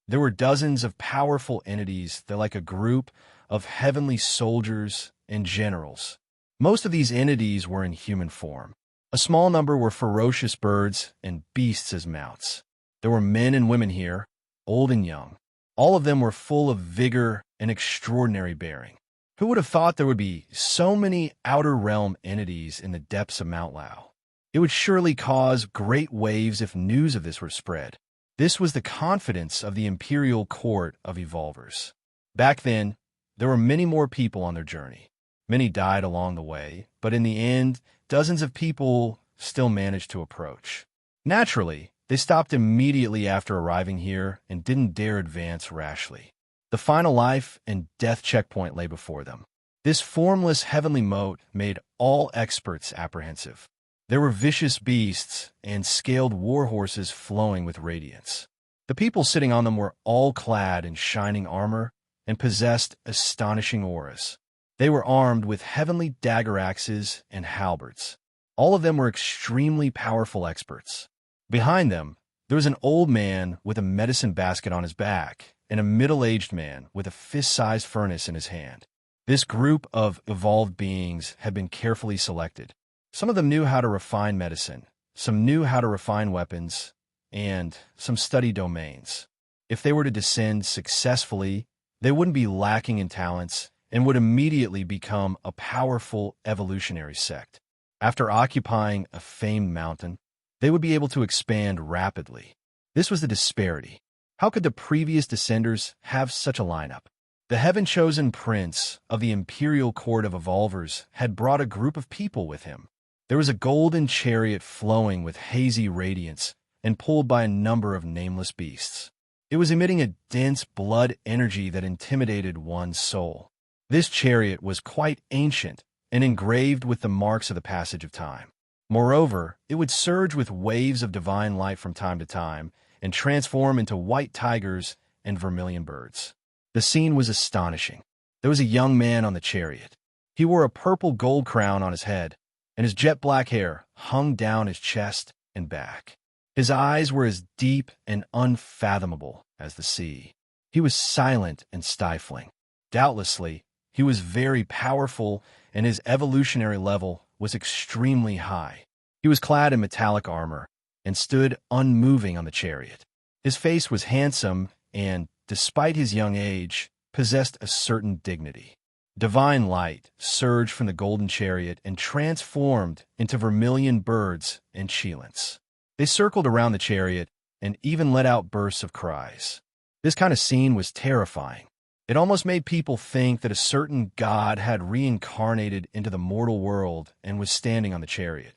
There were dozens of powerful entities that like a group of heavenly soldiers and generals. Most of these entities were in human form. A small number were ferocious birds and beasts as mounts. There were men and women here, old and young. All of them were full of vigor and extraordinary bearing. Who would have thought there would be so many outer realm entities in the depths of Mount Lao? It would surely cause great waves if news of this were spread. This was the confidence of the imperial court of evolvers. Back then, there were many more people on their journey. Many died along the way, but in the end, dozens of people still managed to approach. Naturally, they stopped immediately after arriving here and didn't dare advance rashly. The final life and death checkpoint lay before them. This formless heavenly moat made all experts apprehensive. There were vicious beasts and scaled war horses flowing with radiance. The people sitting on them were all clad in shining armor and possessed astonishing auras. They were armed with heavenly dagger axes and halberds. All of them were extremely powerful experts. Behind them, there was an old man with a medicine basket on his back and a middle-aged man with a fist-sized furnace in his hand. This group of evolved beings had been carefully selected. Some of them knew how to refine medicine, some knew how to refine weapons, and some studied domains. If they were to descend successfully, they wouldn't be lacking in talents and would immediately become a powerful evolutionary sect. After occupying a famed mountain, they would be able to expand rapidly. This was the disparity. How could the previous descenders have such a lineup? The heaven-chosen prince of the imperial court of evolvers had brought a group of people with him. There was a golden chariot flowing with hazy radiance and pulled by a number of nameless beasts. It was emitting a dense blood energy that intimidated one's soul. This chariot was quite ancient and engraved with the marks of the passage of time. Moreover, it would surge with waves of divine light from time to time and transform into white tigers and vermilion birds. The scene was astonishing. There was a young man on the chariot. He wore a purple gold crown on his head, and his jet black hair hung down his chest and back. His eyes were as deep and unfathomable as the sea. He was silent and stifling. Doubtlessly, he was very powerful, and his evolutionary level was extremely high. He was clad in metallic armor and stood unmoving on the chariot. His face was handsome and, despite his young age, possessed a certain dignity. Divine light surged from the golden chariot and transformed into vermilion birds and cheelants. They circled around the chariot and even let out bursts of cries. This kind of scene was terrifying. It almost made people think that a certain god had reincarnated into the mortal world and was standing on the chariot.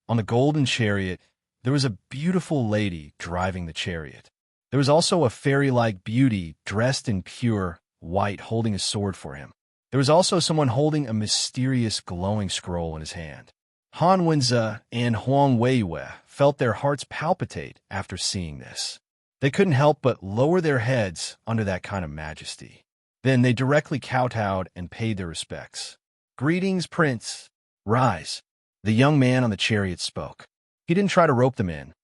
On the golden chariot, there was a beautiful lady driving the chariot. There was also a fairy-like beauty dressed in pure white holding a sword for him. There was also someone holding a mysterious glowing scroll in his hand. Han Wenze and Huang Weiwei felt their hearts palpitate after seeing this. They couldn't help but lower their heads under that kind of majesty. Then they directly kowtowed and paid their respects. "Greetings, Prince. Rise." The young man on the chariot spoke. He didn't try to rope them in,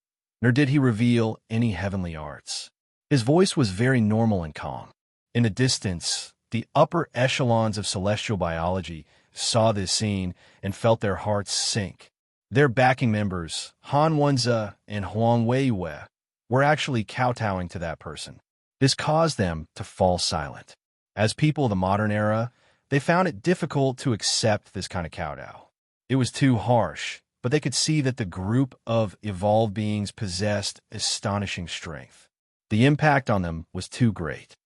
nor did he reveal any heavenly arts. His voice was very normal and calm. In the distance, the upper echelons of celestial biology saw this scene and felt their hearts sink. Their backing members, Han Wenze and Huang Weiwei, were actually kowtowing to that person. This caused them to fall silent. As people of the modern era, they found it difficult to accept this kind of kowtow. It was too harsh, but they could see that the group of evolved beings possessed astonishing strength. The impact on them was too great.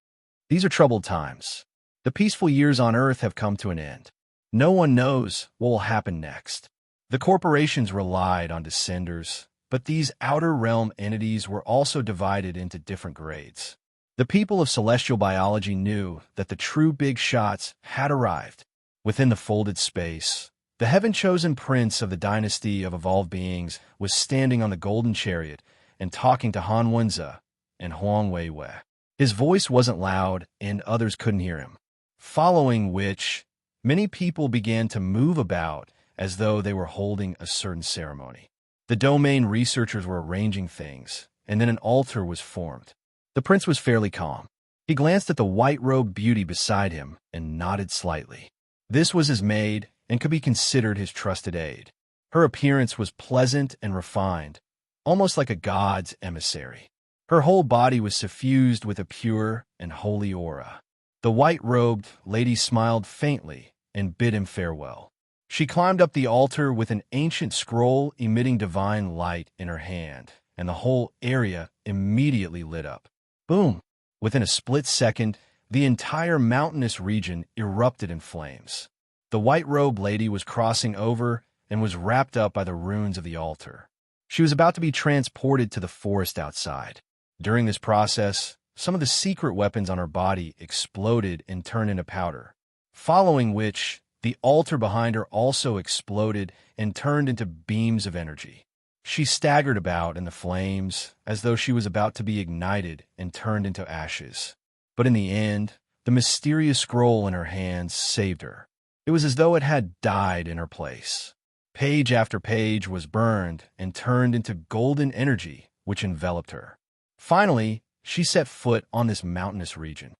These are troubled times. The peaceful years on Earth have come to an end. No one knows what will happen next. The corporations relied on descenders, but these outer realm entities were also divided into different grades. The people of celestial biology knew that the true big shots had arrived. Within the folded space, the heaven-chosen prince of the dynasty of evolved beings was standing on the golden chariot and talking to Han Wenze and Huang Weiwei. His voice wasn't loud, and others couldn't hear him. Following which, many people began to move about as though they were holding a certain ceremony. The domain researchers were arranging things, and then an altar was formed. The prince was fairly calm. He glanced at the white-robed beauty beside him and nodded slightly. This was his maid and could be considered his trusted aide. Her appearance was pleasant and refined, almost like a god's emissary. Her whole body was suffused with a pure and holy aura. The white-robed lady smiled faintly and bid him farewell. She climbed up the altar with an ancient scroll emitting divine light in her hand, and the whole area immediately lit up. Boom! Within a split second, the entire mountainous region erupted in flames. The white-robed lady was crossing over and was wrapped up by the runes of the altar. She was about to be transported to the forest outside. During this process, some of the secret weapons on her body exploded and turned into powder, following which the altar behind her also exploded and turned into beams of energy. She staggered about in the flames as though she was about to be ignited and turned into ashes. But in the end, the mysterious scroll in her hands saved her. It was as though it had died in her place. Page after page was burned and turned into golden energy, which enveloped her. Finally, she set foot on this mountainous region.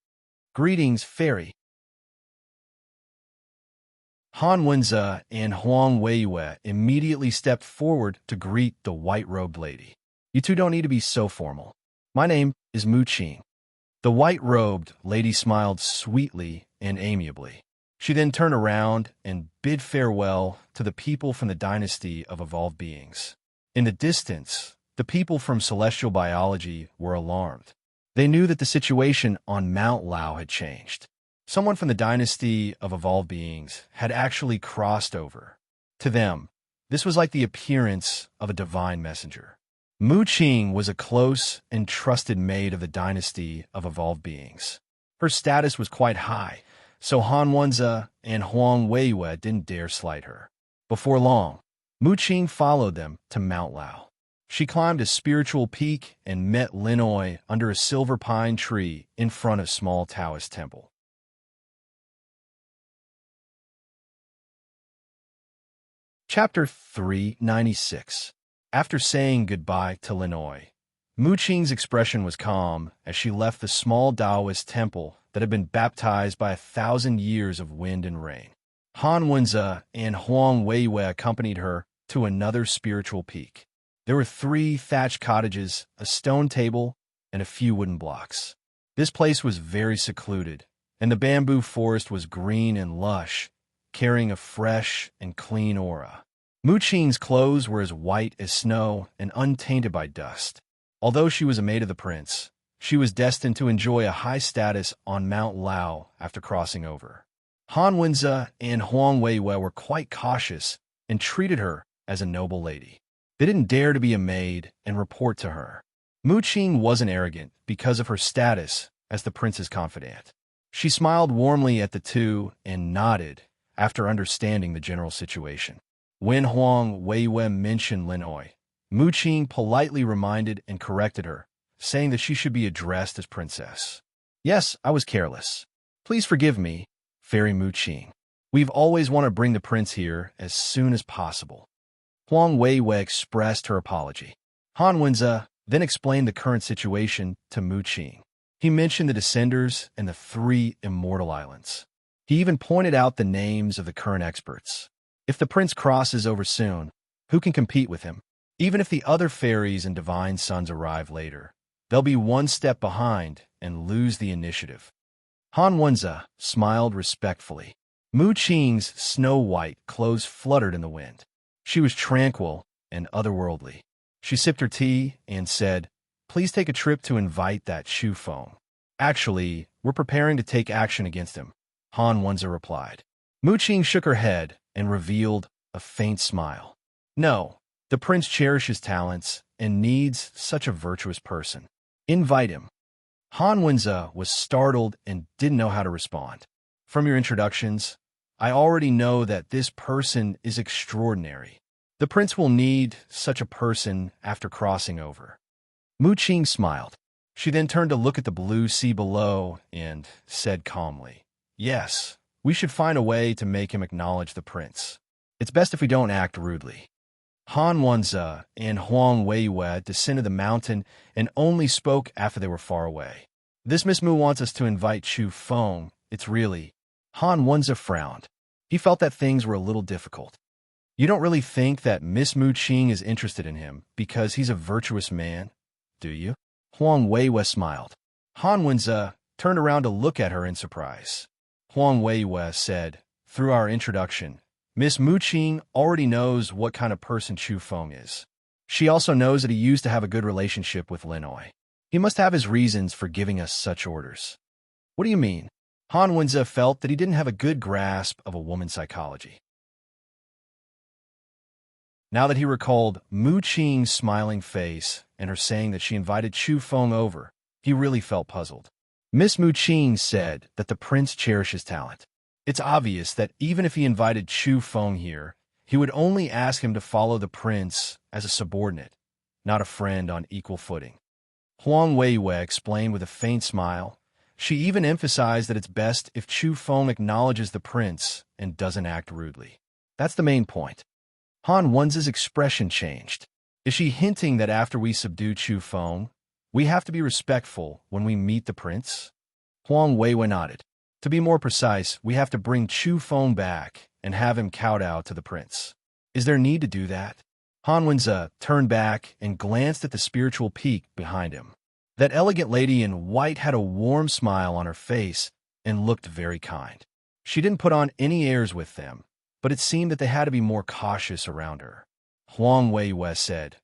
Greetings, fairy. Han Wenze and Huang Weiwei immediately stepped forward to greet the white-robed lady. You two don't need to be so formal. My name is Mu Qing. The white-robed lady smiled sweetly and amiably. She then turned around and bid farewell to the people from the dynasty of evolved beings. In the distance, the people from celestial biology were alarmed. They knew that the situation on Mount Lao had changed. Someone from the dynasty of evolved beings had actually crossed over. To them, this was like the appearance of a divine messenger. Mu Qing was a close and trusted maid of the dynasty of evolved beings. Her status was quite high, so Han Wenze and Huang Weiwei didn't dare slight her. Before long, Mu Qing followed them to Mount Lao. She climbed a spiritual peak and met Linoi under a silver pine tree in front of small Taoist temple. Chapter 396. After saying goodbye to Linoi, Mu Qing's expression was calm as she left the small Taoist temple that had been baptized by 1,000 years of wind and rain. Han Wenze and Huang Weiwei accompanied her to another spiritual peak. There were 3 thatched cottages, a stone table, and a few wooden blocks. This place was very secluded, and the bamboo forest was green and lush, carrying a fresh and clean aura. Mu Qing's clothes were as white as snow and untainted by dust. Although she was a maid of the prince, she was destined to enjoy a high status on Mount Lao after crossing over. Han Wenze and Huang Weiwei were quite cautious and treated her as a noble lady. They didn't dare to be a maid and report to her. Mu Qing wasn't arrogant because of her status as the prince's confidant. She smiled warmly at the two and nodded after understanding the general situation. When Huang Weiwei mentioned Linoi, Mu Qing politely reminded and corrected her, saying that she should be addressed as princess. Yes, I was careless. Please forgive me, Fairy Mu Qing. We've always wanted to bring the prince here as soon as possible. Huang Weiwei expressed her apology. Han Wenze then explained the current situation to Mu Qing. He mentioned the Descenders and the 3 immortal islands. He even pointed out the names of the current experts. If the prince crosses over soon, who can compete with him? Even if the other fairies and divine sons arrive later, they'll be one step behind and lose the initiative. Han Wenze smiled respectfully. Mu Qing's snow-white clothes fluttered in the wind. She was tranquil and otherworldly. She sipped her tea and said, "Please take a trip to invite that Shu Feng." "Actually, we're preparing to take action against him," Han Wenze replied. Mu Qing shook her head and revealed a faint smile. "No, the prince cherishes talents and needs such a virtuous person. Invite him." Han Wenze was startled and didn't know how to respond. From your introductions, I already know that this person is extraordinary. The prince will need such a person after crossing over. Mu Qing smiled. She then turned to look at the blue sea below and said calmly, "Yes, we should find a way to make him acknowledge the prince. It's best if we don't act rudely." Han Wenze and Huang Weiyue descended the mountain and only spoke after they were far away. "This Miss Mu wants us to invite Chu Feng. It's really—" Han Wenze frowned. He felt that things were a little difficult. "You don't really think that Miss Mu Qing is interested in him because he's a virtuous man, do you?" Huang Weiyue smiled. Han Wenze turned around to look at her in surprise. Huang Weiyue said, "Through our introduction, Miss Mu Qing already knows what kind of person Chu Feng is. She also knows that he used to have a good relationship with Linoy. He must have his reasons for giving us such orders." "What do you mean?" Han Wenze felt that he didn't have a good grasp of a woman's psychology. Now that he recalled Mu Qing's smiling face and her saying that she invited Chu Feng over, he really felt puzzled. Miss Mu Qing said that the prince cherishes talent. It's obvious that even if he invited Chu Feng here, he would only ask him to follow the prince as a subordinate, not a friend on equal footing. Huang Weiyue explained with a faint smile. She even emphasized that it's best if Chu Feng acknowledges the prince and doesn't act rudely. That's the main point. Han Wenze's expression changed. Is she hinting that after we subdue Chu Feng, we have to be respectful when we meet the prince? Huang Weiyue nodded. To be more precise, we have to bring Chu Feng back and have him kowtow to the prince. Is there need to do that? Han Wenze turned back and glanced at the spiritual peak behind him. That elegant lady in white had a warm smile on her face and looked very kind. She didn't put on any airs with them, but it seemed that they had to be more cautious around her. Huang Weiyue said,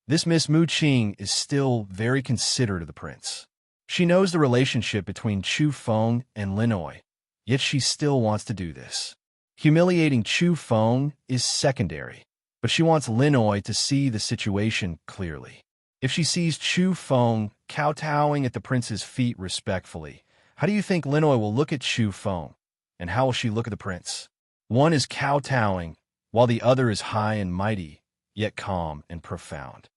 This Miss Mu Qing is still very considerate of the prince. She knows the relationship between Chu Feng and Linoy, yet she still wants to do this. Humiliating Chu Feng is secondary, but she wants Linoy to see the situation clearly. If she sees Chu Feng kowtowing at the prince's feet respectfully, how do you think Linoy will look at Chu Feng, and how will she look at the prince? One is kowtowing, while the other is high and mighty, yet calm and profound.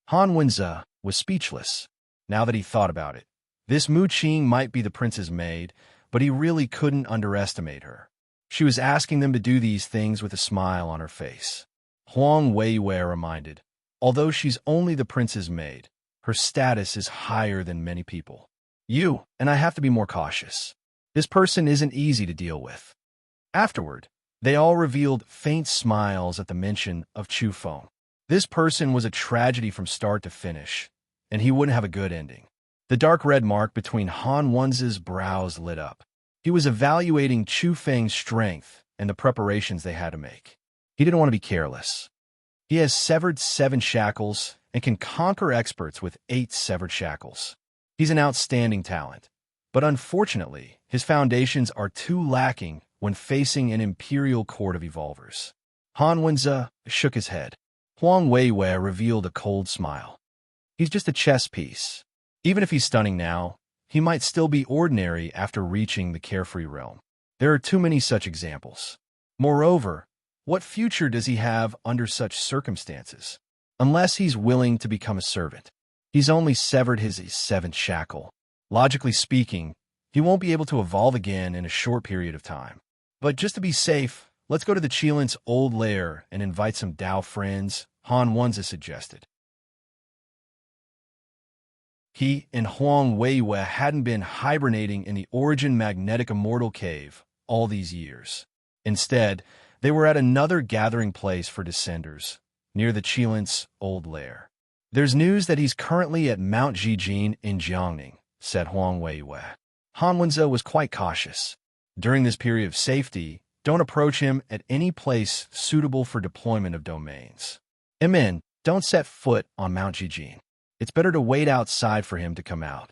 Han Wenze was speechless, now that he thought about it. This Mu Qing might be the prince's maid, but he really couldn't underestimate her. She was asking them to do these things with a smile on her face. Huang Weiyue reminded, although she's only the prince's maid, her status is higher than many people. You and I have to be more cautious. This person isn't easy to deal with. Afterward, they all revealed faint smiles at the mention of Chu Feng. This person was a tragedy from start to finish, and he wouldn't have a good ending. The dark red mark between Han Wenze's brows lit up. He was evaluating Chu Feng's strength and the preparations they had to make. He didn't want to be careless. He has severed 7 shackles and can conquer experts with 8 severed shackles. He's an outstanding talent, but unfortunately, his foundations are too lacking when facing an imperial court of evolvers. Han Wenze shook his head. Huang Weiyue revealed a cold smile. He's just a chess piece. Even if he's stunning now, he might still be ordinary after reaching the carefree realm. There are too many such examples. Moreover, what future does he have under such circumstances? Unless he's willing to become a servant. He's only severed his 7th shackle. Logically speaking, he won't be able to evolve again in a short period of time. But just to be safe, let's go to the Qilint's old lair and invite some Dao friends, Han Wenze suggested. He and Huang Weiyue hadn't been hibernating in the Origin Magnetic Immortal Cave all these years. Instead, they were at another gathering place for descenders, near the Qilint's old lair. There's news that he's currently at Mount Jijin in Jiangning, said Huang Weiyue. Han Wenze was quite cautious. During this period of safety, don't approach him at any place suitable for deployment of domains. Amen. Don't set foot on Mount Jijin. It's better to wait outside for him to come out.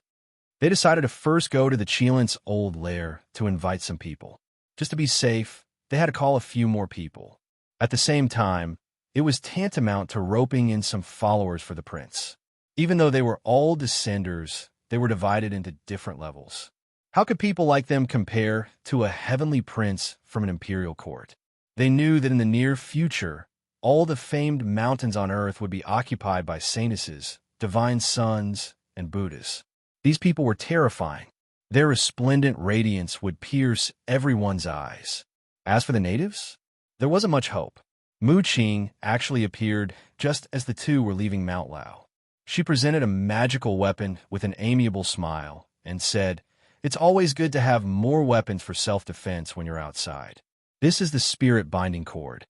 They decided to first go to the Qilint's old lair to invite some people. Just to be safe, they had to call a few more people. At the same time, it was tantamount to roping in some followers for the prince. Even though they were all descenders, they were divided into different levels. How could people like them compare to a heavenly prince from an imperial court? They knew that in the near future, all the famed mountains on earth would be occupied by saintesses, divine sons, and Buddhas. These people were terrifying. Their resplendent radiance would pierce everyone's eyes. As for the natives, there wasn't much hope. Mu Qing actually appeared just as the two were leaving Mount Lao. She presented a magical weapon with an amiable smile and said, "It's always good to have more weapons for self-defense when you're outside. This is the spirit binding cord."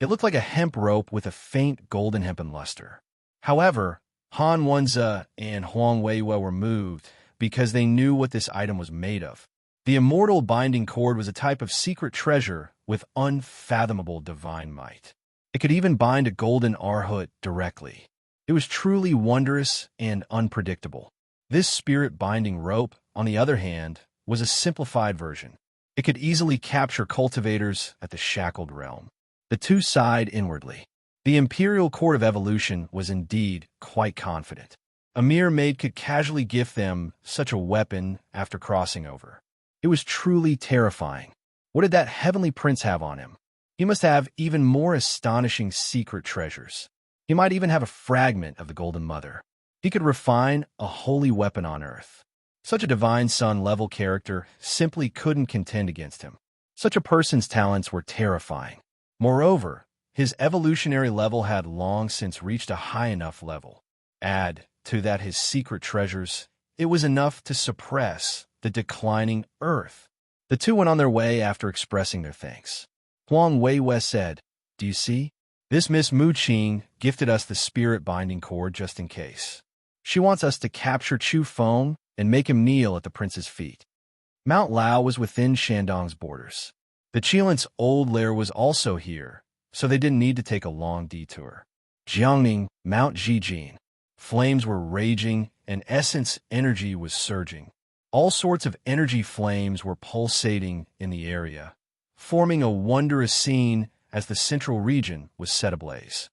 It looked like a hemp rope with a faint golden hempen luster. However, Han Wenze and Huang Weiwei were moved because they knew what this item was made of. The immortal binding cord was a type of secret treasure with unfathomable divine might. It could even bind a golden arhut directly. It was truly wondrous and unpredictable. This spirit-binding rope, on the other hand, was a simplified version. It could easily capture cultivators at the shackled realm. The two sighed inwardly. The Imperial Court of Evolution was indeed quite confident. A mere maid could casually gift them such a weapon after crossing over. It was truly terrifying. What did that heavenly prince have on him? He must have even more astonishing secret treasures. He might even have a fragment of the Golden Mother. He could refine a holy weapon on earth. Such a divine son-level character simply couldn't contend against him. Such a person's talents were terrifying. Moreover, his evolutionary level had long since reached a high enough level. Add to that his secret treasures, it was enough to suppress the declining earth. The two went on their way after expressing their thanks. Huang Weiwei said, "Do you see? This Miss Mu Qing gifted us the spirit-binding cord just in case. She wants us to capture Chu Feng and make him kneel at the prince's feet." Mount Lao was within Shandong's borders. The Qilins' old lair was also here, so they didn't need to take a long detour. Jiangning, Mount Zhijin. Flames were raging, and essence energy was surging. All sorts of energy flames were pulsating in the area, forming a wondrous scene as the central region was set ablaze.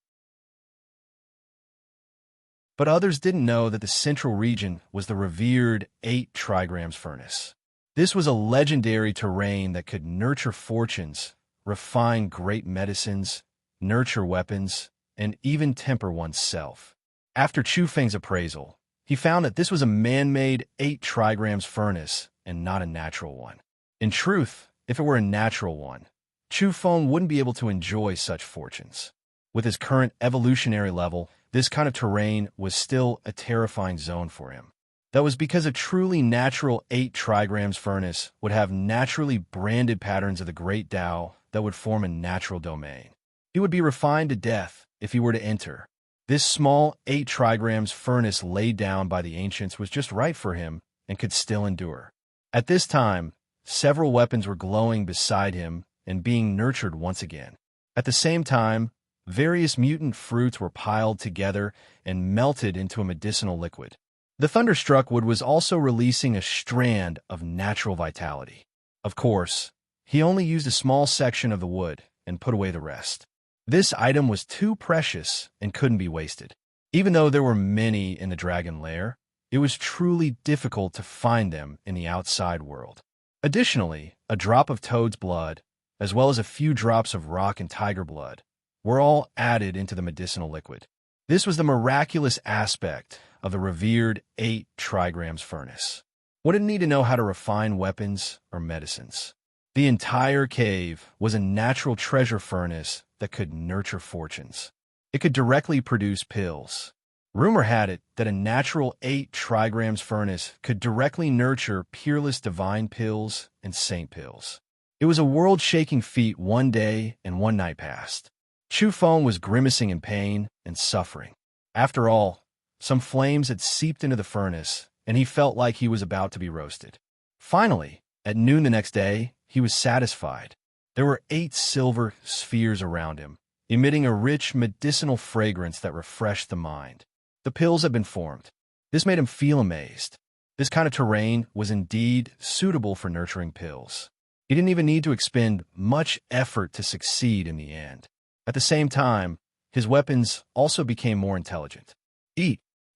But others didn't know that the central region was the revered 8 trigrams furnace. This was a legendary terrain that could nurture fortunes, refine great medicines, nurture weapons, and even temper one's self. After Chu Feng's appraisal, he found that this was a man-made 8 trigrams furnace and not a natural one. In truth, if it were a natural one, Chu Feng wouldn't be able to enjoy such fortunes. With his current evolutionary level, this kind of terrain was still a terrifying zone for him. That was because a truly natural 8 trigrams furnace would have naturally branded patterns of the Great Tao that would form a natural domain. He would be refined to death if he were to enter. This small 8 trigrams furnace laid down by the ancients was just right for him and could still endure. At this time, several weapons were glowing beside him and being nurtured once again. At the same time, various mutant fruits were piled together and melted into a medicinal liquid. The thunderstruck wood was also releasing a strand of natural vitality. Of course, he only used a small section of the wood and put away the rest. This item was too precious and couldn't be wasted. Even though there were many in the dragon lair, it was truly difficult to find them in the outside world. Additionally, a drop of toad's blood, as well as a few drops of rock and tiger blood, were all added into the medicinal liquid. This was the miraculous aspect of the revered 8 trigrams furnace. One didn't need to know how to refine weapons or medicines. The entire cave was a natural treasure furnace that could nurture fortunes. It could directly produce pills. Rumor had it that a natural 8 trigrams furnace could directly nurture peerless divine pills and saint pills. It was a world-shaking feat. One day and one night passed. Chu Feng was grimacing in pain and suffering. After all, some flames had seeped into the furnace, and he felt like he was about to be roasted. Finally, at noon the next day, he was satisfied. There were 8 silver spheres around him, emitting a rich medicinal fragrance that refreshed the mind. The pills had been formed. This made him feel amazed. This kind of terrain was indeed suitable for nurturing pills. He didn't even need to expend much effort to succeed in the end. At the same time, his weapons also became more intelligent.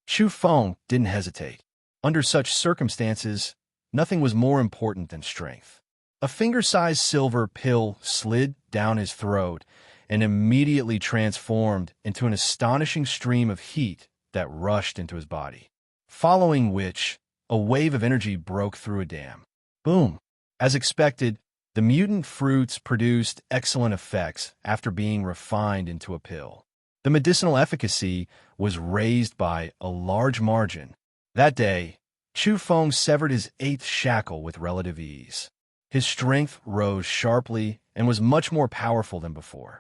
Chu Feng didn't hesitate. Under such circumstances, nothing was more important than strength. A finger-sized silver pill slid down his throat and immediately transformed into an astonishing stream of heat that rushed into his body, following which a wave of energy broke through a dam. Boom! As expected, the mutant fruits produced excellent effects after being refined into a pill. The medicinal efficacy was raised by a large margin. That day, Chu Feng severed his 8th shackle with relative ease. His strength rose sharply and was much more powerful than before.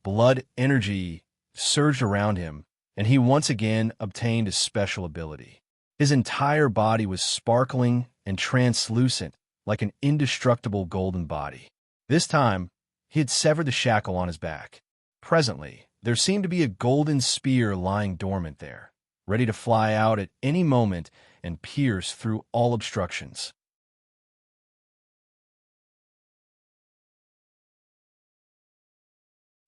Blood energy surged around him, and he once again obtained a special ability. His entire body was sparkling and translucent like an indestructible golden body. This time, he had severed the shackle on his back. Presently, there seemed to be a golden spear lying dormant there, ready to fly out at any moment and pierce through all obstructions.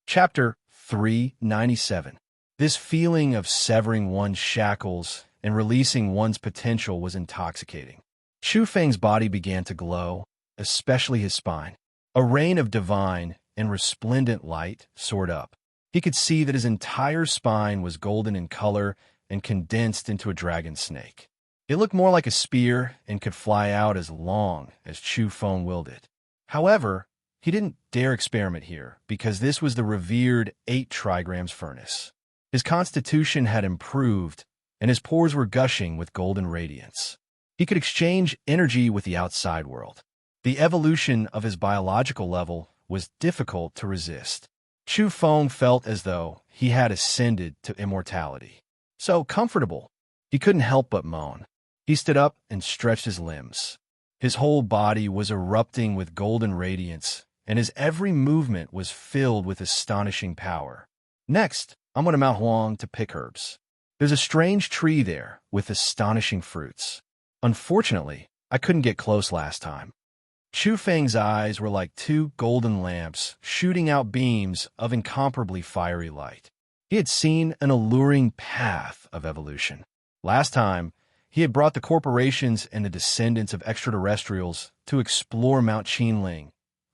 Chapter 397. This feeling of severing one's shackles and releasing one's potential was intoxicating. Chu Feng's body began to glow, especially his spine. A rain of divine and resplendent light soared up. He could see that his entire spine was golden in color and condensed into a dragon snake. It looked more like a spear and could fly out as long as Chu Feng willed it. However, he didn't dare experiment here because this was the revered 8 trigrams furnace. His constitution had improved, and his pores were gushing with golden radiance. He could exchange energy with the outside world. The evolution of his biological level was difficult to resist. Chu Feng felt as though he had ascended to immortality. So comfortable, he couldn't help but moan. He stood up and stretched his limbs. His whole body was erupting with golden radiance, and his every movement was filled with astonishing power. Next, I'm going to Mount Huang to pick herbs. There's a strange tree there with astonishing fruits. Unfortunately, I couldn't get close last time. Chu Feng's eyes were like 2 golden lamps shooting out beams of incomparably fiery light. He had seen an alluring path of evolution. Last time, he had brought the corporations and the descendants of extraterrestrials to explore Mount Qinling,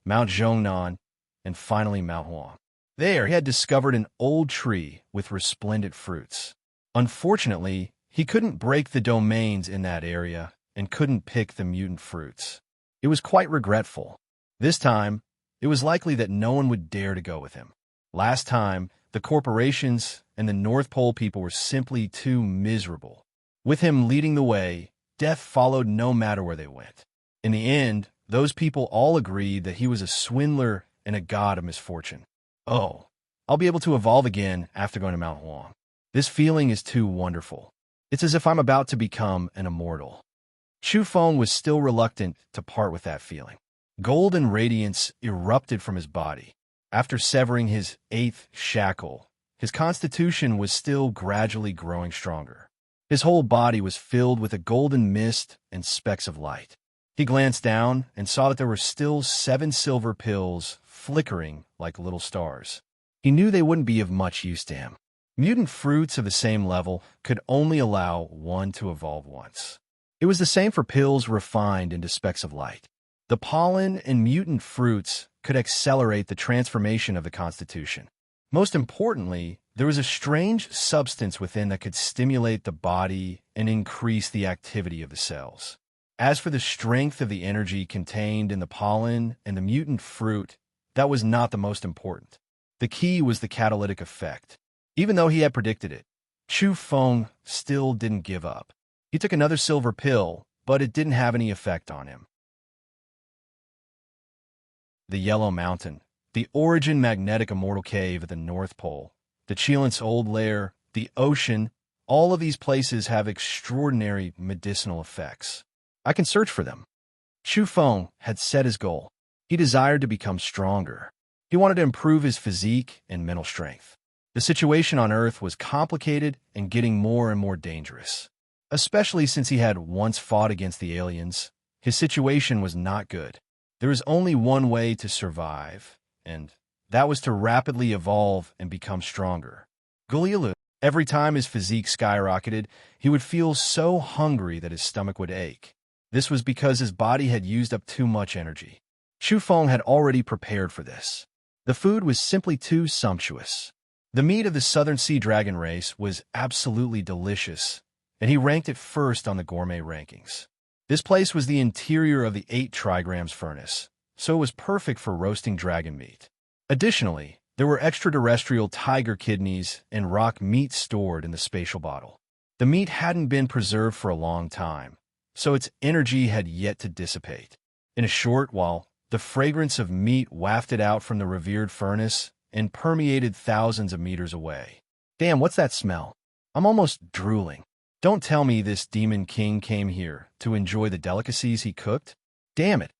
Mount Zhongnan, and finally Mount Huang. There, he had discovered an old tree with resplendent fruits. Unfortunately, he couldn't break the domains in that area and couldn't pick the mutant fruits. It was quite regretful. This time, it was likely that no one would dare to go with him. Last time, the corporations and the North Pole people were simply too miserable. With him leading the way, death followed no matter where they went. In the end, those people all agreed that he was a swindler and a god of misfortune. Oh, I'll be able to evolve again after going to Mount Huang. This feeling is too wonderful. It's as if I'm about to become an immortal. Chu Feng was still reluctant to part with that feeling. Golden radiance erupted from his body. After severing his 8th shackle, his constitution was still gradually growing stronger. His whole body was filled with a golden mist and specks of light. He glanced down and saw that there were still 7 silver pills flickering like little stars. He knew they wouldn't be of much use to him. Mutant fruits of the same level could only allow one to evolve once. It was the same for pills refined into specks of light. The pollen and mutant fruits could accelerate the transformation of the constitution. Most importantly, there was a strange substance within that could stimulate the body and increase the activity of the cells. As for the strength of the energy contained in the pollen and the mutant fruit, that was not the most important. The key was the catalytic effect. Even though he had predicted it, Chu Feng still didn't give up. He took another silver pill, but it didn't have any effect on him. The Yellow Mountain, the Origin Magnetic Immortal Cave at the North Pole, the Cheelant's Old Lair, the ocean, all of these places have extraordinary medicinal effects. I can search for them. Chu Feng had set his goal. He desired to become stronger. He wanted to improve his physique and mental strength. The situation on Earth was complicated and getting more and more dangerous. Especially since he had once fought against the aliens, his situation was not good. There was only one way to survive, and that was to rapidly evolve and become stronger. Gulialu Every time his physique skyrocketed, he would feel so hungry that his stomach would ache. This was because his body had used up too much energy. Chu Feng had already prepared for this. The food was simply too sumptuous. The meat of the southern sea dragon race was absolutely delicious, and he ranked it first on the gourmet rankings. This place was the interior of the 8 trigrams furnace, so it was perfect for roasting dragon meat. Additionally, there were extraterrestrial tiger kidneys and rock meat stored in the spatial bottle. The meat hadn't been preserved for a long time, so its energy had yet to dissipate. In a short while, the fragrance of meat wafted out from the revered furnace and permeated thousands of meters away. Damn, what's that smell? I'm almost drooling. Don't tell me this demon king came here to enjoy the delicacies he cooked? Damn it.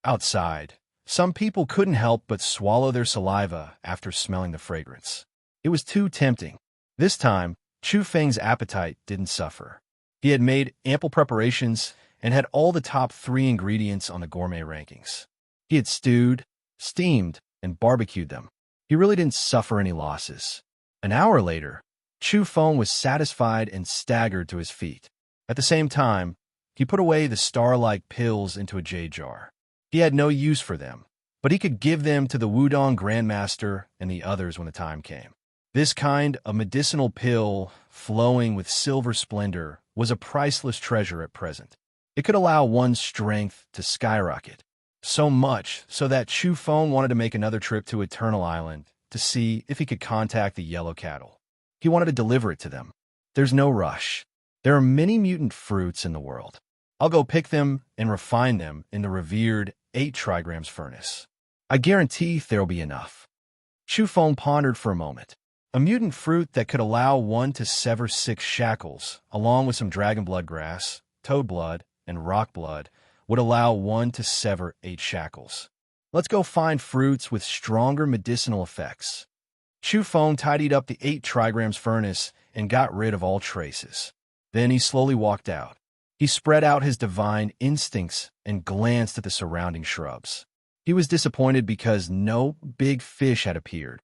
Outside, some people couldn't help but swallow their saliva after smelling the fragrance. It was too tempting. This time, Chu Feng's appetite didn't suffer. He had made ample preparations and had all the top 3 ingredients on the gourmet rankings. He had stewed, steamed, and barbecued them. He really didn't suffer any losses. An hour later, Chu Feng was satisfied and staggered to his feet. At the same time, he put away the star-like pills into a jade jar. He had no use for them, but he could give them to the Wudong Grandmaster and the others when the time came. This kind of medicinal pill, flowing with silver splendor, was a priceless treasure at present. It could allow one's strength to skyrocket. So much so that Chu Feng wanted to make another trip to Eternal Island to see if he could contact the Yellow Cattle. He wanted to deliver it to them. There's no rush. There are many mutant fruits in the world. I'll go pick them and refine them in the revered 8 trigrams furnace. I guarantee there'll be enough. Chu Feng pondered for a moment. A mutant fruit that could allow one to sever 6 shackles, along with some dragon blood grass, toad blood, and rock blood, would allow one to sever 8 shackles. Let's go find fruits with stronger medicinal effects. Chu Feng tidied up the 8 trigrams furnace and got rid of all traces. Then he slowly walked out. He spread out his divine instincts and glanced at the surrounding shrubs. He was disappointed because no big fish had appeared.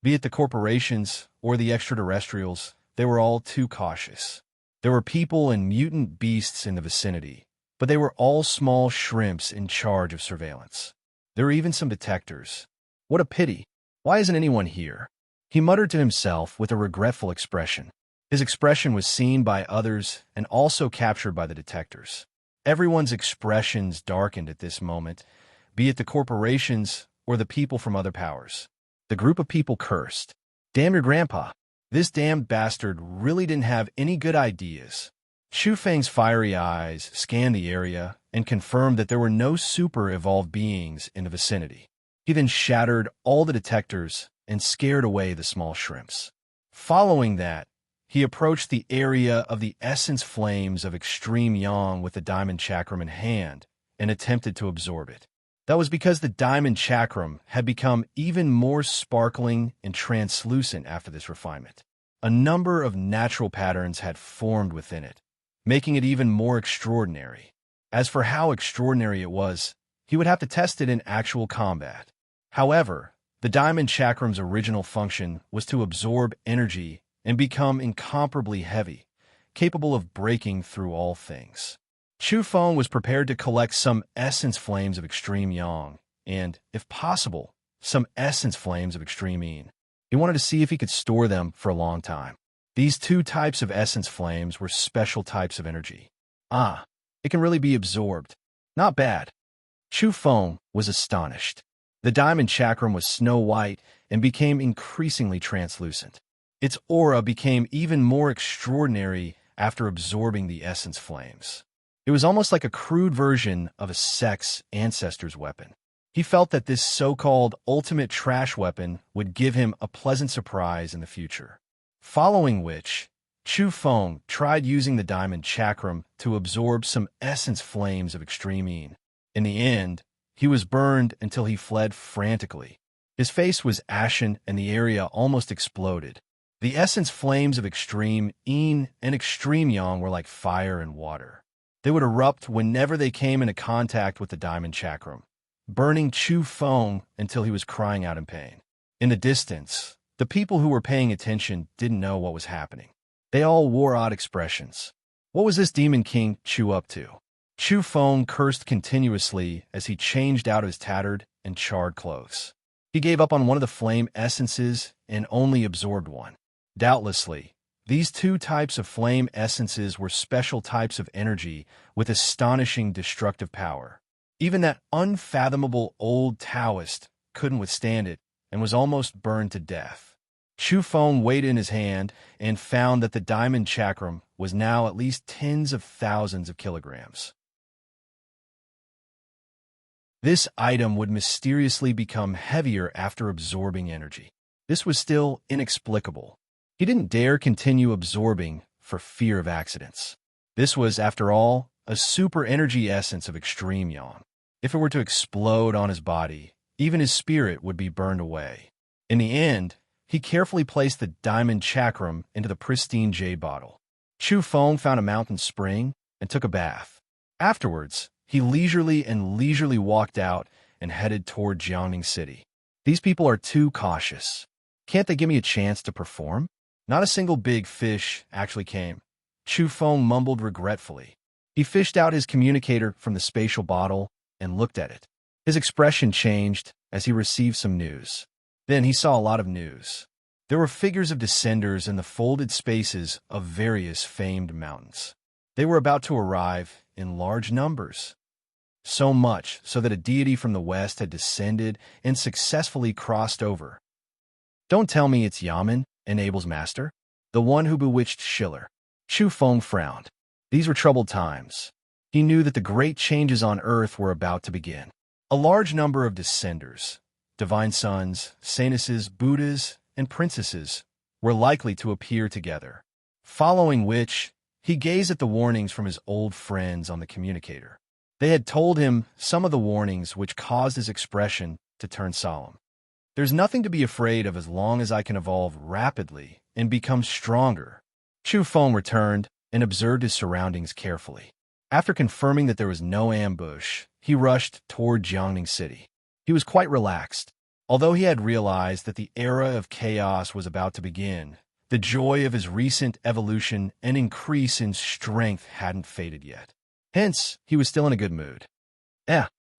Be it the corporations or the extraterrestrials, they were all too cautious. There were people and mutant beasts in the vicinity, but they were all small shrimps in charge of surveillance. There were even some detectors. What a pity. Why isn't anyone here? He muttered to himself with a regretful expression. His expression was seen by others and also captured by the detectors. Everyone's expressions darkened at this moment, be it the corporations or the people from other powers. The group of people cursed. Damn your grandpa. This damned bastard really didn't have any good ideas. Chu Feng's fiery eyes scanned the area and confirmed that there were no super-evolved beings in the vicinity. He then shattered all the detectors and scared away the small shrimps. Following that, he approached the area of the essence flames of extreme yang with the diamond chakram in hand and attempted to absorb it. That was because the diamond chakram had become even more sparkling and translucent after this refinement. A number of natural patterns had formed within it, making it even more extraordinary. As for how extraordinary it was, he would have to test it in actual combat. However, the diamond chakram's original function was to absorb energy and become incomparably heavy, capable of breaking through all things. Chu Feng was prepared to collect some essence flames of extreme yang and, if possible, some essence flames of extreme yin. He wanted to see if he could store them for a long time. These 2 types of essence flames were special types of energy. It can really be absorbed. Not bad. Chu Feng was astonished. The diamond chakram was snow white and became increasingly translucent. Its aura became even more extraordinary after absorbing the essence flames. It was almost like a crude version of a sex ancestor's weapon. He felt that this so-called ultimate trash weapon would give him a pleasant surprise in the future. Following which, Chu Feng tried using the diamond chakram to absorb some essence flames of extreme yin. In the end, he was burned until he fled frantically. His face was ashen and the area almost exploded. The essence flames of extreme yin and extreme yang were like fire and water. They would erupt whenever they came into contact with the diamond chakram, burning Chu Feng until he was crying out in pain. In the distance, The people who were paying attention didn't know what was happening. They all wore odd expressions. What was this Demon King Chu up to? Chu Feng cursed continuously as he changed out his tattered and charred clothes. He gave up on one of the flame essences and only absorbed one. Doubtlessly, these two types of flame essences were special types of energy with astonishing destructive power. Even that unfathomable old Taoist couldn't withstand it and was almost burned to death. Chu Feng weighed in his hand and found that the diamond chakram was now at least tens of thousands of kilograms. This item would mysteriously become heavier after absorbing energy. This was still inexplicable. He didn't dare continue absorbing for fear of accidents. This was, after all, a super energy essence of extreme yang. If it were to explode on his body, even his spirit would be burned away. In the end, he carefully placed the diamond chakram into the pristine jade bottle. Chu Feng found a mountain spring and took a bath. Afterwards, he leisurely walked out and headed toward Jiangning City. These people are too cautious. Can't they give me a chance to perform? Not a single big fish actually came. Chu Feng mumbled regretfully. He fished out his communicator from the spatial bottle and looked at it. His expression changed as he received some news. Then he saw a lot of news. There were figures of descenders in the folded spaces of various famed mountains. They were about to arrive in large numbers. So much so that a deity from the west had descended and successfully crossed over. Don't tell me it's Yamen, Enable's master, the one who bewitched Schiller. Chu Feng frowned. These were troubled times. He knew that the great changes on earth were about to begin. A large number of descenders, divine sons, saintesses, Buddhas, and princesses, were likely to appear together, following which he gazed at the warnings from his old friends on the communicator. They had told him some of the warnings which caused his expression to turn solemn. There's nothing to be afraid of as long as I can evolve rapidly and become stronger. Chu Feng returned and observed his surroundings carefully. After confirming that there was no ambush, he rushed toward Jiangning City. He was quite relaxed. Although he had realized that the era of chaos was about to begin, the joy of his recent evolution and increase in strength hadn't faded yet. Hence, he was still in a good mood.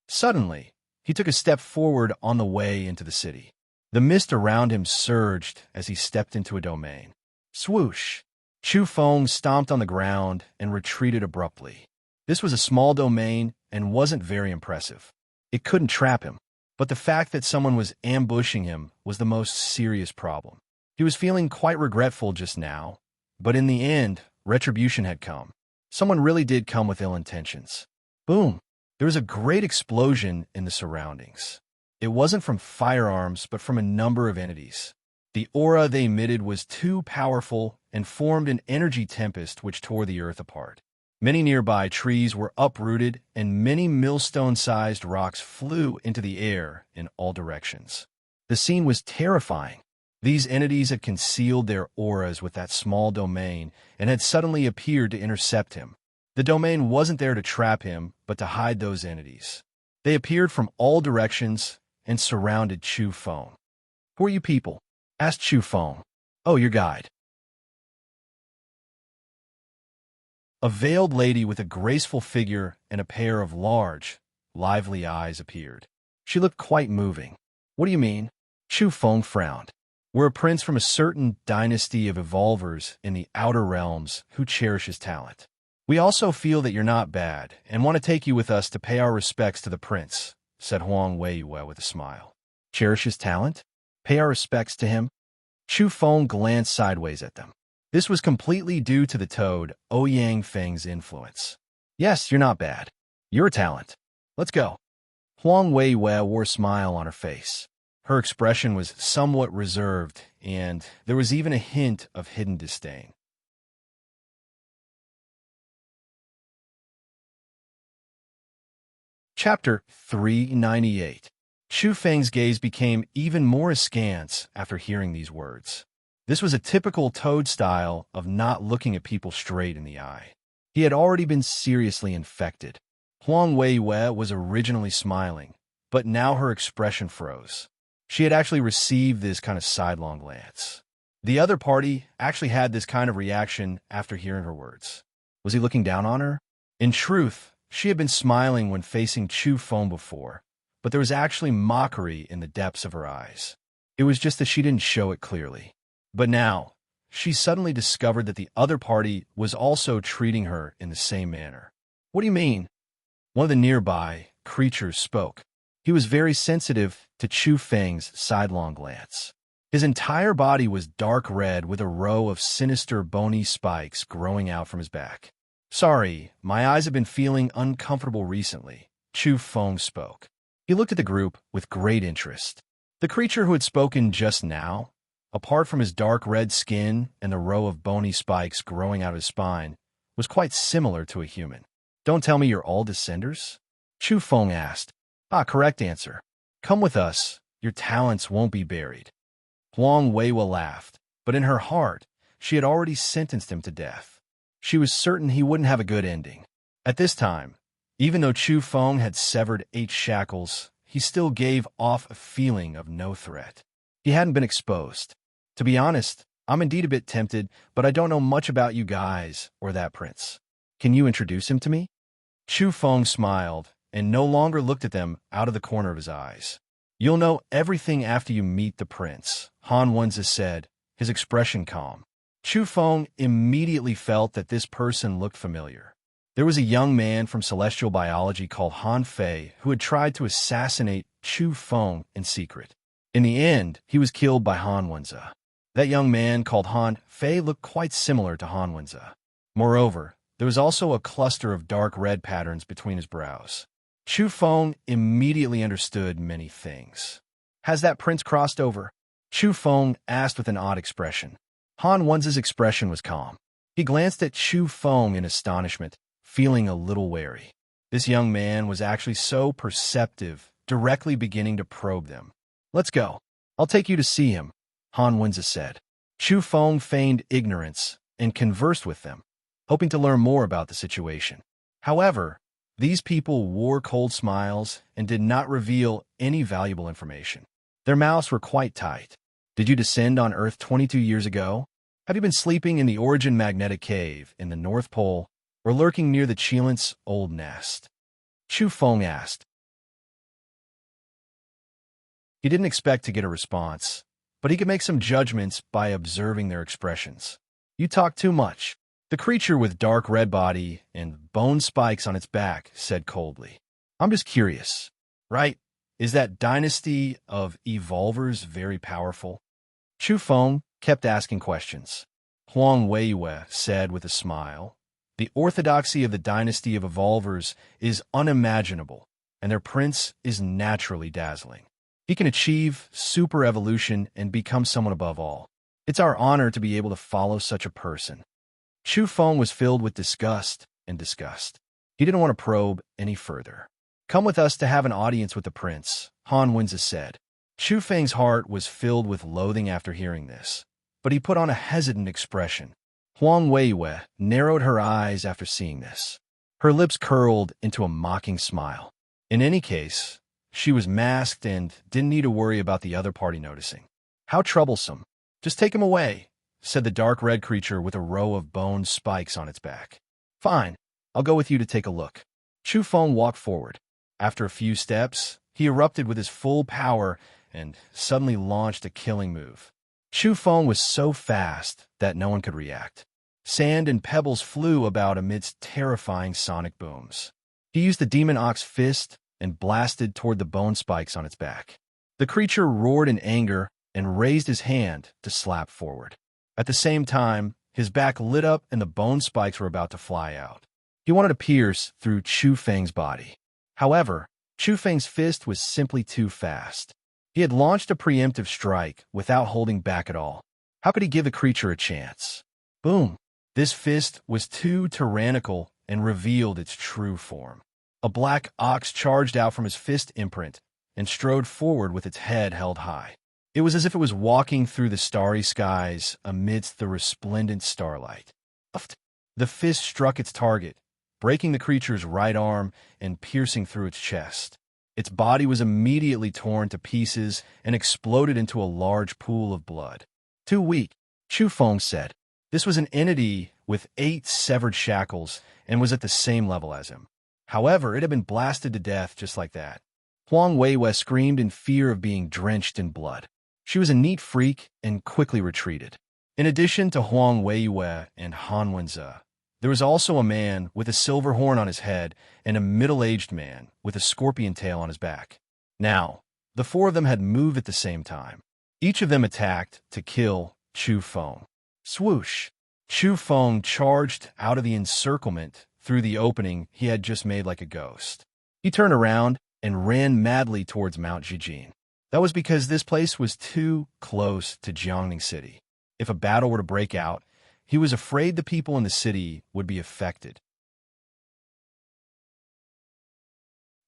Suddenly, he took a step forward on the way into the city. The mist around him surged as he stepped into a domain. Swoosh! Chu Feng stomped on the ground and retreated abruptly. This was a small domain and wasn't very impressive. It couldn't trap him, but the fact that someone was ambushing him was the most serious problem. He was feeling quite regretful just now, but in the end, retribution had come. Someone really did come with ill intentions. Boom! There was a great explosion in the surroundings. It wasn't from firearms, but from a number of entities. The aura they emitted was too powerful and formed an energy tempest which tore the earth apart. Many nearby trees were uprooted, and many millstone-sized rocks flew into the air in all directions. The scene was terrifying. These entities had concealed their auras with that small domain and had suddenly appeared to intercept him. The domain wasn't there to trap him, but to hide those entities. They appeared from all directions and surrounded Chu Feng. "Who are you people?" asked Chu Feng. "Oh, your guide." A veiled lady with a graceful figure and a pair of large, lively eyes appeared. She looked quite moving. "What do you mean?" Chu Feng frowned. "We're a prince from a certain dynasty of evolvers in the outer realms who cherishes talent. We also feel that you're not bad and want to take you with us to pay our respects to the prince," said Huang Weiyue with a smile. "Cherishes talent? Pay our respects to him?" Chu Feng glanced sideways at them. This was completely due to the toad, Ouyang Feng's influence. "Yes, you're not bad. You're a talent. Let's go." Huang Weiyue wore a smile on her face. Her expression was somewhat reserved, and there was even a hint of hidden disdain. Chapter 398. Chu Feng's gaze became even more askance after hearing these words. This was a typical toad style of not looking at people straight in the eye. He had already been seriously infected. Huang Weiyue was originally smiling, but now her expression froze. She had actually received this kind of sidelong glance. The other party actually had this kind of reaction after hearing her words. Was he looking down on her? In truth, she had been smiling when facing Chu Feng before, but there was actually mockery in the depths of her eyes. It was just that she didn't show it clearly. But now, she suddenly discovered that the other party was also treating her in the same manner. What do you mean? One of the nearby creatures spoke. He was very sensitive to Chu Feng's sidelong glance. His entire body was dark red with a row of sinister bony spikes growing out from his back. Sorry, my eyes have been feeling uncomfortable recently, Chu Feng spoke. He looked at the group with great interest. The creature who had spoken just now, apart from his dark red skin and the row of bony spikes growing out of his spine, was quite similar to a human. Don't tell me you're all descenders? Chu Feng asked. Correct answer. Come with us, your talents won't be buried. Huang Weiwa laughed, but in her heart, she had already sentenced him to death. She was certain he wouldn't have a good ending. At this time, even though Chu Feng had severed 8 shackles, he still gave off a feeling of no threat. He hadn't been exposed. To be honest, I'm indeed a bit tempted, but I don't know much about you guys or that prince. Can you introduce him to me? Chu Feng smiled and no longer looked at them out of the corner of his eyes. You'll know everything after you meet the prince, Han Wenzi said, his expression calm. Chu Feng immediately felt that this person looked familiar. There was a young man from celestial biology called Han Fei who had tried to assassinate Chu Feng in secret. In the end, he was killed by Han Wenzi. That young man called Han Fei looked quite similar to Han Wenzi. Moreover, there was also a cluster of dark red patterns between his brows. Chu Feng immediately understood many things. Has that prince crossed over? Chu Feng asked with an odd expression. Han Wenzi's expression was calm. He glanced at Chu Feng in astonishment, feeling a little wary. This young man was actually so perceptive, directly beginning to probe them. Let's go. I'll take you to see him, Han Wenzi said. Chu Feng feigned ignorance and conversed with them, hoping to learn more about the situation. However, these people wore cold smiles and did not reveal any valuable information. Their mouths were quite tight. Did you descend on Earth 22 years ago? Have you been sleeping in the Origin Magnetic Cave in the North Pole or lurking near the Cheelant's old nest? Chu Feng asked. He didn't expect to get a response, but he could make some judgments by observing their expressions. You talk too much. The creature with dark red body and bone spikes on its back said coldly. I'm just curious, right? Is that dynasty of evolvers very powerful? Chu Feng kept asking questions. Huang Weiwa said with a smile, the orthodoxy of the dynasty of evolvers is unimaginable, and their prince is naturally dazzling. He can achieve super evolution and become someone above all. It's our honor to be able to follow such a person. Chu Feng was filled with disgust and disgust. He didn't want to probe any further. Come with us to have an audience with the prince, Han Wenzi said. Chu Feng's heart was filled with loathing after hearing this, but he put on a hesitant expression. Huang Weiwa narrowed her eyes after seeing this. Her lips curled into a mocking smile. In any case, she was masked and didn't need to worry about the other party noticing. How troublesome. Just take him away, said the dark red creature with a row of bone spikes on its back. Fine, I'll go with you to take a look. Chu Feng walked forward. After a few steps, he erupted with his full power and suddenly launched a killing move. Chu Feng was so fast that no one could react. Sand and pebbles flew about amidst terrifying sonic booms. He used the demon ox fist and blasted toward the bone spikes on its back. The creature roared in anger and raised his hand to slap forward. At the same time, his back lit up and the bone spikes were about to fly out. He wanted to pierce through Chu Feng's body. However, Chu Feng's fist was simply too fast. He had launched a preemptive strike without holding back at all. How could he give the creature a chance? Boom! This fist was too tyrannical and revealed its true form. A black ox charged out from his fist imprint and strode forward with its head held high. It was as if it was walking through the starry skies amidst the resplendent starlight. The fist struck its target, breaking the creature's right arm and piercing through its chest. Its body was immediately torn to pieces and exploded into a large pool of blood. Too weak, Chu Feng said. This was an entity with 8 severed shackles and was at the same level as him. However, it had been blasted to death just like that. Huang Weiwei screamed in fear of being drenched in blood. She was a neat freak and quickly retreated. In addition to Huang Weiwei and Han Wenze, there was also a man with a silver horn on his head and a middle-aged man with a scorpion tail on his back. Now, the 4 of them had moved at the same time. Each of them attacked to kill Chu Feng. Swoosh! Chu Feng charged out of the encirclement through the opening he had just made like a ghost. He turned around and ran madly towards Mount Jijin. That was because this place was too close to Jiangning City. If a battle were to break out, he was afraid the people in the city would be affected.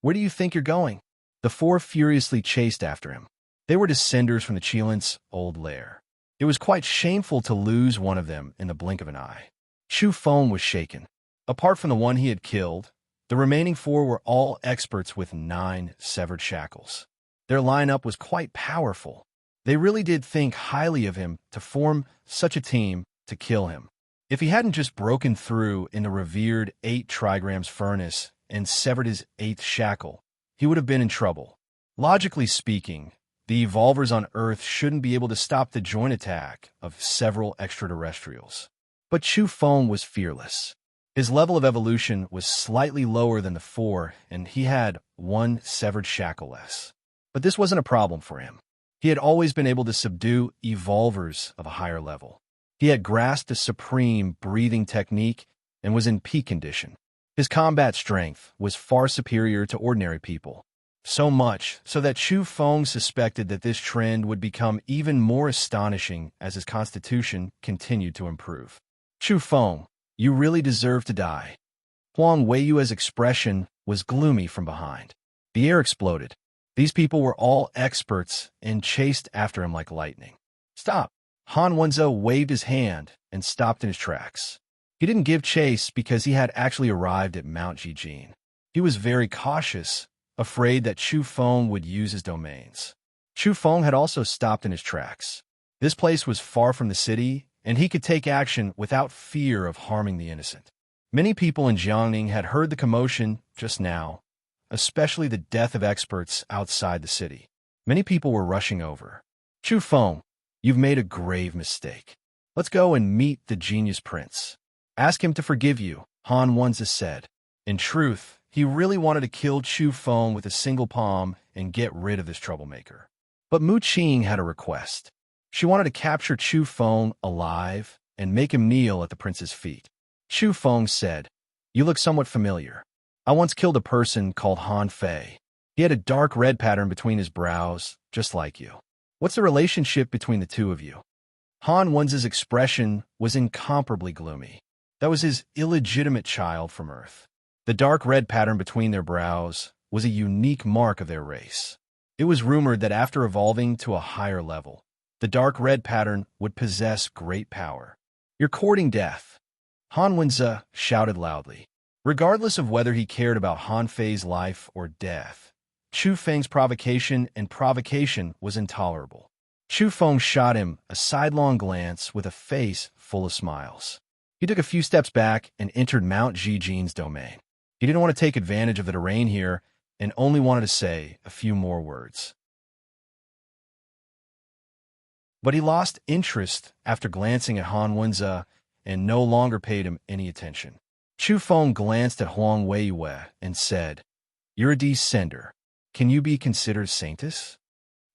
Where do you think you're going? The 4 furiously chased after him. They were descenders from the Qilins' old lair. It was quite shameful to lose one of them in the blink of an eye. Chu Feng was shaken. Apart from the one he had killed, the remaining 4 were all experts with 9 severed shackles. Their lineup was quite powerful. They really did think highly of him to form such a team to kill him. If he hadn't just broken through in the revered 8 trigrams furnace and severed his 8th shackle, he would have been in trouble. Logically speaking, the evolvers on Earth shouldn't be able to stop the joint attack of several extraterrestrials. But Chu Feng was fearless. His level of evolution was slightly lower than the 4, and he had 1 severed shackle less. But this wasn't a problem for him. He had always been able to subdue evolvers of a higher level. He had grasped a supreme breathing technique and was in peak condition. His combat strength was far superior to ordinary people. So much so that Chu Feng suspected that this trend would become even more astonishing as his constitution continued to improve. Chu Feng, you really deserve to die. Huang Weiyue's expression was gloomy from behind. The air exploded. These people were all experts and chased after him like lightning. Stop! Han Wenze waved his hand and stopped in his tracks. He didn't give chase because he had actually arrived at Mount Jijin. He was very cautious, afraid that Chu Feng would use his domains. Chu Feng had also stopped in his tracks. This place was far from the city, and he could take action without fear of harming the innocent. Many people in Jiangning had heard the commotion just now, especially the death of experts outside the city. Many people were rushing over. Chu Feng, you've made a grave mistake. Let's go and meet the genius prince. Ask him to forgive you, Han Wenze said. In truth, he really wanted to kill Chu Feng with a single palm and get rid of this troublemaker. But Mu Qing had a request. She wanted to capture Chu Feng alive and make him kneel at the prince's feet. Chu Feng said, "You look somewhat familiar. I once killed a person called Han Fei. He had a dark red pattern between his brows, just like you. What's the relationship between the 2 of you?" Han Wenze's expression was incomparably gloomy. That was his illegitimate child from Earth. The dark red pattern between their brows was a unique mark of their race. It was rumored that after evolving to a higher level, the dark red pattern would possess great power. "You're courting death," Han Wenze shouted loudly. Regardless of whether he cared about Han Fei's life or death, Chu Feng's provocation was intolerable. Chu Feng shot him a sidelong glance with a face full of smiles. He took a few steps back and entered Mount Jijin's domain. He didn't want to take advantage of the terrain here and only wanted to say a few more words. But he lost interest after glancing at Han Wenze and no longer paid him any attention. Chu Feng glanced at Huang Weiwei and said, "You're a descender. Can you be considered saintess?"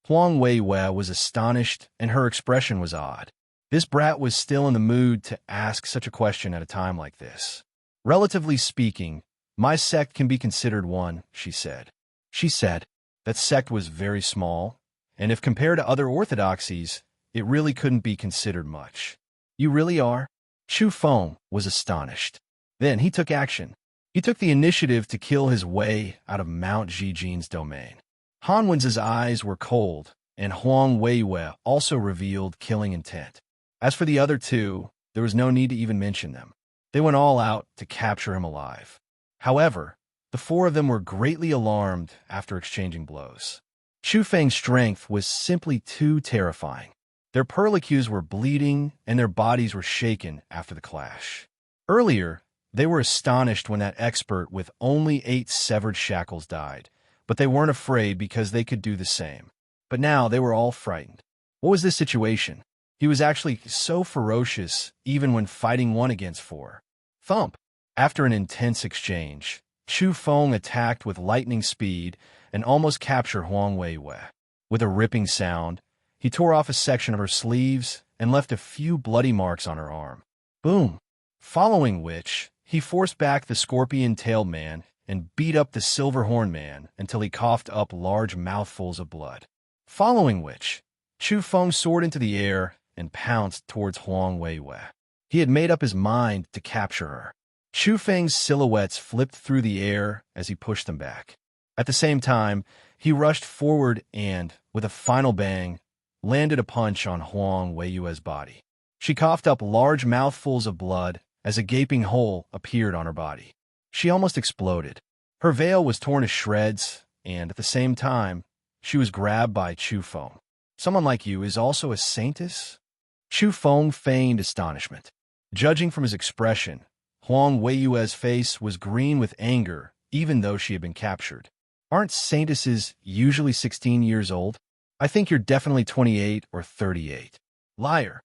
Huang Weiwei was astonished and her expression was odd. This brat was still in the mood to ask such a question at a time like this. "Relatively speaking, my sect can be considered one," she said. She said that sect was very small, and if compared to other orthodoxies, it really couldn't be considered much. "You really are?" Chu Feng was astonished. Then he took action. He took the initiative to kill his way out of Mount Jijin's domain. Han Wenze's eyes were cold, and Huang Weiwei also revealed killing intent. As for the other 2, there was no need to even mention them. They went all out to capture him alive. However, The four of them were greatly alarmed after exchanging blows. Chu Feng's strength was simply too terrifying. Their perlicues were bleeding and their bodies were shaken after the clash. Earlier, they were astonished when that expert with only 8 severed shackles died, but they weren't afraid because they could do the same. But now they were all frightened. What was this situation? He was actually so ferocious even when fighting 1 against 4. Thump! After an intense exchange, Chu Feng attacked with lightning speed and almost captured Huang Weiwei. With a ripping sound, he tore off a section of her sleeves and left a few bloody marks on her arm. Boom! Following which, he forced back the scorpion-tailed man and beat up the silver-horned man until he coughed up large mouthfuls of blood. Following which, Chu Feng soared into the air and pounced towards Huang Weiwei. He had made up his mind to capture her. Chu Feng's silhouettes flipped through the air as he pushed them back. At the same time, he rushed forward and, with a final bang, landed a punch on Huang Weiwei's body. She coughed up large mouthfuls of blood as a gaping hole appeared on her body. She almost exploded. Her veil was torn to shreds, and at the same time, she was grabbed by Chu Feng. Someone like you is also a saintess? Chu Feng feigned astonishment. Judging from his expression, Huang Weiwei's face was green with anger, even though she had been captured. Aren't saintesses usually 16 years old? I think you're definitely 28 or 38. Liar.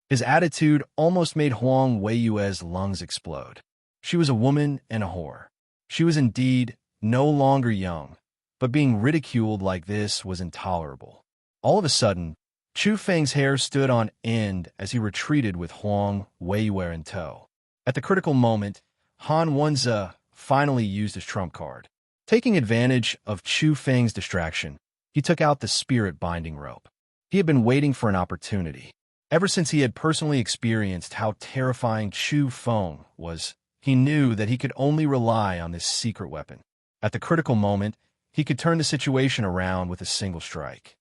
His attitude almost made Huang Weiwei's lungs explode. She was a woman and a whore. She was indeed no longer young, but being ridiculed like this was intolerable. All of a sudden, Chu Feng's hair stood on end as he retreated with Huang Weiwei in tow. At the critical moment, Han Wenze finally used his trump card. Taking advantage of Chu Feng's distraction, he took out the spirit binding rope. He had been waiting for an opportunity. Ever since he had personally experienced how terrifying Chu Feng was, he knew that he could only rely on this secret weapon. At the critical moment, he could turn the situation around with a single strike.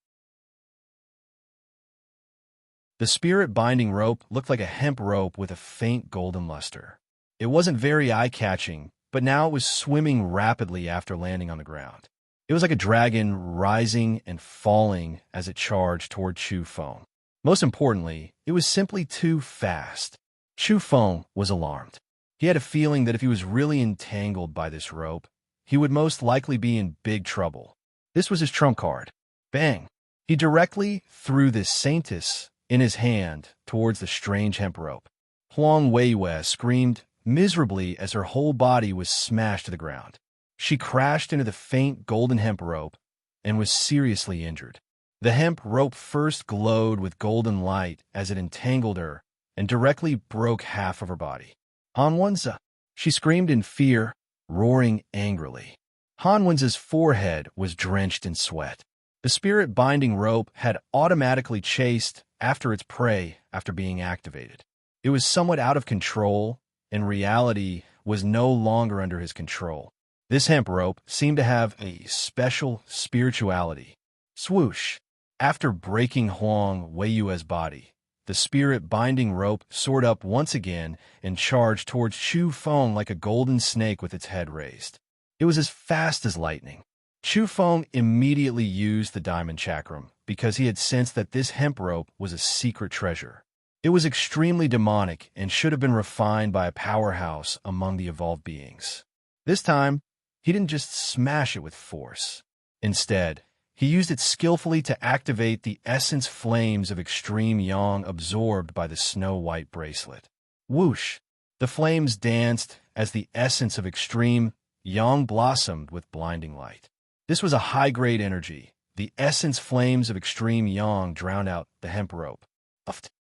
The spirit binding rope looked like a hemp rope with a faint golden luster. It wasn't very eye-catching, but now it was swimming rapidly after landing on the ground. It was like a dragon rising and falling as it charged toward Chu Feng. Most importantly, it was simply too fast. Chu Feng was alarmed. He had a feeling that if he was really entangled by this rope, he would most likely be in big trouble. This was his trump card. Bang! He directly threw this saintess in his hand towards the strange hemp rope. Huang Weiwei screamed miserably as her whole body was smashed to the ground. She crashed into the faint golden hemp rope and was seriously injured. The hemp rope first glowed with golden light as it entangled her and directly broke half of her body. Han Wenze! She screamed in fear, roaring angrily. Han Wenze's forehead was drenched in sweat. The spirit binding rope had automatically chased after its prey after being activated. It was somewhat out of control, and reality was no longer under his control. This hemp rope seemed to have a special spirituality. Swoosh! After breaking Huang Weiwei's body, the spirit binding rope soared up once again and charged towards Chu Feng like a golden snake with its head raised. It was as fast as lightning. Chu Feng immediately used the diamond chakram because he had sensed that this hemp rope was a secret treasure. It was extremely demonic and should have been refined by a powerhouse among the evolved beings. This time, he didn't just smash it with force. Instead, he used it skillfully to activate the essence flames of extreme yang absorbed by the snow-white bracelet. Whoosh! The flames danced as the essence of extreme yang blossomed with blinding light. This was a high-grade energy. The essence flames of extreme yang drowned out the hemp rope.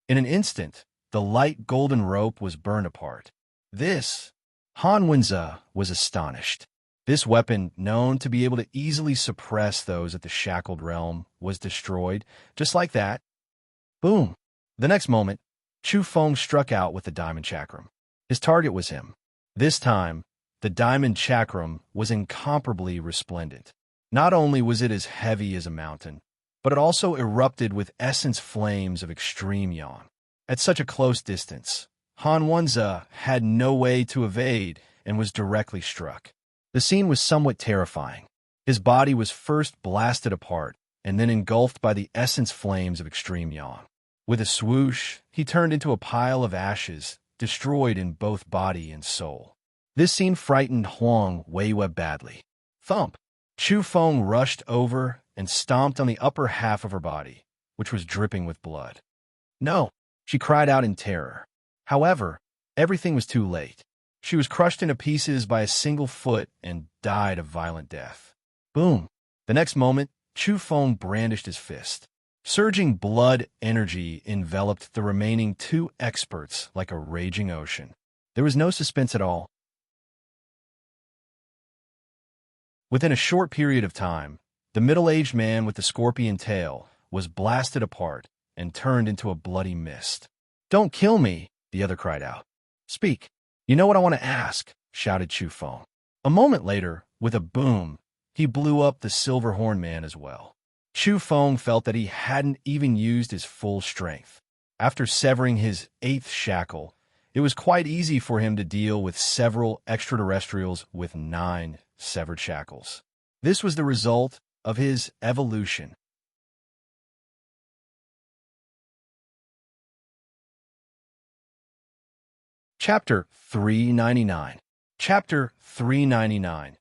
In an instant, the light golden rope was burned apart. Han Wenze was astonished. This weapon, known to be able to easily suppress those at the shackled realm, was destroyed, just like that. Boom! The next moment, Chu Feng struck out with the diamond chakram. His target was him. This time, the diamond chakram was incomparably resplendent. Not only was it as heavy as a mountain, but it also erupted with essence flames of extreme yang. At such a close distance, Han Wenze had no way to evade and was directly struck. The scene was somewhat terrifying. His body was first blasted apart and then engulfed by the essence flames of extreme yang. With a swoosh, he turned into a pile of ashes, destroyed in both body and soul. This scene frightened Huang Weiwei badly. Thump! Chu Feng rushed over and stomped on the upper half of her body, which was dripping with blood. No! She cried out in terror. However, everything was too late. She was crushed into pieces by a single foot and died a violent death. Boom! The next moment, Chu Feng brandished his fist. Surging blood energy enveloped the remaining two experts like a raging ocean. There was no suspense at all. Within a short period of time, the middle-aged man with the scorpion tail was blasted apart and turned into a bloody mist. "Don't kill me," the other cried out. "Speak. You know what I want to ask," shouted Chu Feng. A moment later, with a boom, he blew up the silver horn man as well. Chu Feng felt that he hadn't even used his full strength. After severing his 8th shackle, it was quite easy for him to deal with several extraterrestrials with 9 severed shackles. This was the result of his evolution. Chapter 399. Chapter 399.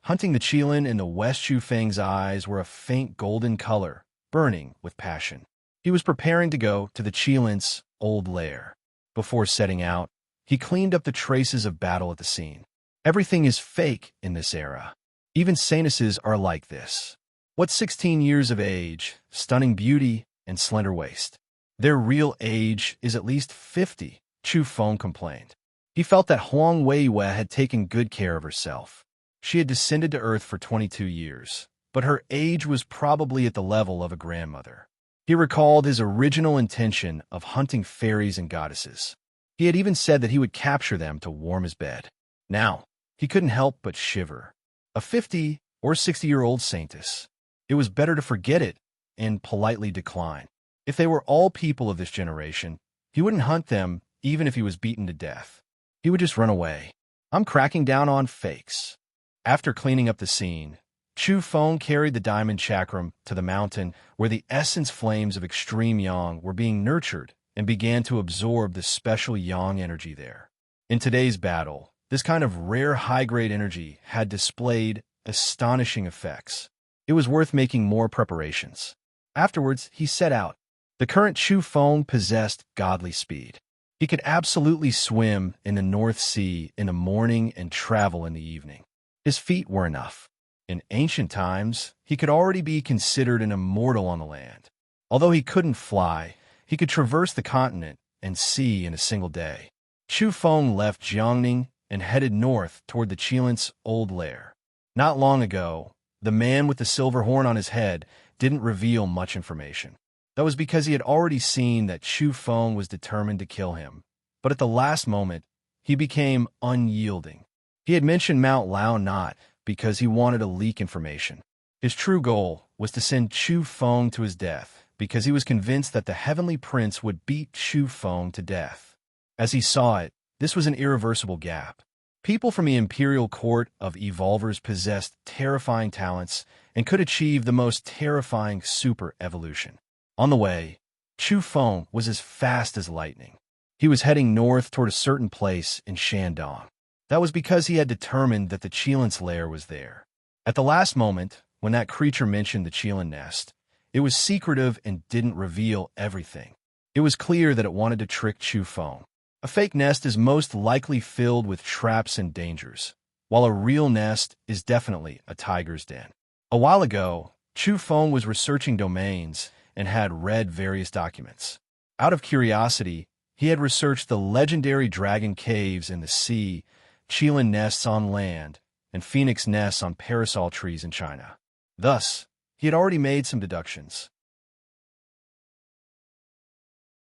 Hunting the Qilin in the west, Chu Feng's eyes were a faint golden color, burning with passion. He was preparing to go to the Qilin's old lair. Before setting out, he cleaned up the traces of battle at the scene. Everything is fake in this era. Even sanuses are like this. What 16 years of age, stunning beauty, and slender waist? Their real age is at least 50, Chu Feng complained. He felt that Huang Weiwei had taken good care of herself. She had descended to Earth for 22 years, but her age was probably at the level of a grandmother. He recalled his original intention of hunting fairies and goddesses. He had even said that he would capture them to warm his bed. Now, he couldn't help but shiver. A 50 or 60-year-old saintess. It was better to forget it and politely decline. If they were all people of this generation, he wouldn't hunt them even if he was beaten to death. He would just run away. I'm cracking down on fakes. After cleaning up the scene, Chu Feng carried the diamond chakram to the mountain where the essence flames of extreme yang were being nurtured and began to absorb the special yang energy there. In today's battle, this kind of rare high-grade energy had displayed astonishing effects. It was worth making more preparations. Afterwards, he set out. The current Chu Feng possessed godly speed. He could absolutely swim in the North Sea in the morning and travel in the evening. His feet were enough. In ancient times, he could already be considered an immortal on the land. Although he couldn't fly, he could traverse the continent and sea in a single day. Chu Feng left Jiangning and headed north toward the Qilin's old lair. Not long ago, the man with the silver horn on his head didn't reveal much information. That was because he had already seen that Chu Feng was determined to kill him. But at the last moment, he became unyielding. He had mentioned Mount Lao not because he wanted to leak information. His true goal was to send Chu Feng to his death because he was convinced that the Heavenly Prince would beat Chu Feng to death. As he saw it, this was an irreversible gap. People from the imperial court of evolvers possessed terrifying talents and could achieve the most terrifying super evolution. On the way, Chu Feng was as fast as lightning. He was heading north toward a certain place in Shandong. That was because he had determined that the Qilin's lair was there. At the last moment, when that creature mentioned the Qilin nest, it was secretive and didn't reveal everything. It was clear that it wanted to trick Chu Feng. A fake nest is most likely filled with traps and dangers, while a real nest is definitely a tiger's den. A while ago, Chu Feng was researching domains and had read various documents. Out of curiosity, he had researched the legendary dragon caves in the sea, Qilin nests on land, and phoenix nests on parasol trees in China. Thus, he had already made some deductions.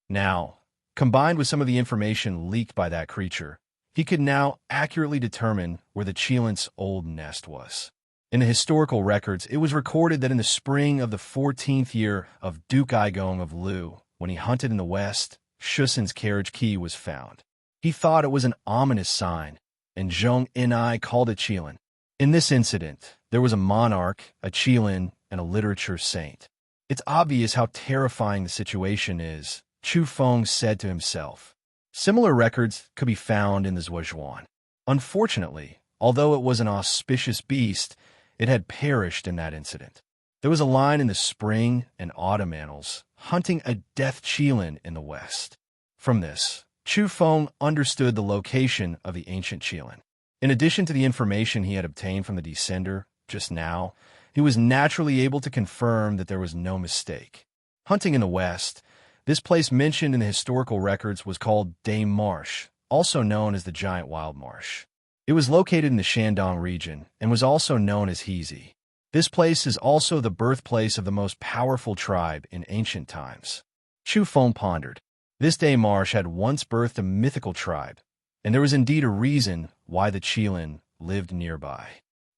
Now, combined with some of the information leaked by that creature, he could now accurately determine where the Qilin's old nest was. In the historical records, it was recorded that in the spring of the 14th year of Duke Aigong of Lu, when he hunted in the west, Shusen's carriage key was found. He thought it was an ominous sign, and Zhong Enai called it Qilin. In this incident, there was a monarch, a Qilin, and a literature saint. It's obvious how terrifying the situation is, Chu Feng said to himself. Similar records could be found in the Zhuozhuan. Unfortunately, although it was an auspicious beast, it had perished in that incident. There was a line in the spring and autumn annals, hunting a death Qilin in the west. From this, Chu Feng understood the location of the ancient Qilin. In addition to the information he had obtained from the descender just now, he was naturally able to confirm that there was no mistake. Hunting in the west, this place mentioned in the historical records was called Dame Marsh, also known as the Giant Wild Marsh. It was located in the Shandong region and was also known as Hezi. This place is also the birthplace of the most powerful tribe in ancient times. Chu Feng pondered. This Dame Marsh had once birthed a mythical tribe, and there was indeed a reason why the Qilin lived nearby.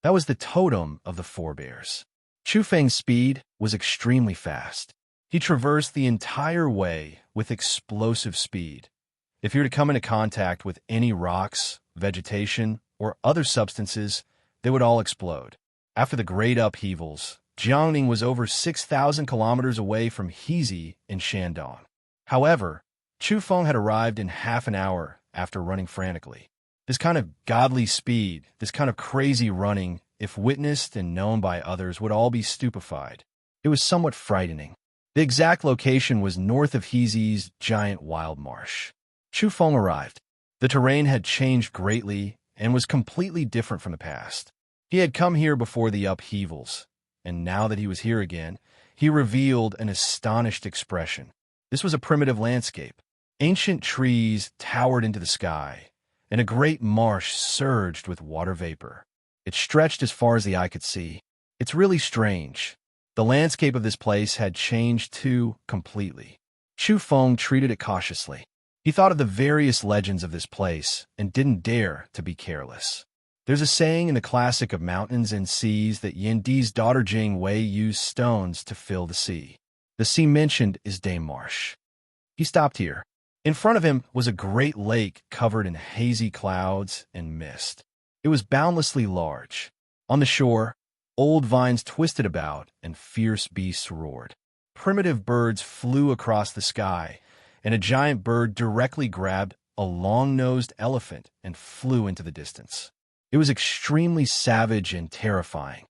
That was the totem of the forebears. Chu Feng's speed was extremely fast. He traversed the entire way with explosive speed. If you were to come into contact with any rocks, vegetation, or other substances, they would all explode. After the great upheavals, Jiangning was over 6,000 kilometers away from Hezi in Shandong. However, Chu Feng had arrived in half an hour after running frantically. This kind of godly speed, this kind of crazy running, if witnessed and known by others, would all be stupefied. It was somewhat frightening. The exact location was north of Hezi's Giant Wild Marsh. Chu Feng arrived. The terrain had changed greatly and was completely different from the past. He had come here before the upheavals, and now that he was here again, he revealed an astonished expression. This was a primitive landscape. Ancient trees towered into the sky, and a great marsh surged with water vapor. It stretched as far as the eye could see. It's really strange. The landscape of this place had changed too completely. Chu Feng treated it cautiously. He thought of the various legends of this place and didn't dare to be careless. There's a saying in the classic of mountains and seas that Yandi's daughter Jing Wei used stones to fill the sea. The sea mentioned is Dame Marsh. He stopped here. In front of him was a great lake covered in hazy clouds and mist. It was boundlessly large. On the shore, old vines twisted about and fierce beasts roared. Primitive birds flew across the sky, and a giant bird directly grabbed a long-nosed elephant and flew into the distance. It was extremely savage and terrifying.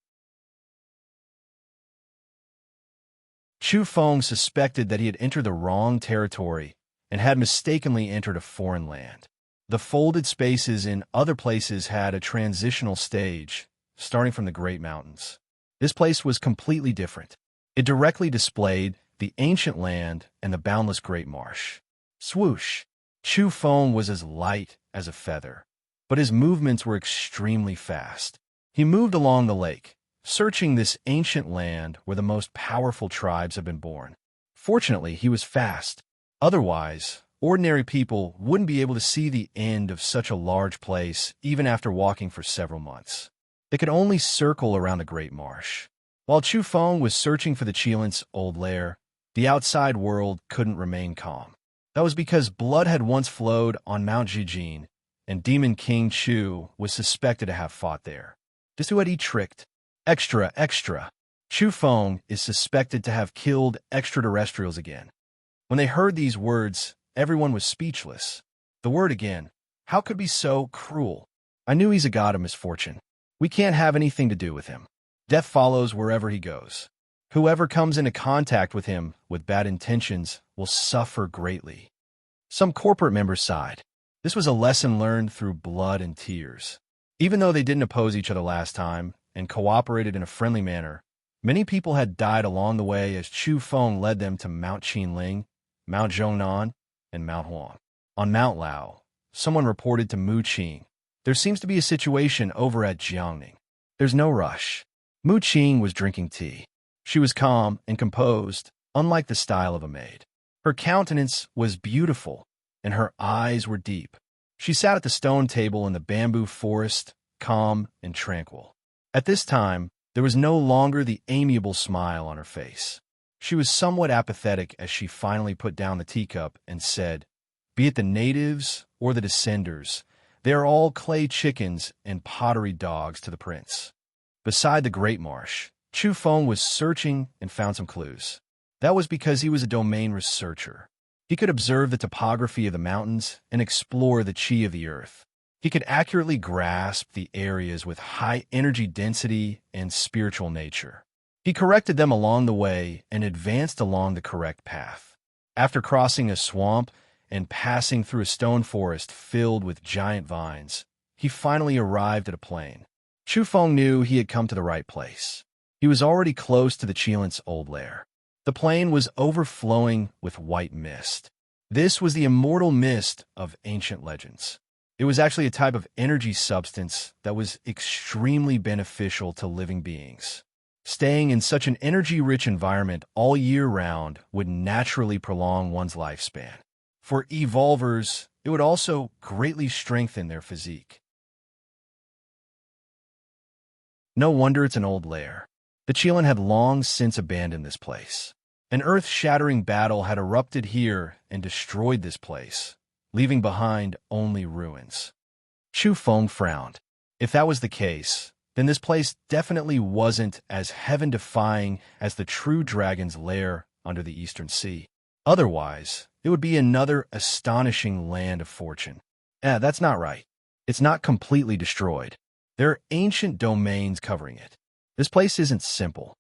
Chu Feng suspected that he had entered the wrong territory and had mistakenly entered a foreign land. The folded spaces in other places had a transitional stage, starting from the Great Mountains. This place was completely different. It directly displayed the ancient land and the boundless Great Marsh. Swoosh! Chu Feng was as light as a feather, but his movements were extremely fast. He moved along the lake, searching this ancient land where the most powerful tribes have been born. Fortunately, he was fast. Otherwise, ordinary people wouldn't be able to see the end of such a large place even after walking for several months. They could only circle around the Great Marsh. While Chu Feng was searching for the Qilin's old lair, the outside world couldn't remain calm. That was because blood had once flowed on Mount Zhijin, and Demon King Chu was suspected to have fought there. Just who had he tricked? Extra, extra. Chu Feng is suspected to have killed extraterrestrials again. When they heard these words, everyone was speechless. The word again. How could be so cruel? I knew he's a god of misfortune. We can't have anything to do with him. Death follows wherever he goes. Whoever comes into contact with him with bad intentions will suffer greatly. Some corporate members sighed. This was a lesson learned through blood and tears. Even though they didn't oppose each other last time and cooperated in a friendly manner, many people had died along the way as Chu Feng led them to Mount Qinling, Mount Zhongnan, and Mount Huang. On Mount Lao, someone reported to Mu Qing, "There seems to be a situation over at Jiangning. There's no rush." Mu Qing was drinking tea. She was calm and composed, unlike the style of a maid. Her countenance was beautiful, and her eyes were deep. She sat at the stone table in the bamboo forest, calm and tranquil. At this time, there was no longer the amiable smile on her face. She was somewhat apathetic as she finally put down the teacup and said, "Be it the natives or the descenders, They are all clay chickens and pottery dogs to the prince. Beside the Great Marsh, Chu Feng was searching and found some clues. That was because he was a domain researcher. He could observe the topography of the mountains and explore the qi of the earth. He could accurately grasp the areas with high energy density and spiritual nature. He corrected them along the way and advanced along the correct path. After crossing a swamp and passing through a stone forest filled with giant vines, he finally arrived at a plain. Chu Feng knew he had come to the right place. He was already close to the Qilint's old lair. The plain was overflowing with white mist. This was the immortal mist of ancient legends. It was actually a type of energy substance that was extremely beneficial to living beings. Staying in such an energy-rich environment all year round would naturally prolong one's lifespan. For evolvers, it would also greatly strengthen their physique. No wonder it's an old lair. The Qilin had long since abandoned this place. An earth-shattering battle had erupted here and destroyed this place, leaving behind only ruins. Chu Feng frowned. If that was the case, then this place definitely wasn't as heaven-defying as the true dragon's lair under the Eastern Sea. Otherwise, it would be another astonishing land of fortune. That's not right. It's not completely destroyed. There are ancient domains covering it. This place isn't simple.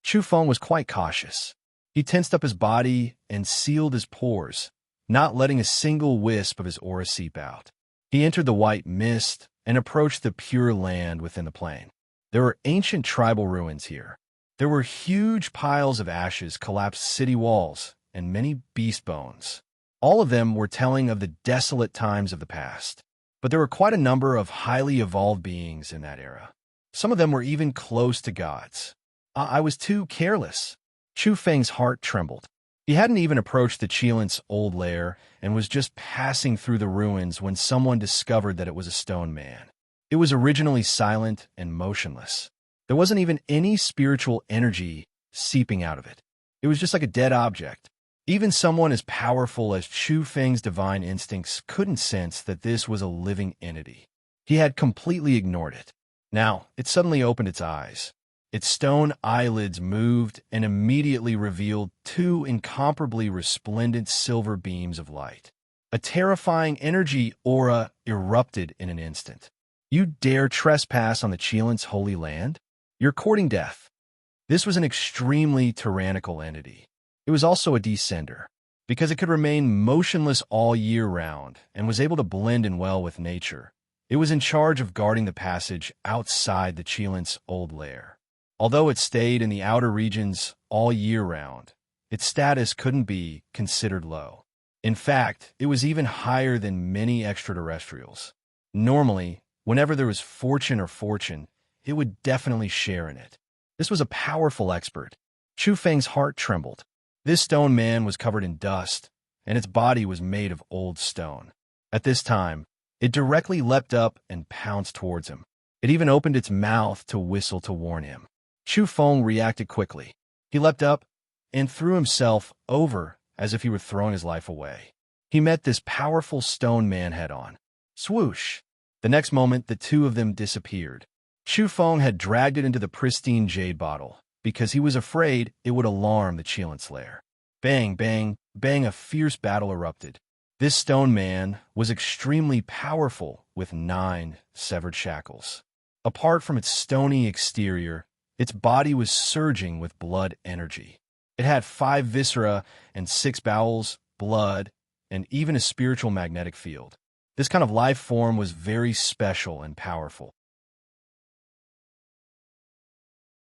Chu Feng was quite cautious. He tensed up his body and sealed his pores, not letting a single wisp of his aura seep out. He entered the white mist and approached the pure land within the plain. There were ancient tribal ruins here. There were huge piles of ashes, collapsed city walls, and many beast bones. All of them were telling of the desolate times of the past. But there were quite a number of highly evolved beings in that era. Some of them were even close to gods. I was too careless. Chu Feng's heart trembled. He hadn't even approached the Qilint's old lair and was just passing through the ruins when someone discovered that it was a stone man. It was originally silent and motionless. There wasn't even any spiritual energy seeping out of it. It was just like a dead object. Even someone as powerful as Chu Feng's divine instincts couldn't sense that this was a living entity. He had completely ignored it. Now, it suddenly opened its eyes. Its stone eyelids moved and immediately revealed two incomparably resplendent silver beams of light. A terrifying energy aura erupted in an instant. You dare trespass on the Qilint's holy land? You're courting death. This was an extremely tyrannical entity. It was also a descender, because it could remain motionless all year round and was able to blend in well with nature. It was in charge of guarding the passage outside the Qilint's old lair. Although it stayed in the outer regions all year round, its status couldn't be considered low. In fact, it was even higher than many extraterrestrials. Normally, whenever there was fortune, it would definitely share in it. This was a powerful expert. Chu Feng's heart trembled. This stone man was covered in dust, and its body was made of old stone. At this time, it directly leapt up and pounced towards him. It even opened its mouth to whistle to warn him. Chu Feng reacted quickly. He leapt up and threw himself over as if he were throwing his life away. He met this powerful stone man head-on. Swoosh! The next moment, the two of them disappeared. Chu Feng had dragged it into the pristine jade bottle because he was afraid it would alarm the Qilint's lair. Bang, bang, bang, a fierce battle erupted. This stone man was extremely powerful with 9 severed shackles. Apart from its stony exterior, its body was surging with blood energy. It had 5 viscera and 6 bowels, blood, and even a spiritual magnetic field. This kind of life form was very special and powerful.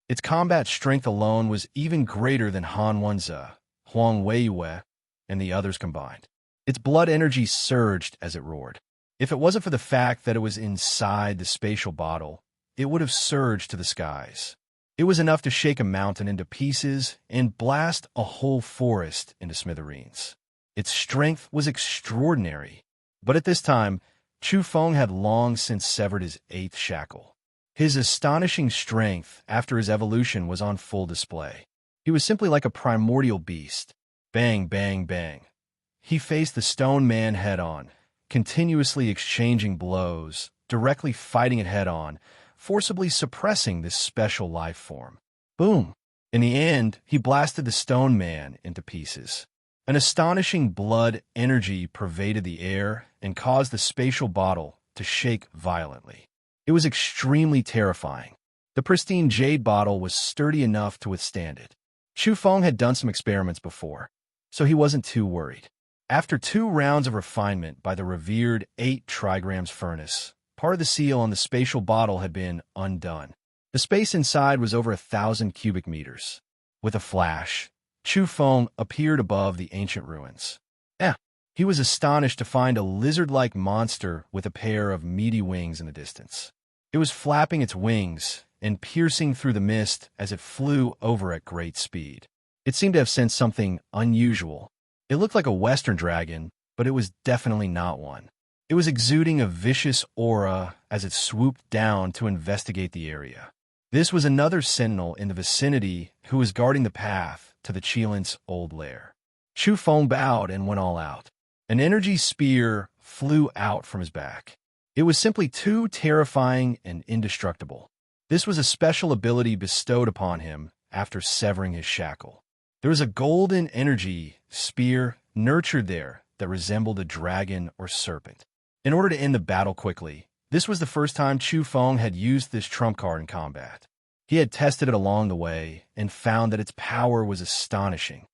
Its combat strength alone was even greater than Han Wenze, Huang Weiyue, and the others combined. Its blood energy surged as it roared. If it wasn't for the fact that it was inside the spatial bottle, it would have surged to the skies. It was enough to shake a mountain into pieces and blast a whole forest into smithereens. Its strength was extraordinary, but at this time, Chu Feng had long since severed his 8th shackle. His astonishing strength after his evolution was on full display. He was simply like a primordial beast. Bang, bang, bang. He faced the stone man head-on, continuously exchanging blows, directly fighting it head-on, forcibly suppressing this special life form. Boom! In the end, he blasted the stone man into pieces. An astonishing blood energy pervaded the air and caused the spatial bottle to shake violently. It was extremely terrifying. The pristine jade bottle was sturdy enough to withstand it. Chu Feng had done some experiments before, so he wasn't too worried. After 2 rounds of refinement by the revered 8 trigrams furnace, part of the seal on the spatial bottle had been undone. The space inside was over 1,000 cubic meters. With a flash, Chu Feng appeared above the ancient ruins. He was astonished to find a lizard-like monster with a pair of meaty wings in the distance. It was flapping its wings and piercing through the mist as it flew over at great speed. It seemed to have sensed something unusual. It looked like a western dragon, but it was definitely not one. It was exuding a vicious aura as it swooped down to investigate the area. This was another sentinel in the vicinity who was guarding the path to the Qilint's old lair. Chu Feng bowed and went all out. An energy spear flew out from his back. It was simply too terrifying and indestructible. This was a special ability bestowed upon him after severing his shackle. There was a golden energy spear nurtured there that resembled a dragon or serpent. In order to end the battle quickly, this was the first time Chu Feng had used this trump card in combat. He had tested it along the way and found that its power was astonishing.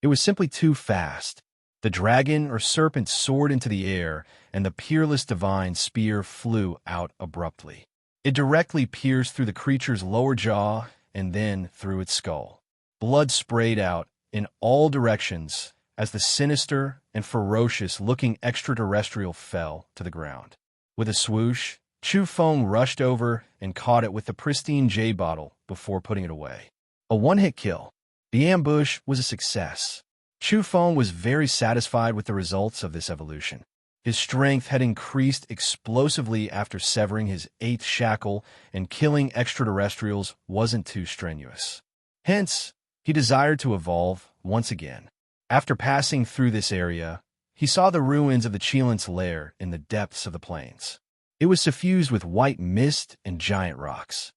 It was simply too fast. The dragon or serpent soared into the air, and the peerless divine spear flew out abruptly. It directly pierced through the creature's lower jaw and then through its skull. Blood sprayed out in all directions as the sinister and ferocious-looking extraterrestrial fell to the ground. With a swoosh, Chu Feng rushed over and caught it with the pristine jade bottle before putting it away. A one-hit kill. The ambush was a success. Chu Feng was very satisfied with the results of this evolution. His strength had increased explosively after severing his 8th shackle, and killing extraterrestrials wasn't too strenuous. Hence, he desired to evolve once again. After passing through this area, he saw the ruins of the Qilint's lair in the depths of the plains. It was suffused with white mist and giant rocks.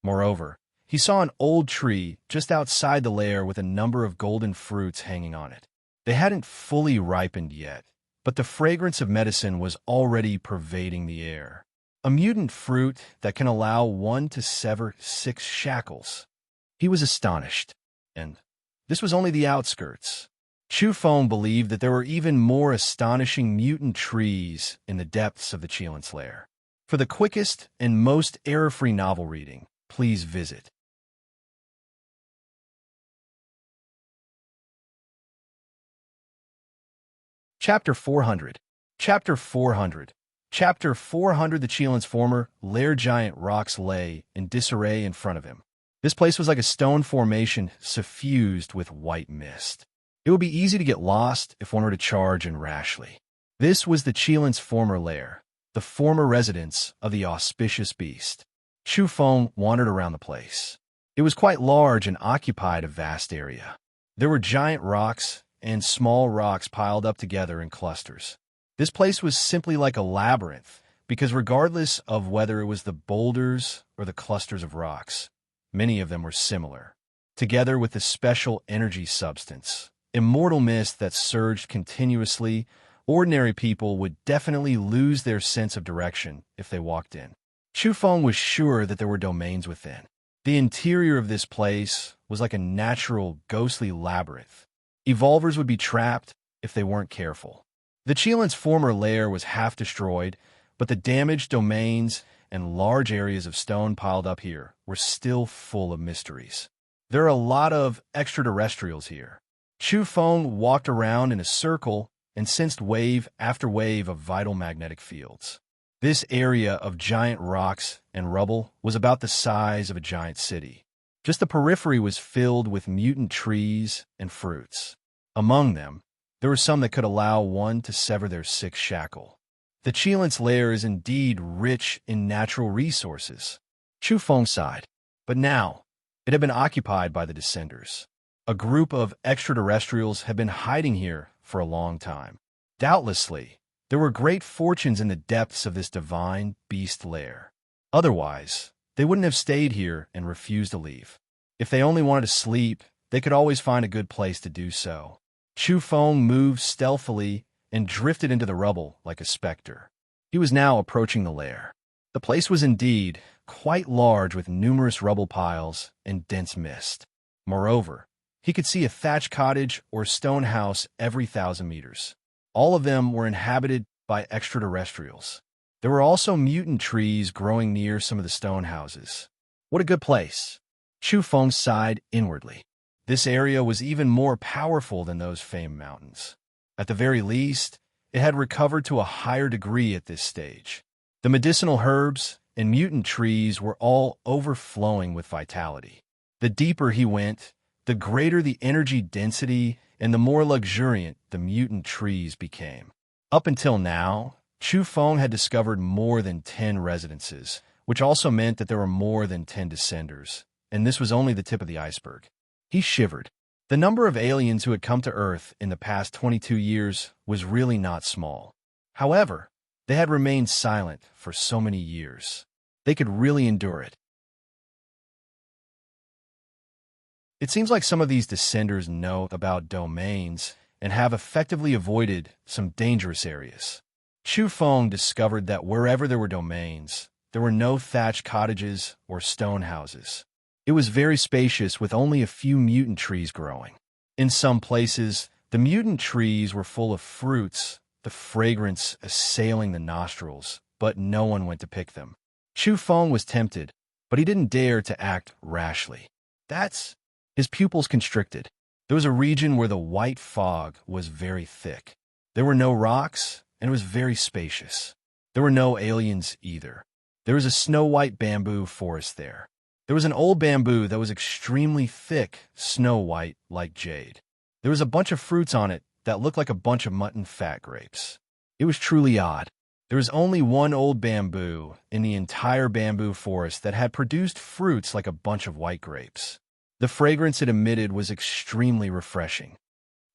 Moreover, he saw an old tree just outside the lair with a number of golden fruits hanging on it. They hadn't fully ripened yet, but the fragrance of medicine was already pervading the air. A mutant fruit that can allow one to sever 6 shackles. He was astonished, and this was only the outskirts. Chu Feng believed that there were even more astonishing mutant trees in the depths of the Qilint's lair. For the quickest and most error-free novel reading, please visit Chapter 400. Chapter 400. Chapter 400. The Qilint's former lair. Giant rocks lay in disarray in front of him. This place was like a stone formation suffused with white mist. It would be easy to get lost if one were to charge in rashly. This was the Qilint's former lair, the former residence of the auspicious beast. Chu Feng wandered around the place. It was quite large and occupied a vast area. There were giant rocks and small rocks piled up together in clusters. This place was simply like a labyrinth, because regardless of whether it was the boulders or the clusters of rocks, many of them were similar. Together with the special energy substance, immortal mist that surged continuously, ordinary people would definitely lose their sense of direction if they walked in. Chu Feng was sure that there were domains within. The interior of this place was like a natural, ghostly labyrinth. Evolvers would be trapped if they weren't careful. The Qilint's former lair was half destroyed, but the damaged domains and large areas of stone piled up here were still full of mysteries. There are a lot of extraterrestrials here. Chu Feng walked around in a circle and sensed wave after wave of vital magnetic fields. This area of giant rocks and rubble was about the size of a giant city. Just the periphery was filled with mutant trees and fruits. Among them, there were some that could allow one to sever their 6th shackle. The Qilint's lair is indeed rich in natural resources. Chu Feng sighed, but now it had been occupied by the Descenders. A group of extraterrestrials had been hiding here for a long time. Doubtlessly, there were great fortunes in the depths of this divine beast lair. Otherwise, they wouldn't have stayed here and refused to leave. If they only wanted to sleep, they could always find a good place to do so. Chu Feng moved stealthily and drifted into the rubble like a specter. He was now approaching the lair. The place was indeed quite large with numerous rubble piles and dense mist. Moreover, he could see a thatched cottage or stone house every 1,000 meters. All of them were inhabited by extraterrestrials. There were also mutant trees growing near some of the stone houses. What a good place! Chu Feng sighed inwardly. This area was even more powerful than those famed mountains. At the very least, it had recovered to a higher degree at this stage. The medicinal herbs and mutant trees were all overflowing with vitality. The deeper he went, the greater the energy density and the more luxuriant the mutant trees became. Up until now, Chu Feng had discovered more than 10 residences, which also meant that there were more than 10 descenders, and this was only the tip of the iceberg. He shivered. The number of aliens who had come to Earth in the past 22 years was really not small. However, they had remained silent for so many years. They could really endure it. It seems like some of these descenders know about domains and have effectively avoided some dangerous areas. Chu Feng discovered that wherever there were domains, there were no thatched cottages or stone houses. It was very spacious with only a few mutant trees growing. In some places, the mutant trees were full of fruits, the fragrance assailing the nostrils, but no one went to pick them. Chu Feng was tempted, but he didn't dare to act rashly. His pupils constricted. There was a region where the white fog was very thick. There were no rocks, and it was very spacious. There were no aliens either. There was a snow-white bamboo forest there. There was an old bamboo that was extremely thick, snow-white like jade. There was a bunch of fruits on it that looked like a bunch of mutton fat grapes. It was truly odd. There was only one old bamboo in the entire bamboo forest that had produced fruits like a bunch of white grapes. The fragrance it emitted was extremely refreshing.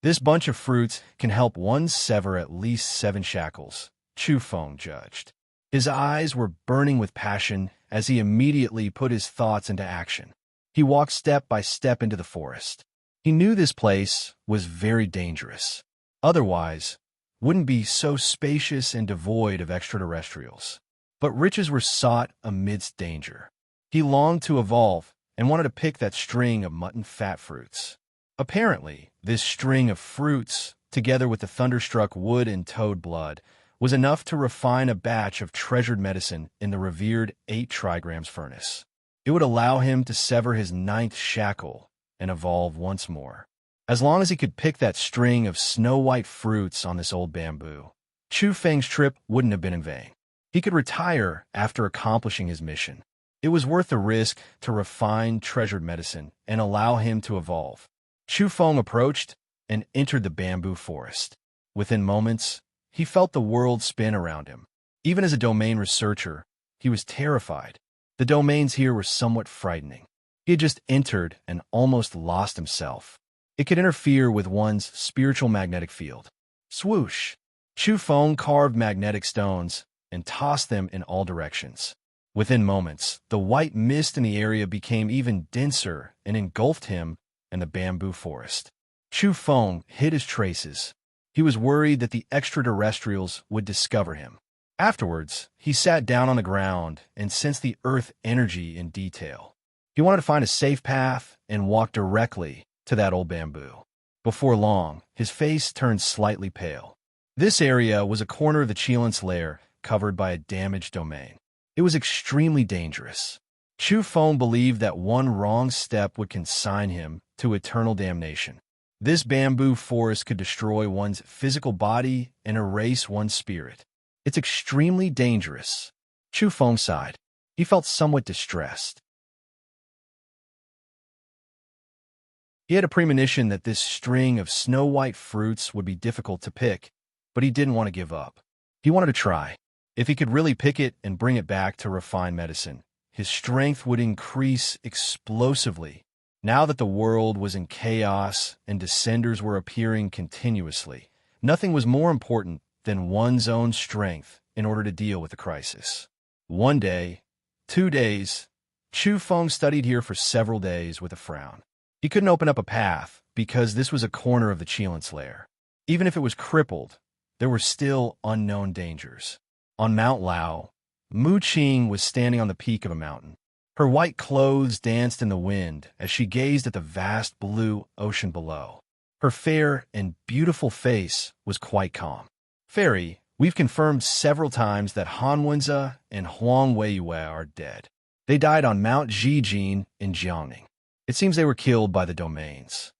This bunch of fruits can help one sever at least 7 shackles, Chu Feng judged. His eyes were burning with passion as he immediately put his thoughts into action. He walked step by step into the forest. He knew this place was very dangerous. Otherwise, wouldn't be so spacious and devoid of extraterrestrials. But riches were sought amidst danger. He longed to evolve and wanted to pick that string of mutton fat fruits. Apparently, this string of fruits, together with the thunderstruck wood and toad blood, was enough to refine a batch of treasured medicine in the revered 8 trigrams furnace. It would allow him to sever his 9th shackle and evolve once more. As long as he could pick that string of snow-white fruits on this old bamboo, Chu Feng's trip wouldn't have been in vain. He could retire after accomplishing his mission. It was worth the risk to refine treasured medicine and allow him to evolve. Chu Feng approached and entered the bamboo forest. Within moments, he felt the world spin around him. Even as a domain researcher, he was terrified. The domains here were somewhat frightening. He had just entered and almost lost himself. It could interfere with one's spiritual magnetic field. Swoosh! Chu Feng carved magnetic stones and tossed them in all directions. Within moments, the white mist in the area became even denser and engulfed him and the bamboo forest. Chu Feng hid his traces. He was worried that the extraterrestrials would discover him. Afterwards, he sat down on the ground and sensed the earth energy in detail. He wanted to find a safe path and walk directly to that old bamboo. Before long, his face turned slightly pale. This area was a corner of the Qilin's lair covered by a damaged domain. It was extremely dangerous. Chu Feng believed that one wrong step would consign him to eternal damnation. This bamboo forest could destroy one's physical body and erase one's spirit. It's extremely dangerous. Chu Feng sighed. He felt somewhat distressed. He had a premonition that this string of snow-white fruits would be difficult to pick, but he didn't want to give up. He wanted to try. If he could really pick it and bring it back to refine medicine, his strength would increase explosively, Now that the world was in chaos and descenders were appearing continuously, nothing was more important than one's own strength in order to deal with the crisis. One day, 2 days, Chu Feng studied here for several days with a frown. He couldn't open up a path because this was a corner of the Qilin lair. Even if it was crippled, there were still unknown dangers. On Mount Lao, Mu Qing was standing on the peak of a mountain. Her white clothes danced in the wind as she gazed at the vast blue ocean below. Her fair and beautiful face was quite calm. "Fairy, we've confirmed several times that Han Wenze and Huang Weiyue are dead. They died on Mount Zhijin in Jiangning. It seems they were killed by the domains."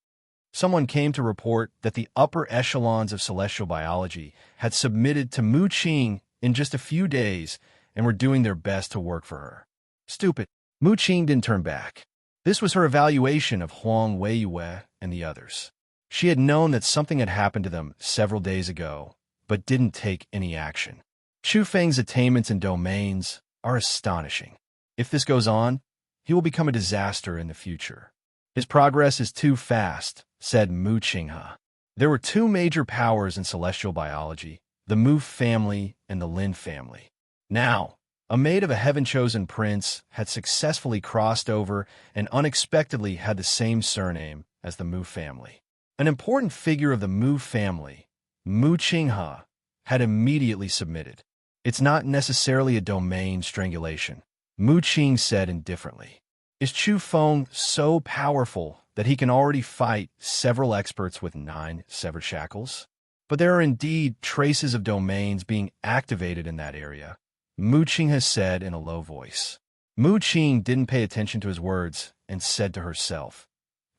Someone came to report that the upper echelons of celestial biology had submitted to Mu Qing in just a few days and were doing their best to work for her. Stupid. Mu Qing didn't turn back. This was her evaluation of Huang Weiyue and the others. She had known that something had happened to them several days ago, but didn't take any action. Chu Feng's attainments and domains are astonishing. If this goes on, he will become a disaster in the future. His progress is too fast, said Mu Qinghe. There were two major powers in celestial biology, the Mu family and the Lin family. Now, a maid of a heaven-chosen prince had successfully crossed over and unexpectedly had the same surname as the Mu family. An important figure of the Mu family, Mu Qinghe, had immediately submitted. "It's not necessarily a domain strangulation," Mu Qing said indifferently. "Is Chu Feng so powerful that he can already fight several experts with 9 severed shackles? But there are indeed traces of domains being activated in that area," Mu Qing has said in a low voice. Mu Qing didn't pay attention to his words and said to herself,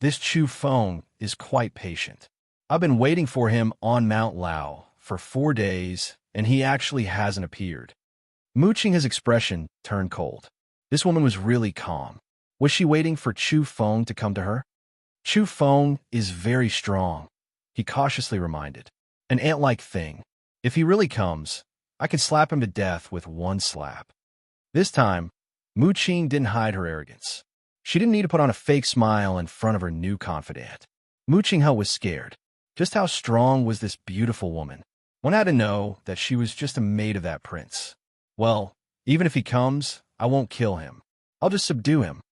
"This Chu Feng is quite patient. I've been waiting for him on Mount Lao for 4 days, and he actually hasn't appeared." Mu Qing's expression turned cold. This woman was really calm. Was she waiting for Chu Feng to come to her? "Chu Feng is very strong," he cautiously reminded. "An ant-like thing. If he really comes, I can slap him to death with one slap." This time, Mu Qing didn't hide her arrogance. She didn't need to put on a fake smile in front of her new confidant. Mu Qinghe was scared. Just how strong was this beautiful woman? One had to know that she was just a maid of that prince. "Well, even if he comes, I won't kill him. I'll just subdue him."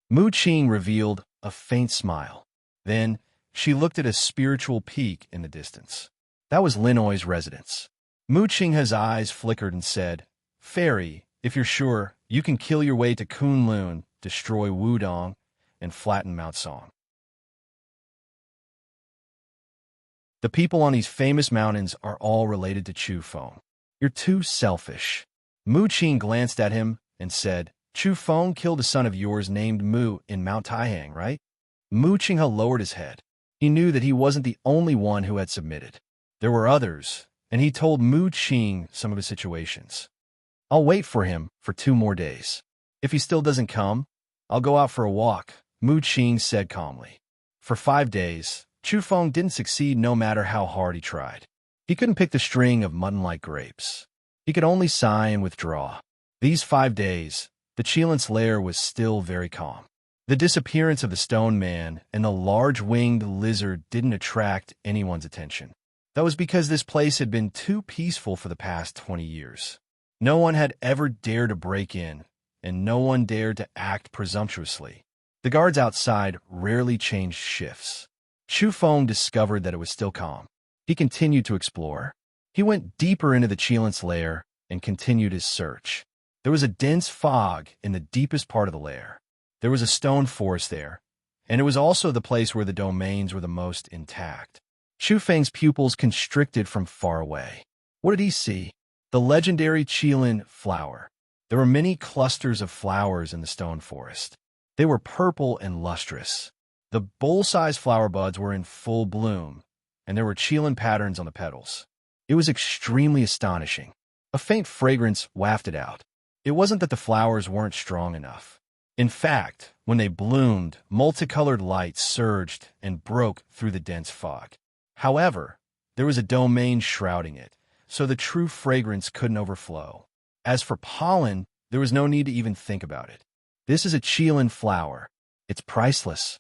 Mu Qing revealed a faint smile. Then, she looked at a spiritual peak in the distance. That was Linoi's residence. Mu Qinghe's eyes flickered and said, "Fairy, if you're sure, you can kill your way to Kunlun, destroy Wudong, and flatten Mount Song. The people on these famous mountains are all related to Chu Feng. You're too selfish." Mu Qing glanced at him and said, "Chu Feng killed a son of yours named Mu in Mount Taihang, right?" Mu Qinghe lowered his head. He knew that he wasn't the only one who had submitted. There were others, and he told Mu Qing some of his situations. "I'll wait for him for 2 more days. If he still doesn't come, I'll go out for a walk," Mu Qing said calmly. For 5 days, Chu Feng didn't succeed no matter how hard he tried. He couldn't pick the string of mutton-like grapes. He could only sigh and withdraw. These 5 days, the Qilin lair was still very calm. The disappearance of the stone man and the large-winged lizard didn't attract anyone's attention. That was because this place had been too peaceful for the past 20 years. No one had ever dared to break in, and no one dared to act presumptuously. The guards outside rarely changed shifts. Chu Feng discovered that it was still calm. He continued to explore. He went deeper into the Qilin's lair and continued his search. There was a dense fog in the deepest part of the lair. There was a stone forest there, and it was also the place where the domains were the most intact. Chu Feng's pupils constricted from far away. What did he see? The legendary Qilin flower. There were many clusters of flowers in the stone forest. They were purple and lustrous. The bowl-sized flower buds were in full bloom, and there were Qilin patterns on the petals. It was extremely astonishing. A faint fragrance wafted out. It wasn't that the flowers weren't strong enough. In fact, when they bloomed, multicolored light surged and broke through the dense fog. However, there was a domain shrouding it, so the true fragrance couldn't overflow. As for pollen, there was no need to even think about it. This is a Qilin flower. It's priceless.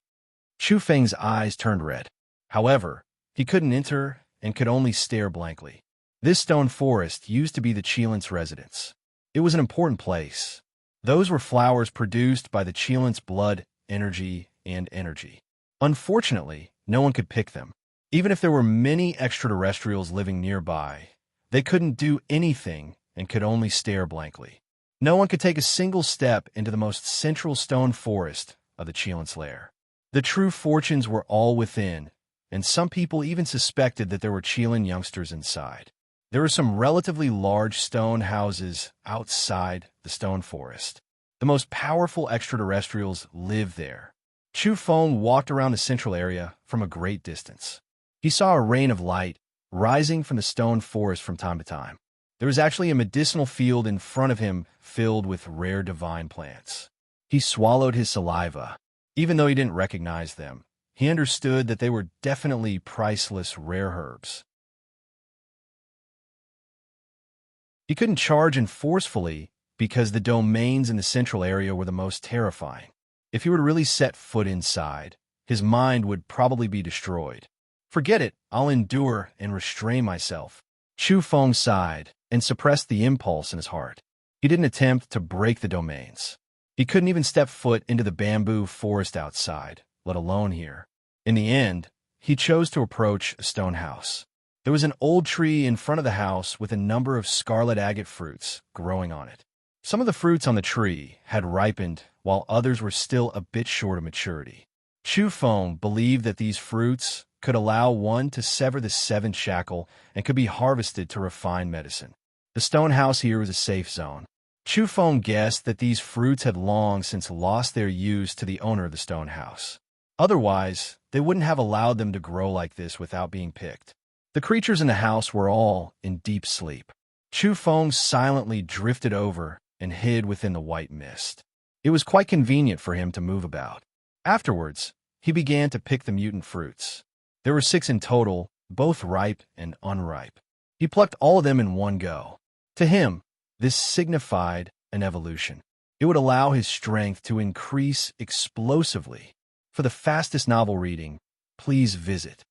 Chu Feng's eyes turned red. However, he couldn't enter and could only stare blankly. This stone forest used to be the Qilint's residence. It was an important place. Those were flowers produced by the Qilint's blood, energy, and energy. Unfortunately, no one could pick them. Even if there were many extraterrestrials living nearby, they couldn't do anything and could only stare blankly. No one could take a single step into the most central stone forest of the Qilint's lair. The true fortunes were all within, and some people even suspected that there were Qilin youngsters inside. There were some relatively large stone houses outside the stone forest. The most powerful extraterrestrials lived there. Chu Feng walked around the central area from a great distance. He saw a rain of light rising from the stone forest from time to time. There was actually a medicinal field in front of him filled with rare divine plants. He swallowed his saliva. Even though he didn't recognize them, he understood that they were definitely priceless rare herbs. He couldn't charge in forcefully because the domains in the central area were the most terrifying. If he were to really set foot inside, his mind would probably be destroyed. Forget it, I'll endure and restrain myself. Chu Feng sighed and suppressed the impulse in his heart. He didn't attempt to break the domains. He couldn't even step foot into the bamboo forest outside, let alone here. In the end, he chose to approach a stone house. There was an old tree in front of the house with a number of scarlet agate fruits growing on it. Some of the fruits on the tree had ripened, while others were still a bit short of maturity. Chu Feng believed that these fruits could allow one to sever the seventh shackle and could be harvested to refine medicine. The stone house here was a safe zone. Chu Feng guessed that these fruits had long since lost their use to the owner of the stone house. Otherwise, they wouldn't have allowed them to grow like this without being picked. The creatures in the house were all in deep sleep. Chu Feng silently drifted over and hid within the white mist. It was quite convenient for him to move about. Afterwards, he began to pick the mutant fruits. There were 6 in total, both ripe and unripe. He plucked all of them in one go. To him, this signified an evolution. It would allow his strength to increase explosively. For the fastest novel reading, please visit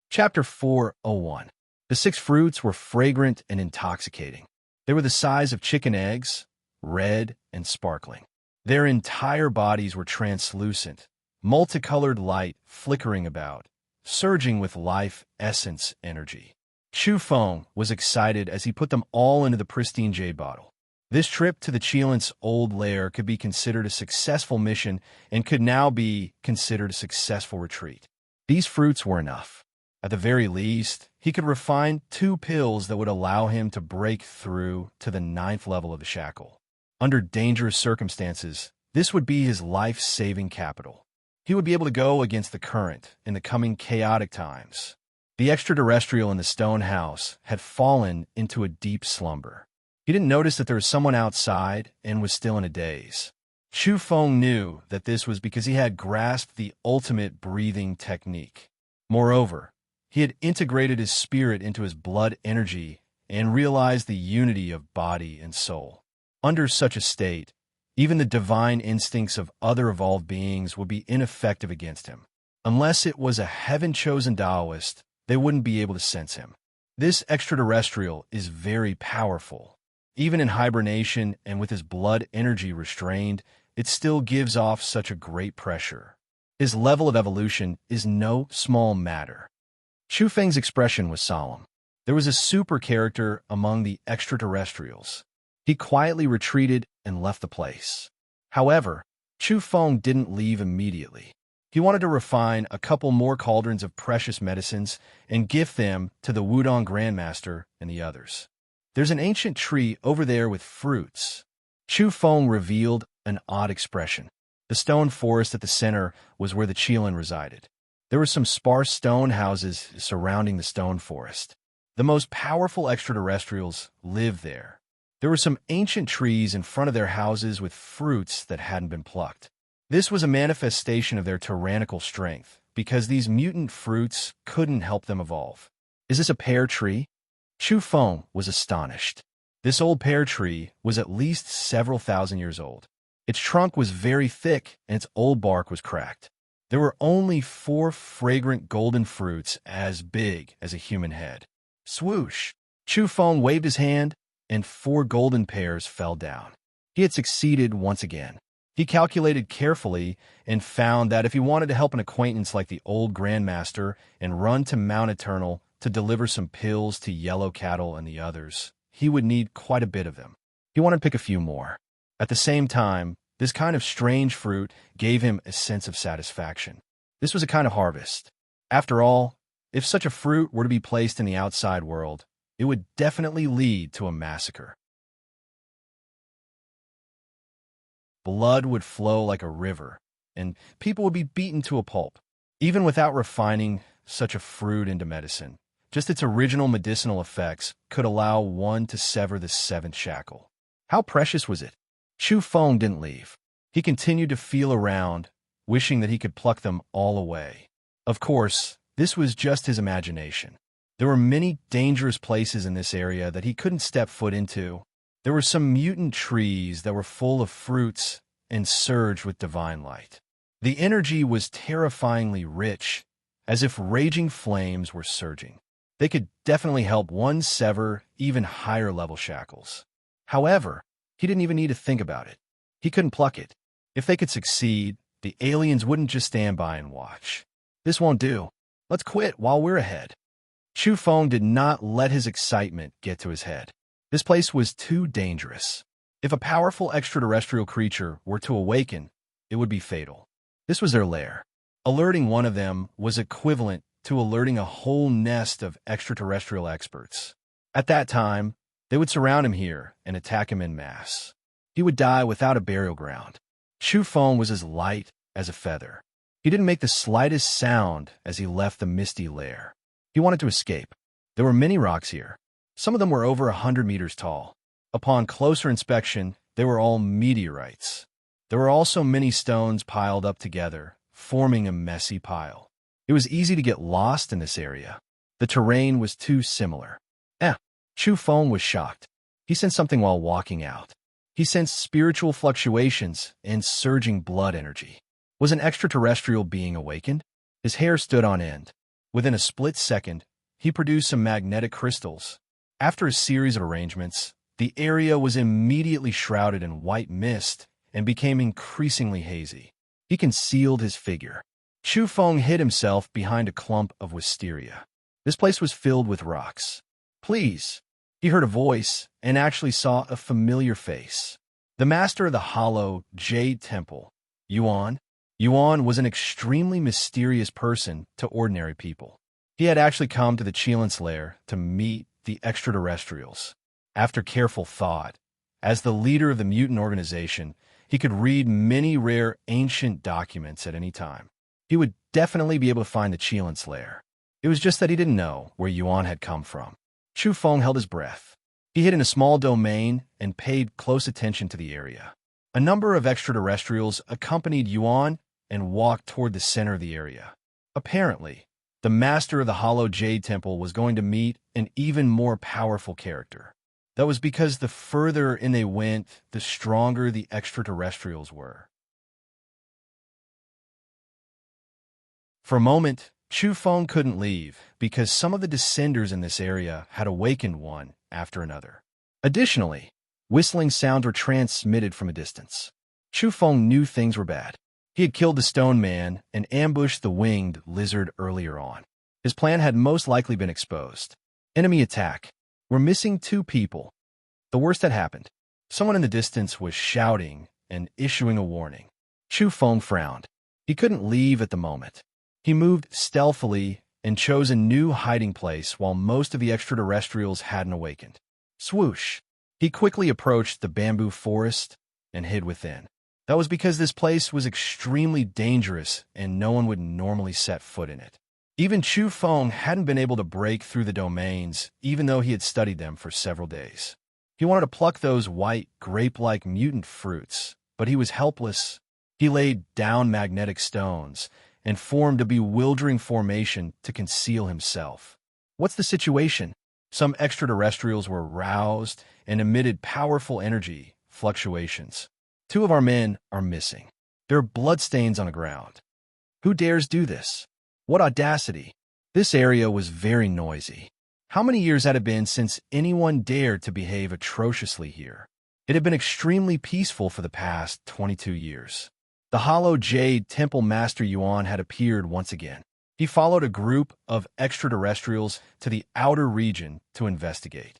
Chapter 401. The 6 fruits were fragrant and intoxicating. They were the size of chicken eggs, red and sparkling. Their entire bodies were translucent, multicolored light flickering about, surging with life essence energy. Chu Feng was excited as he put them all into the pristine jade bottle. This trip to the Qilint's old lair could be considered a successful mission and could now be considered a successful retreat. These fruits were enough. At the very least, he could refine 2 pills that would allow him to break through to the 9th level of the shackle. Under dangerous circumstances, this would be his life-saving capital. He would be able to go against the current in the coming chaotic times. The extraterrestrial in the stone house had fallen into a deep slumber. He didn't notice that there was someone outside and was still in a daze. Chu Feng knew that this was because he had grasped the ultimate breathing technique. Moreover, he had integrated his spirit into his blood energy and realized the unity of body and soul. Under such a state, even the divine instincts of other evolved beings would be ineffective against him. Unless it was a heaven-chosen Taoist, they wouldn't be able to sense him. This extraterrestrial is very powerful. Even in hibernation and with his blood energy restrained, it still gives off such a great pressure. His level of evolution is no small matter. Chu Feng's expression was solemn. There was a super character among the extraterrestrials. He quietly retreated and left the place. However, Chu Feng didn't leave immediately. He wanted to refine a couple more cauldrons of precious medicines and gift them to the Wudong Grandmaster and the others. There's an ancient tree over there with fruits. Chu Feng revealed an odd expression. The stone forest at the center was where the Qilin resided. There were some sparse stone houses surrounding the stone forest. The most powerful extraterrestrials lived there. There were some ancient trees in front of their houses with fruits that hadn't been plucked. This was a manifestation of their tyrannical strength, because these mutant fruits couldn't help them evolve. Is this a pear tree? Chu Feng was astonished. This old pear tree was at least several thousand years old. Its trunk was very thick and its old bark was cracked. There were only 4 fragrant golden fruits as big as a human head. Swoosh! Chu Feng waved his hand, and 4 golden pears fell down. He had succeeded once again. He calculated carefully and found that if he wanted to help an acquaintance like the old Grandmaster and run to Mount Eternal to deliver some pills to Yellow Cattle and the others, he would need quite a bit of them. He wanted to pick a few more. At the same time, this kind of strange fruit gave him a sense of satisfaction. This was a kind of harvest. After all, if such a fruit were to be placed in the outside world, it would definitely lead to a massacre. Blood would flow like a river, and people would be beaten to a pulp. Even without refining such a fruit into medicine, just its original medicinal effects could allow one to sever the 7th shackle. How precious was it? Chu Feng didn't leave. He continued to feel around, wishing that he could pluck them all away. Of course, this was just his imagination. There were many dangerous places in this area that he couldn't step foot into. There were some mutant trees that were full of fruits and surged with divine light. The energy was terrifyingly rich, as if raging flames were surging. They could definitely help one sever even higher level shackles. However, he didn't even need to think about it. He couldn't pluck it. If they could succeed, the aliens wouldn't just stand by and watch. This won't do. Let's quit while we're ahead. Chu Feng did not let his excitement get to his head. This place was too dangerous. If a powerful extraterrestrial creature were to awaken, it would be fatal. This was their lair. Alerting one of them was equivalent to alerting a whole nest of extraterrestrial experts. At that time, they would surround him here and attack him en masse. He would die without a burial ground. Chu Feng was as light as a feather. He didn't make the slightest sound as he left the misty lair. He wanted to escape. There were many rocks here. Some of them were over 100 meters tall. Upon closer inspection, they were all meteorites. There were also many stones piled up together, forming a messy pile. It was easy to get lost in this area. The terrain was too similar. Chu Feng was shocked. He sensed something while walking out. He sensed spiritual fluctuations and surging blood energy. Was an extraterrestrial being awakened? His hair stood on end. Within a split second, he produced some magnetic crystals. After a series of arrangements, the area was immediately shrouded in white mist and became increasingly hazy. He concealed his figure. Chu Feng hid himself behind a clump of wisteria. This place was filled with rocks. Please. He heard a voice and actually saw a familiar face. The master of the hollow Jade Temple, Yuan. Yuan was an extremely mysterious person to ordinary people. He had actually come to the Cheelance lair to meet the extraterrestrials. After careful thought, as the leader of the mutant organization, he could read many rare ancient documents at any time. He would definitely be able to find the Cheelance lair. It was just that he didn't know where Yuan had come from. Chu Feng held his breath. He hid in a small domain and paid close attention to the area. A number of extraterrestrials accompanied Yuan and walked toward the center of the area. Apparently, the master of the Hollow Jade Temple was going to meet an even more powerful character. That was because the further in they went, the stronger the extraterrestrials were. For a moment, Chu Feng couldn't leave because some of the descenders in this area had awakened one after another. Additionally, whistling sounds were transmitted from a distance. Chu Feng knew things were bad. He had killed the stone man and ambushed the winged lizard earlier on. His plan had most likely been exposed. Enemy attack. We're missing 2 people. The worst had happened. Someone in the distance was shouting and issuing a warning. Chu Feng frowned. He couldn't leave at the moment. He moved stealthily and chose a new hiding place while most of the extraterrestrials hadn't awakened. Swoosh! He quickly approached the bamboo forest and hid within. That was because this place was extremely dangerous and no one would normally set foot in it. Even Chu Feng hadn't been able to break through the domains, even though he had studied them for several days. He wanted to pluck those white, grape-like mutant fruits, but he was helpless. He laid down magnetic stones and formed a bewildering formation to conceal himself. What's the situation? Some extraterrestrials were roused and emitted powerful energy fluctuations. 2 of our men are missing. There are bloodstains on the ground. Who dares do this? What audacity! This area was very noisy. How many years had it been since anyone dared to behave atrociously here? It had been extremely peaceful for the past 22 years. The hollow jade temple master Yuan had appeared once again. He followed a group of extraterrestrials to the outer region to investigate.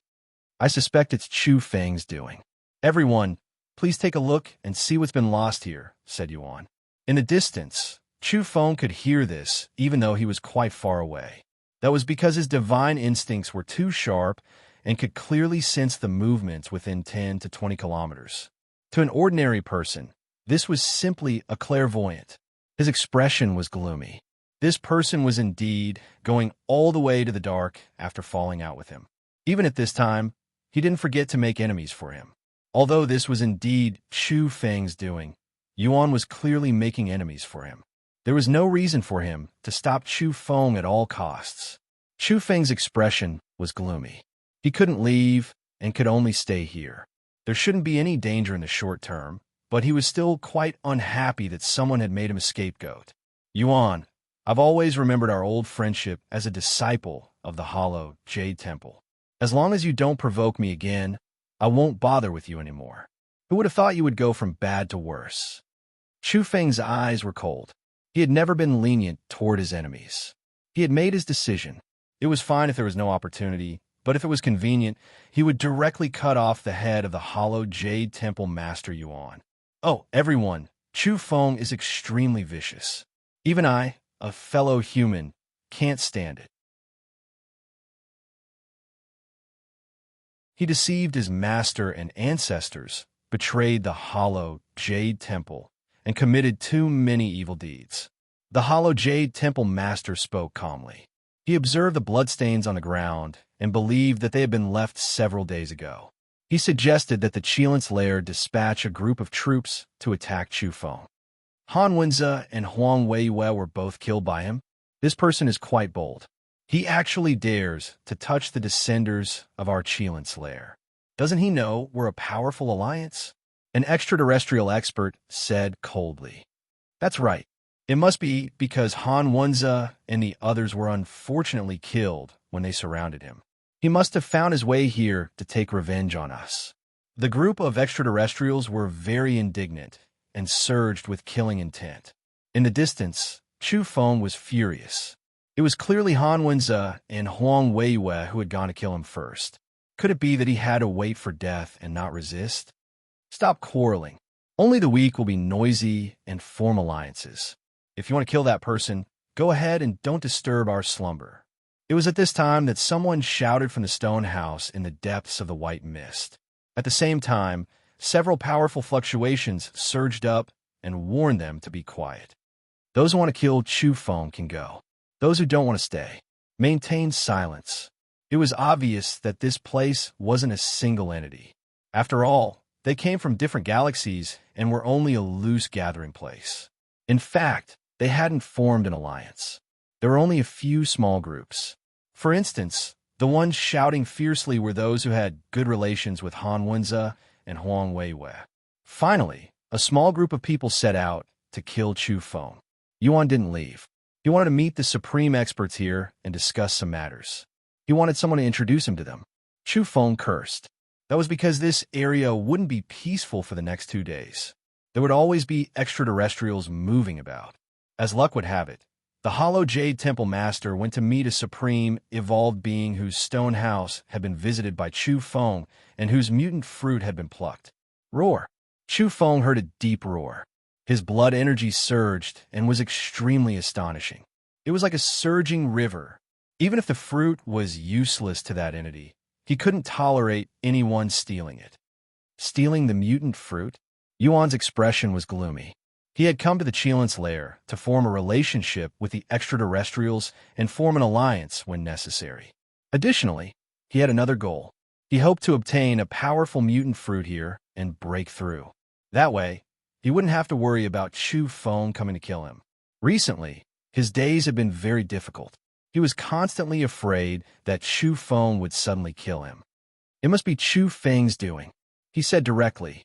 I suspect it's Chu Feng's doing. Everyone, please take a look and see what's been lost here, said Yuan. In the distance, Chu Feng could hear this, even though he was quite far away. That was because his divine instincts were too sharp and could clearly sense the movements within 10 to 20 kilometers. To an ordinary person, this was simply a clairvoyant. His expression was gloomy. This person was indeed going all the way to the dark after falling out with him. Even at this time, he didn't forget to make enemies for him. Although this was indeed Chu Feng's doing, Yuan was clearly making enemies for him. There was no reason for him to stop Chu Feng at all costs. Chu Feng's expression was gloomy. He couldn't leave and could only stay here. There shouldn't be any danger in the short term, but he was still quite unhappy that someone had made him a scapegoat. Yuan, I've always remembered our old friendship as a disciple of the Hollow Jade Temple. As long as you don't provoke me again, I won't bother with you anymore. Who would have thought you would go from bad to worse? Chu Feng's eyes were cold. He had never been lenient toward his enemies. He had made his decision. It was fine if there was no opportunity, but if it was convenient, he would directly cut off the head of the Hollow Jade Temple Master Yuan. Oh, everyone, Chu Feng is extremely vicious. Even I, a fellow human, can't stand it. He deceived his master and ancestors, betrayed the Hollow Jade Temple, and committed too many evil deeds. The Hollow Jade Temple Master spoke calmly. He observed the bloodstains on the ground and believed that they had been left several days ago. He suggested that the Qilin's lair dispatch a group of troops to attack Chu Feng. Han Wenze and Huang Weiyue were both killed by him. This person is quite bold. He actually dares to touch the descenders of our Qilin lair. Doesn't he know we're a powerful alliance? An extraterrestrial expert said coldly. That's right. It must be because Han Wenze and the others were unfortunately killed when they surrounded him. He must have found his way here to take revenge on us. The group of extraterrestrials were very indignant and surged with killing intent. In the distance, Chu Feng was furious. It was clearly Han Wenze and Huang Weiyue who had gone to kill him first. Could it be that he had to wait for death and not resist? Stop quarreling. Only the weak will be noisy and form alliances. If you want to kill that person, go ahead and don't disturb our slumber. It was at this time that someone shouted from the stone house in the depths of the white mist. At the same time, several powerful fluctuations surged up and warned them to be quiet. Those who want to kill Chu Feng can go. Those who don't want to stay, maintain silence. It was obvious that this place wasn't a single entity. After all, they came from different galaxies and were only a loose gathering place. In fact, they hadn't formed an alliance. There were only a few small groups. For instance, the ones shouting fiercely were those who had good relations with Han Wenze and Huang Weiyue. Finally, a small group of people set out to kill Chu Feng. Yuan didn't leave. He wanted to meet the supreme experts here and discuss some matters. He wanted someone to introduce him to them. Chu Feng cursed. That was because this area wouldn't be peaceful for the next 2 days. There would always be extraterrestrials moving about. As luck would have it, the Hollow Jade Temple Master went to meet a supreme, evolved being whose stone house had been visited by Chu Feng and whose mutant fruit had been plucked. Roar! Chu Feng heard a deep roar. His blood energy surged and was extremely astonishing. It was like a surging river. Even if the fruit was useless to that entity, he couldn't tolerate anyone stealing it. Stealing the mutant fruit? Yuan's expression was gloomy. He had come to the Qilin's lair to form a relationship with the extraterrestrials and form an alliance when necessary. Additionally, he had another goal. He hoped to obtain a powerful mutant fruit here and break through. That way, he wouldn't have to worry about Chu Feng coming to kill him. Recently, his days had been very difficult. He was constantly afraid that Chu Feng would suddenly kill him. "It must be Chu Feng's doing," he said directly.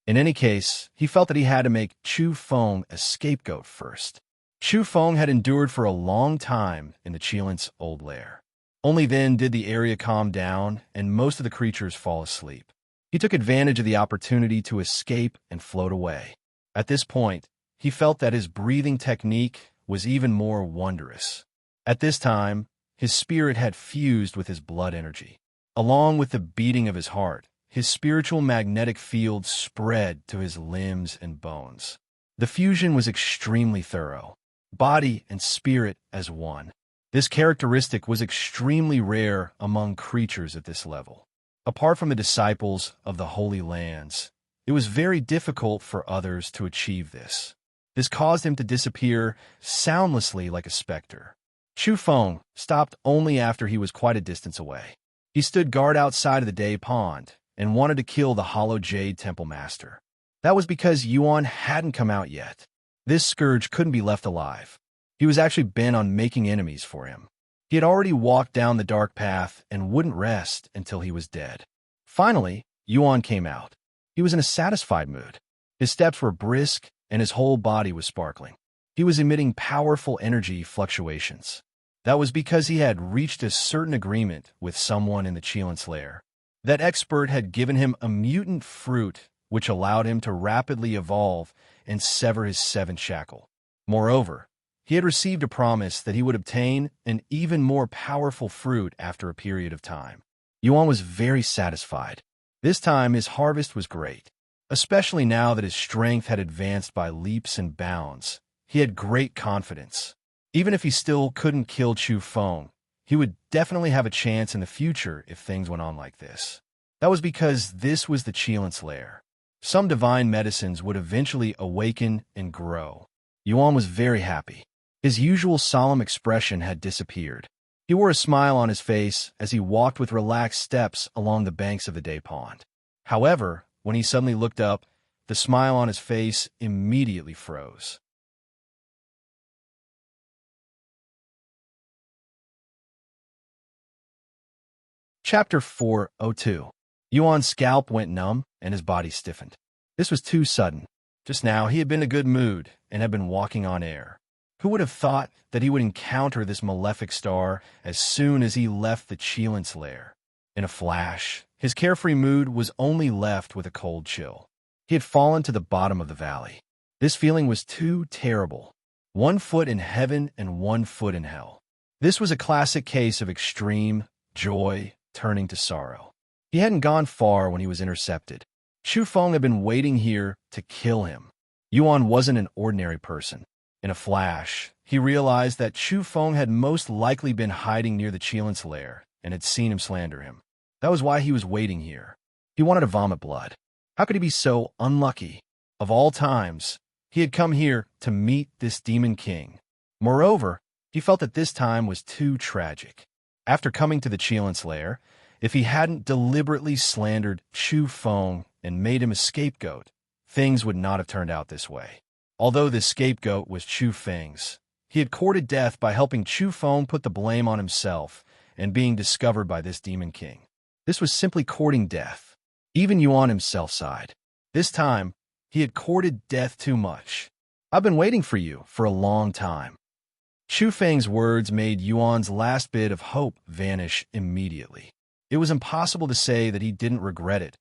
In any case, he felt that he had to make Chu Feng a scapegoat first. Chu Feng had endured for a long time in the Qilint's old lair. Only then did the area calm down and most of the creatures fall asleep. He took advantage of the opportunity to escape and float away. At this point, he felt that his breathing technique was even more wondrous. At this time, his spirit had fused with his blood energy. Along with the beating of his heart, his spiritual magnetic field spread to his limbs and bones. The fusion was extremely thorough, body and spirit as one. This characteristic was extremely rare among creatures at this level. Apart from the disciples of the Holy Lands, it was very difficult for others to achieve this. This caused him to disappear soundlessly like a specter. Chu Feng stopped only after he was quite a distance away. He stood guard outside of the day pond and wanted to kill the Hollow Jade Temple Master. That was because Yuan hadn't come out yet. This scourge couldn't be left alive. He was actually bent on making enemies for him. He had already walked down the dark path and wouldn't rest until he was dead. Finally, Yuan came out. He was in a satisfied mood. His steps were brisk and his whole body was sparkling. He was emitting powerful energy fluctuations. That was because he had reached a certain agreement with someone in the Qilint's lair. That expert had given him a mutant fruit which allowed him to rapidly evolve and sever his seventh shackle. Moreover, he had received a promise that he would obtain an even more powerful fruit after a period of time. Yuan was very satisfied. This time his harvest was great. Especially now that his strength had advanced by leaps and bounds, he had great confidence. Even if he still couldn't kill Chu Feng, he would definitely have a chance in the future if things went on like this. That was because this was the Qilint's lair. Some divine medicines would eventually awaken and grow. Yuan was very happy. His usual solemn expression had disappeared. He wore a smile on his face as he walked with relaxed steps along the banks of the day pond. However, when he suddenly looked up, the smile on his face immediately froze. Chapter 402. Yuan's scalp went numb and his body stiffened. This was too sudden. Just now he had been in a good mood and had been walking on air. Who would have thought that he would encounter this malefic star as soon as he left the Qilint's lair? In a flash, his carefree mood was only left with a cold chill. He had fallen to the bottom of the valley. This feeling was too terrible. 1 foot in heaven and 1 foot in hell. This was a classic case of extreme joy turning to sorrow. He hadn't gone far when he was intercepted. Chu Feng had been waiting here to kill him. Yuan wasn't an ordinary person. In a flash, he realized that Chu Feng had most likely been hiding near the Qilint's lair and had seen him slander him. That was why he was waiting here. He wanted to vomit blood. How could he be so unlucky? Of all times, he had come here to meet this demon king. Moreover, he felt that this time was too tragic. After coming to the Qilint's lair, if he hadn't deliberately slandered Chu Feng and made him a scapegoat, things would not have turned out this way. Although the scapegoat was Chu Feng's, he had courted death by helping Chu Feng put the blame on himself and being discovered by this demon king. This was simply courting death. Even Yuan himself sighed. This time, he had courted death too much. "I've been waiting for you for a long time." Chu Feng's words made Yuan's last bit of hope vanish immediately. It was impossible to say that he didn't regret it,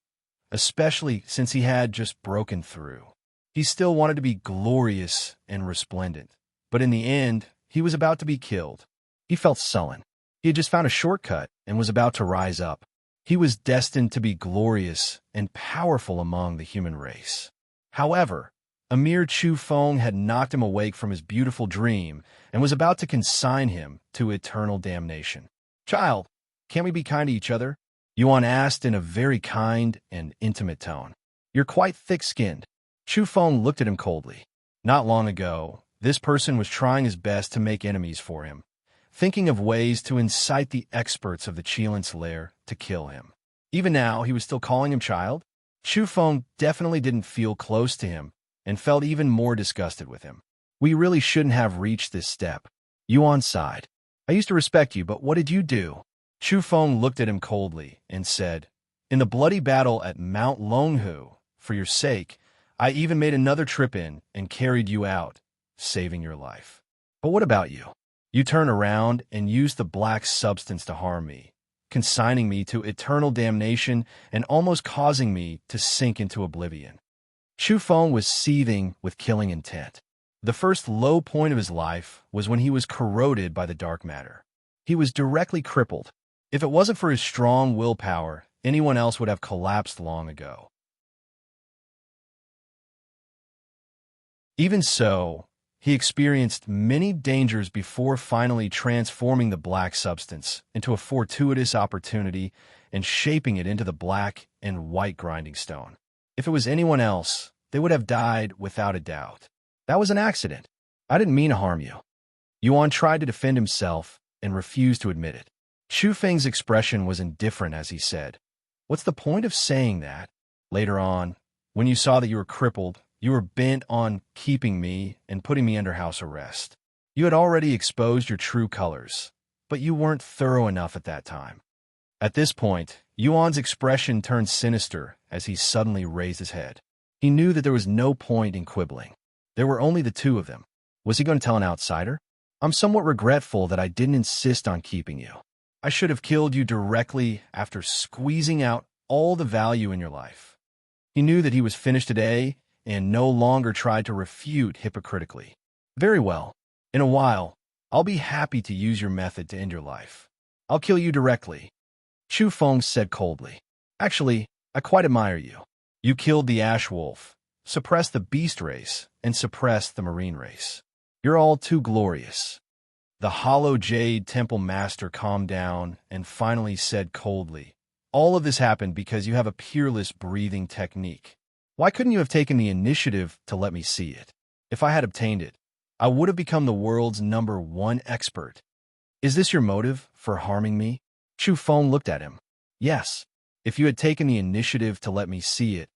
especially since he had just broken through. He still wanted to be glorious and resplendent, but in the end, he was about to be killed. He felt sullen. He had just found a shortcut and was about to rise up. He was destined to be glorious and powerful among the human race. However, a mere Chu Feng had knocked him awake from his beautiful dream and was about to consign him to eternal damnation. "Child, can't we be kind to each other?" Yuan asked in a very kind and intimate tone. "You're quite thick-skinned." Chu Feng looked at him coldly. Not long ago, this person was trying his best to make enemies for him, thinking of ways to incite the experts of the Qilint's lair to kill him. Even now, he was still calling him child. Chu Feng definitely didn't feel close to him and felt even more disgusted with him. We really shouldn't have reached this step. Yuan sighed. I used to respect you, but what did you do? Chu Feng looked at him coldly and said, In the bloody battle at Mount Longhu, for your sake, I even made another trip in and carried you out, saving your life. But what about you? You turned around and used the black substance to harm me, consigning me to eternal damnation and almost causing me to sink into oblivion. Chu Feng was seething with killing intent. The first low point of his life was when he was corroded by the dark matter. He was directly crippled. If it wasn't for his strong willpower, anyone else would have collapsed long ago. Even so, he experienced many dangers before finally transforming the black substance into a fortuitous opportunity and shaping it into the black and white grinding stone. If it was anyone else, they would have died without a doubt. That was an accident. I didn't mean to harm you. Yuan tried to defend himself and refused to admit it. Chu Feng's expression was indifferent as he said, What's the point of saying that? Later on, when you saw that you were crippled, you were bent on keeping me and putting me under house arrest. You had already exposed your true colors, but you weren't thorough enough at that time. At this point, Yuan's expression turned sinister as he suddenly raised his head. He knew that there was no point in quibbling. There were only the two of them. Was he going to tell an outsider? I'm somewhat regretful that I didn't insist on keeping you. I should have killed you directly after squeezing out all the value in your life. He knew that he was finished today and no longer tried to refute hypocritically. Very well. In a while, I'll be happy to use your method to end your life. I'll kill you directly. Chu Feng said coldly. Actually, I quite admire you. You killed the ash wolf, suppressed the beast race, and suppressed the marine race. You're all too glorious. The hollow jade temple master calmed down and finally said coldly, All of this happened because you have a peerless breathing technique. Why couldn't you have taken the initiative to let me see it? If I had obtained it, I would have become the world's #1 expert. Is this your motive for harming me? Chu Feng looked at him. Yes, if you had taken the initiative to let me see it,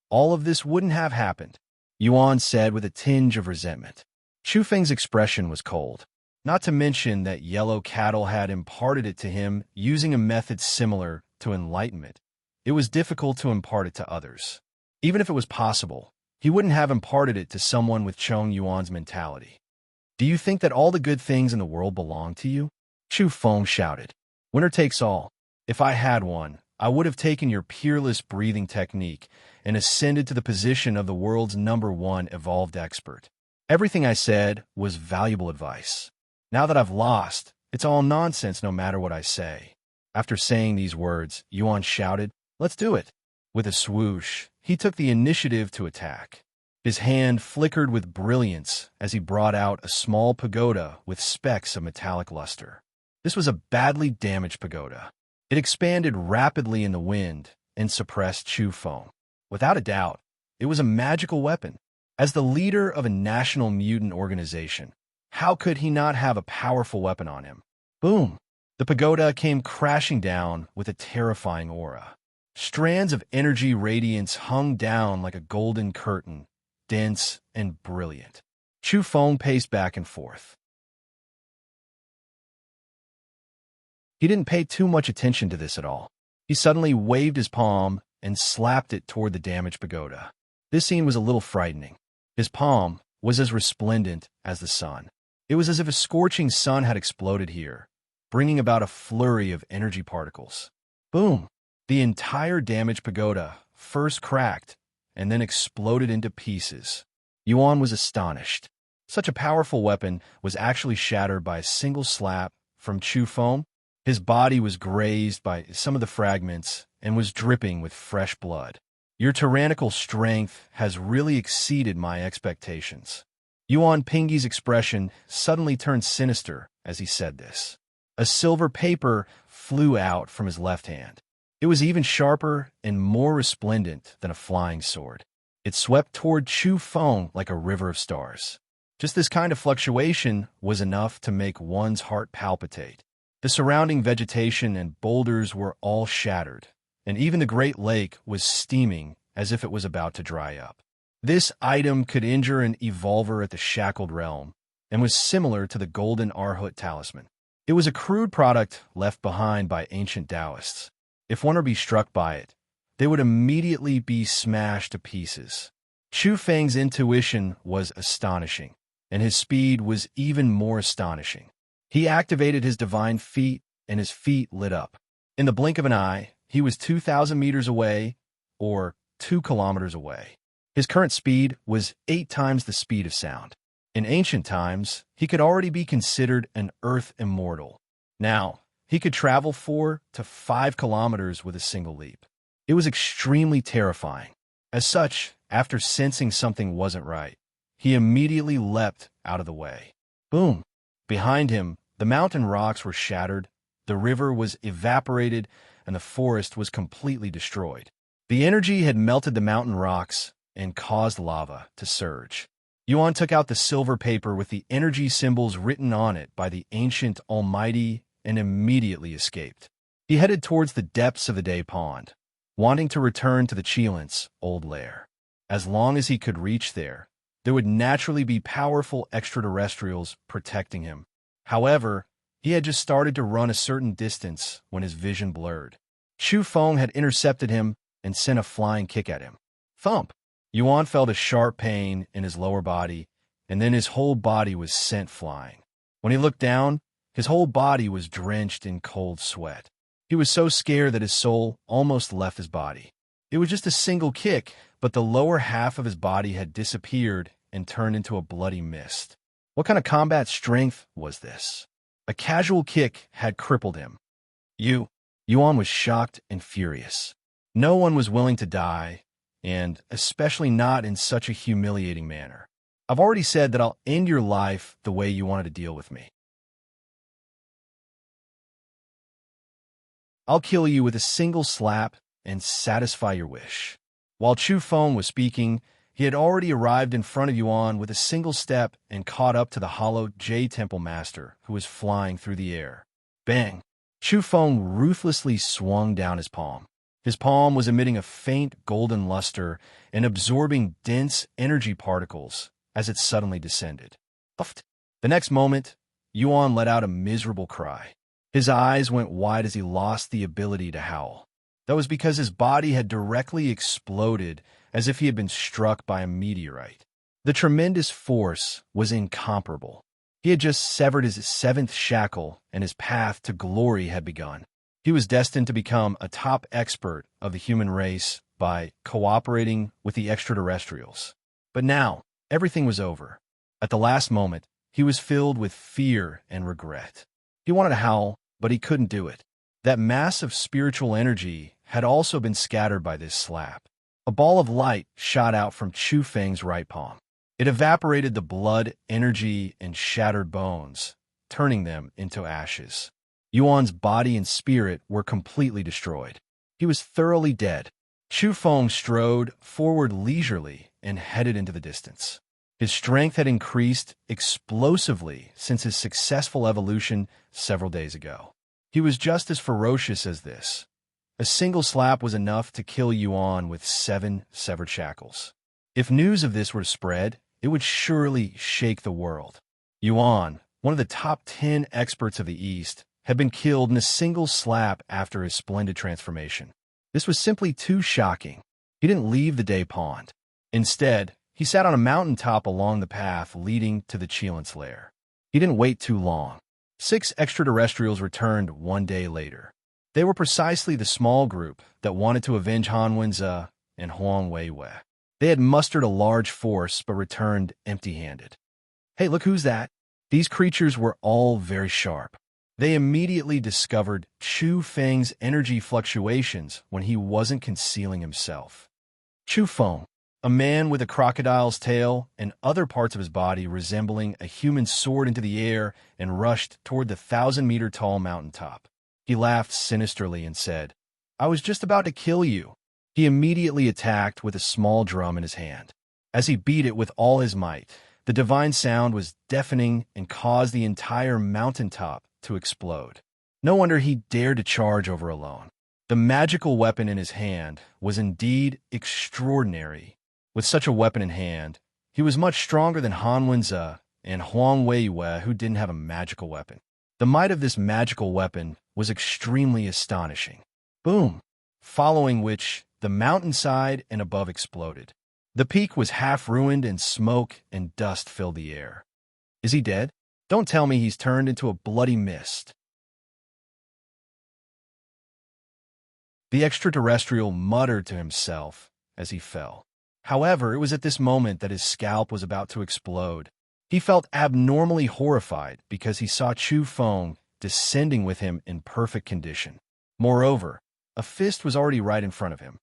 all of this wouldn't have happened, Yuan said with a tinge of resentment. Chu Feng's expression was cold. Not to mention that Yellow Cattle had imparted it to him using a method similar to enlightenment. It was difficult to impart it to others. Even if it was possible, he wouldn't have imparted it to someone with Chong Yuan's mentality. Do you think that all the good things in the world belong to you? Chu Feng shouted. Winner takes all. If I had one, I would have taken your peerless breathing technique and ascended to the position of the world's #1 evolved expert. Everything I said was valuable advice. Now that I've lost, it's all nonsense no matter what I say. After saying these words, Yuan shouted, Let's do it. With a swoosh, he took the initiative to attack. His hand flickered with brilliance as he brought out a small pagoda with specks of metallic luster. This was a badly damaged pagoda. It expanded rapidly in the wind and suppressed Chu Feng. Without a doubt, it was a magical weapon. As the leader of a national mutant organization, how could he not have a powerful weapon on him? Boom! The pagoda came crashing down with a terrifying aura. Strands of energy radiance hung down like a golden curtain, dense and brilliant. Chu Feng paced back and forth. He didn't pay too much attention to this at all. He suddenly waved his palm and slapped it toward the damaged pagoda. This scene was a little frightening. His palm was as resplendent as the sun. It was as if a scorching sun had exploded here, bringing about a flurry of energy particles. Boom! The entire damaged pagoda first cracked and then exploded into pieces. Yuan was astonished. Such a powerful weapon was actually shattered by a single slap from Chu Feng. His body was grazed by some of the fragments and was dripping with fresh blood. Your tyrannical strength has really exceeded my expectations. Yuan Pingyi's expression suddenly turned sinister as he said this. A silver paper flew out from his left hand. It was even sharper and more resplendent than a flying sword. It swept toward Chu Feng like a river of stars. Just this kind of fluctuation was enough to make one's heart palpitate. The surrounding vegetation and boulders were all shattered, and even the Great Lake was steaming as if it was about to dry up. This item could injure an evolver at the Shackled Realm, and was similar to the Golden Arhut Talisman. It was a crude product left behind by ancient Taoists. If one were to be struck by it, they would immediately be smashed to pieces. Chu Feng's intuition was astonishing, and his speed was even more astonishing. He activated his divine feat, and his feet lit up. In the blink of an eye, he was 2,000 meters away, or 2 kilometers away. His current speed was 8 times the speed of sound. In ancient times, he could already be considered an earth immortal. Now, he could travel 4 to 5 kilometers with a single leap. It was extremely terrifying. As such, after sensing something wasn't right, he immediately leapt out of the way. Boom! Behind him, the mountain rocks were shattered, the river was evaporated, and the forest was completely destroyed. The energy had melted the mountain rocks and caused lava to surge. Yuan took out the silver paper with the energy symbols written on it by the ancient Almighty and immediately escaped. He headed towards the depths of the Day Pond, wanting to return to the Qilins' old lair. As long as he could reach there, there would naturally be powerful extraterrestrials protecting him. However, he had just started to run a certain distance when his vision blurred. Chu Feng had intercepted him and sent a flying kick at him. Thump! Yuan felt a sharp pain in his lower body, and then his whole body was sent flying. When he looked down, his whole body was drenched in cold sweat. He was so scared that his soul almost left his body. It was just a single kick, but the lower half of his body had disappeared and turned into a bloody mist. What kind of combat strength was this? A casual kick had crippled him. Yuan was shocked and furious. No one was willing to die, and especially not in such a humiliating manner. I've already said that I'll end your life the way you wanted to deal with me. I'll kill you with a single slap and satisfy your wish. While Chu Feng was speaking, he had already arrived in front of Yuan with a single step and caught up to the hollow Jade Temple Master, who was flying through the air. Bang! Chu Feng ruthlessly swung down his palm. His palm was emitting a faint golden luster and absorbing dense energy particles as it suddenly descended. Uft. The next moment, Yuan let out a miserable cry. His eyes went wide as he lost the ability to howl. That was because his body had directly exploded as if he had been struck by a meteorite. The tremendous force was incomparable. He had just severed his 7th shackle, and his path to glory had begun. He was destined to become a top expert of the human race by cooperating with the extraterrestrials. But now, everything was over. At the last moment, he was filled with fear and regret. He wanted to howl, but he couldn't do it. That mass of spiritual energy had also been scattered by this slap. A ball of light shot out from Chu Feng's right palm. It evaporated the blood, energy, and shattered bones, turning them into ashes. Yuan's body and spirit were completely destroyed. He was thoroughly dead. Chu Feng strode forward leisurely and headed into the distance. His strength had increased explosively since his successful evolution several days ago. He was just as ferocious as this. A single slap was enough to kill Yuan with 7 severed shackles. If news of this were to spread, it would surely shake the world. Yuan, one of the top 10 experts of the East, had been killed in a single slap after his splendid transformation. This was simply too shocking. He didn't leave the Day Pond. Instead, he sat on a mountaintop along the path leading to the Qilins' lair. He didn't wait too long. 6 extraterrestrials returned 1 day later. They were precisely the small group that wanted to avenge Han Wenze and Huang Weiwei. They had mustered a large force but returned empty-handed. Hey, look who's that? These creatures were all very sharp. They immediately discovered Chu Feng's energy fluctuations when he wasn't concealing himself. Chu Feng, a man with a crocodile's tail and other parts of his body resembling a human, soared into the air and rushed toward the 1,000-meter-tall mountaintop. He laughed sinisterly and said, "I was just about to kill you." He immediately attacked with a small drum in his hand. As he beat it with all his might, the divine sound was deafening and caused the entire mountaintop to explode. No wonder he dared to charge over alone. The magical weapon in his hand was indeed extraordinary. With such a weapon in hand, he was much stronger than Han Wenze and Huang Weiyue, who didn't have a magical weapon. The might of this magical weapon was extremely astonishing. Boom! Following which, the mountainside and above exploded. The peak was half ruined and smoke and dust filled the air. Is he dead? Don't tell me he's turned into a bloody mist. The extraterrestrial muttered to himself as he fell. However, it was at this moment that his scalp was about to explode. He felt abnormally horrified because he saw Chu Feng descending with him in perfect condition. Moreover, a fist was already right in front of him.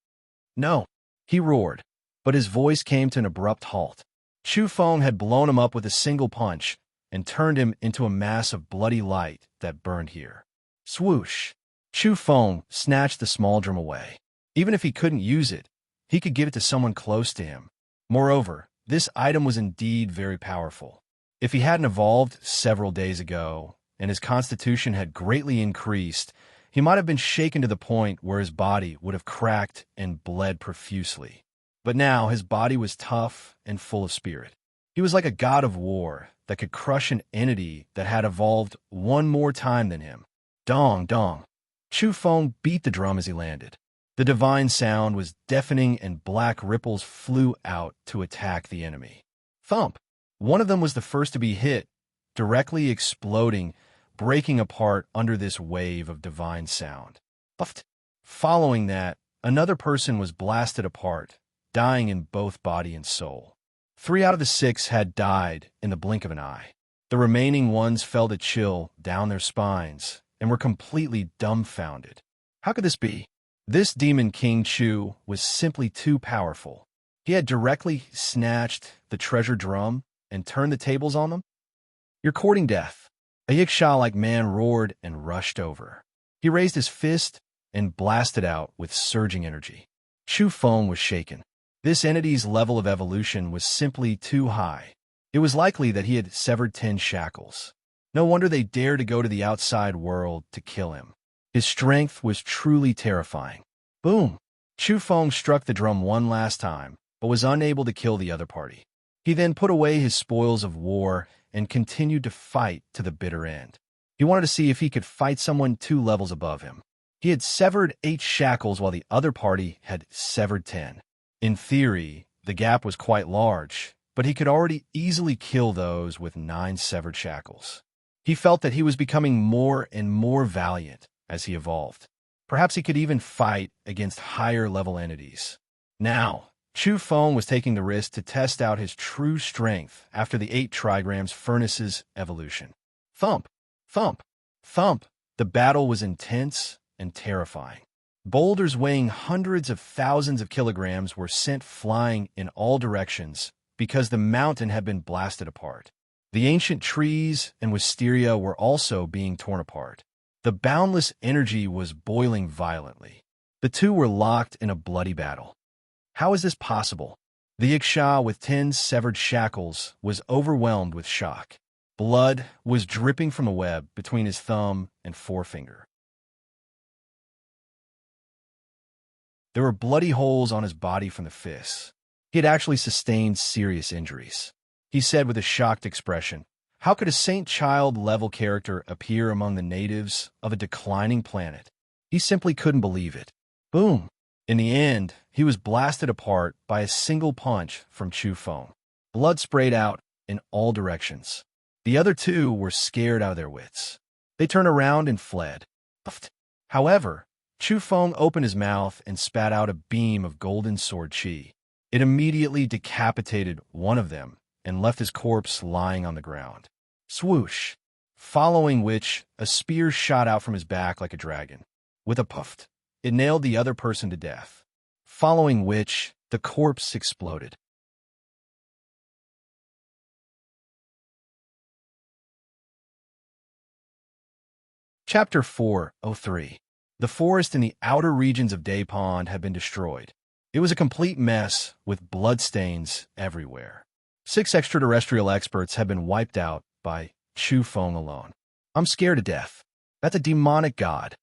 No, he roared, but his voice came to an abrupt halt. Chu Feng had blown him up with a single punch and turned him into a mass of bloody light that burned here. Swoosh! Chu Feng snatched the small drum away. Even if he couldn't use it, he could give it to someone close to him. Moreover, this item was indeed very powerful. If he hadn't evolved several days ago, and his constitution had greatly increased, he might have been shaken to the point where his body would have cracked and bled profusely. But now his body was tough and full of spirit. He was like a god of war that could crush an entity that had evolved one more time than him. Dong, dong. Chu Feng beat the drum as he landed. The divine sound was deafening and black ripples flew out to attack the enemy. Thump! One of them was the first to be hit, directly exploding, breaking apart under this wave of divine sound. Puffed! Following that, another person was blasted apart, dying in both body and soul. 3 out of the 6 had died in the blink of an eye. The remaining ones felt a chill down their spines and were completely dumbfounded. How could this be? This demon King Chu was simply too powerful. He had directly snatched the treasure drum and turned the tables on them. You're courting death. A Yiksha-like man roared and rushed over. He raised his fist and blasted out with surging energy. Chu Feng was shaken. This entity's level of evolution was simply too high. It was likely that he had severed 10 shackles. No wonder they dared to go to the outside world to kill him. His strength was truly terrifying. Boom! Chu Feng struck the drum one last time, but was unable to kill the other party. He then put away his spoils of war and continued to fight to the bitter end. He wanted to see if he could fight someone 2 levels above him. He had severed 8 shackles while the other party had severed 10. In theory, the gap was quite large, but he could already easily kill those with 9 severed shackles. He felt that he was becoming more and more valiant as he evolved. Perhaps he could even fight against higher-level entities. Now, Chu Feng was taking the risk to test out his true strength after the 8 trigrams furnace's evolution. Thump! Thump! Thump! The battle was intense and terrifying. Boulders weighing hundreds of thousands of kilograms were sent flying in all directions because the mountain had been blasted apart. The ancient trees and wisteria were also being torn apart. The boundless energy was boiling violently. The two were locked in a bloody battle. How is this possible? The Yiksha with 10 severed shackles was overwhelmed with shock. Blood was dripping from a web between his thumb and forefinger. There were bloody holes on his body from the fists. He had actually sustained serious injuries. He said with a shocked expression, "How could a Saint Child-level character appear among the natives of a declining planet?" He simply couldn't believe it. Boom! In the end, he was blasted apart by a single punch from Chu Feng. Blood sprayed out in all directions. The other 2 were scared out of their wits. They turned around and fled. However, Chu Feng opened his mouth and spat out a beam of golden sword chi. It immediately decapitated one of them and left his corpse lying on the ground. Swoosh! Following which, a spear shot out from his back like a dragon. With a puff, it nailed the other person to death. Following which, the corpse exploded. Chapter 403. The forest in the outer regions of Day Pond had been destroyed. It was a complete mess with bloodstains everywhere. 6 extraterrestrial experts had been wiped out by Chu Feng alone. I'm scared to death. That's a demonic god.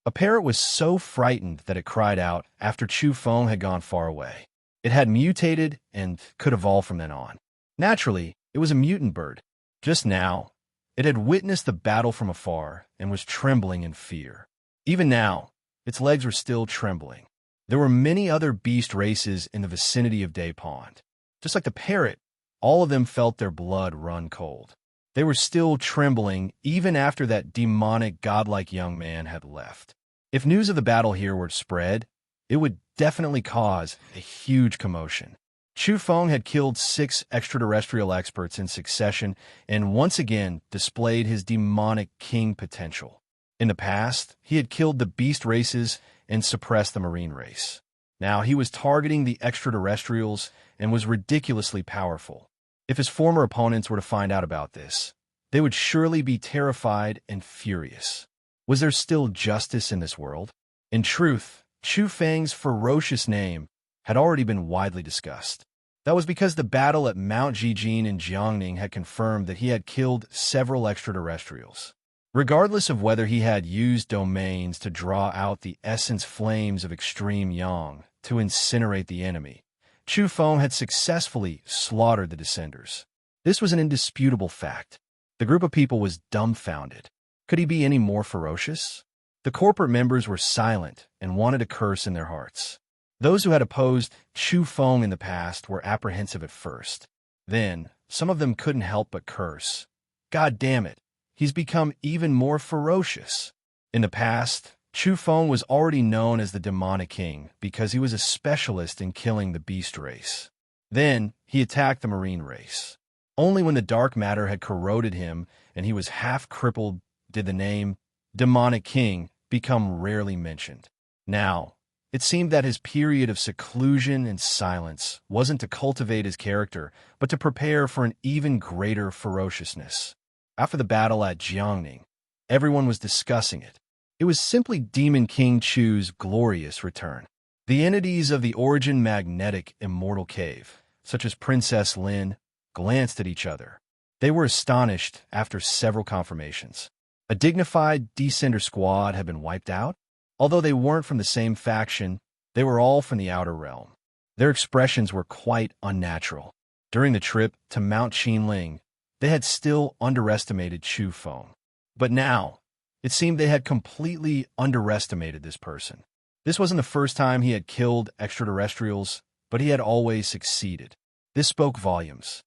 A parrot was so frightened that it cried out after Chu Feng had gone far away. It had mutated and could evolve from then on. Naturally, it was a mutant bird. Just now, it had witnessed the battle from afar and was trembling in fear. Even now, its legs were still trembling. There were many other beast races in the vicinity of Day Pond. Just like the parrot, all of them felt their blood run cold. They were still trembling even after that demonic, godlike young man had left. If news of the battle here were to spread, it would definitely cause a huge commotion. Chu Feng had killed 6 extraterrestrial experts in succession and once again displayed his demonic king potential. In the past, he had killed the beast races and suppressed the marine race. Now he was targeting the extraterrestrials and was ridiculously powerful. If his former opponents were to find out about this, they would surely be terrified and furious. Was there still justice in this world? In truth, Chu Feng's ferocious name had already been widely discussed. That was because the battle at Mount Jijin in Jiangning had confirmed that he had killed several extraterrestrials. Regardless of whether he had used domains to draw out the essence flames of extreme yang to incinerate the enemy, Chu Feng had successfully slaughtered the descenders. This was an indisputable fact. The group of people was dumbfounded. Could he be any more ferocious? The corporate members were silent and wanted to curse in their hearts. Those who had opposed Chu Feng in the past were apprehensive at first. Then, some of them couldn't help but curse. God damn it, he's become even more ferocious. In the past, Chu Feng was already known as the Demonic King because he was a specialist in killing the beast race. Then, he attacked the marine race. Only when the dark matter had corroded him and he was half crippled did the name Demonic King become rarely mentioned. Now, it seemed that his period of seclusion and silence wasn't to cultivate his character, but to prepare for an even greater ferociousness. After the battle at Jiangning, everyone was discussing it. It was simply Demon King Chu's glorious return. The entities of the Origin Magnetic Immortal Cave, such as Princess Lin, glanced at each other. They were astonished after several confirmations. A dignified descender squad had been wiped out. Although they weren't from the same faction, they were all from the outer realm. Their expressions were quite unnatural. During the trip to Mount Qinling, they had still underestimated Chu Feng. But now, it seemed they had completely underestimated this person. This wasn't the first time he had killed extraterrestrials, but he had always succeeded. This spoke volumes.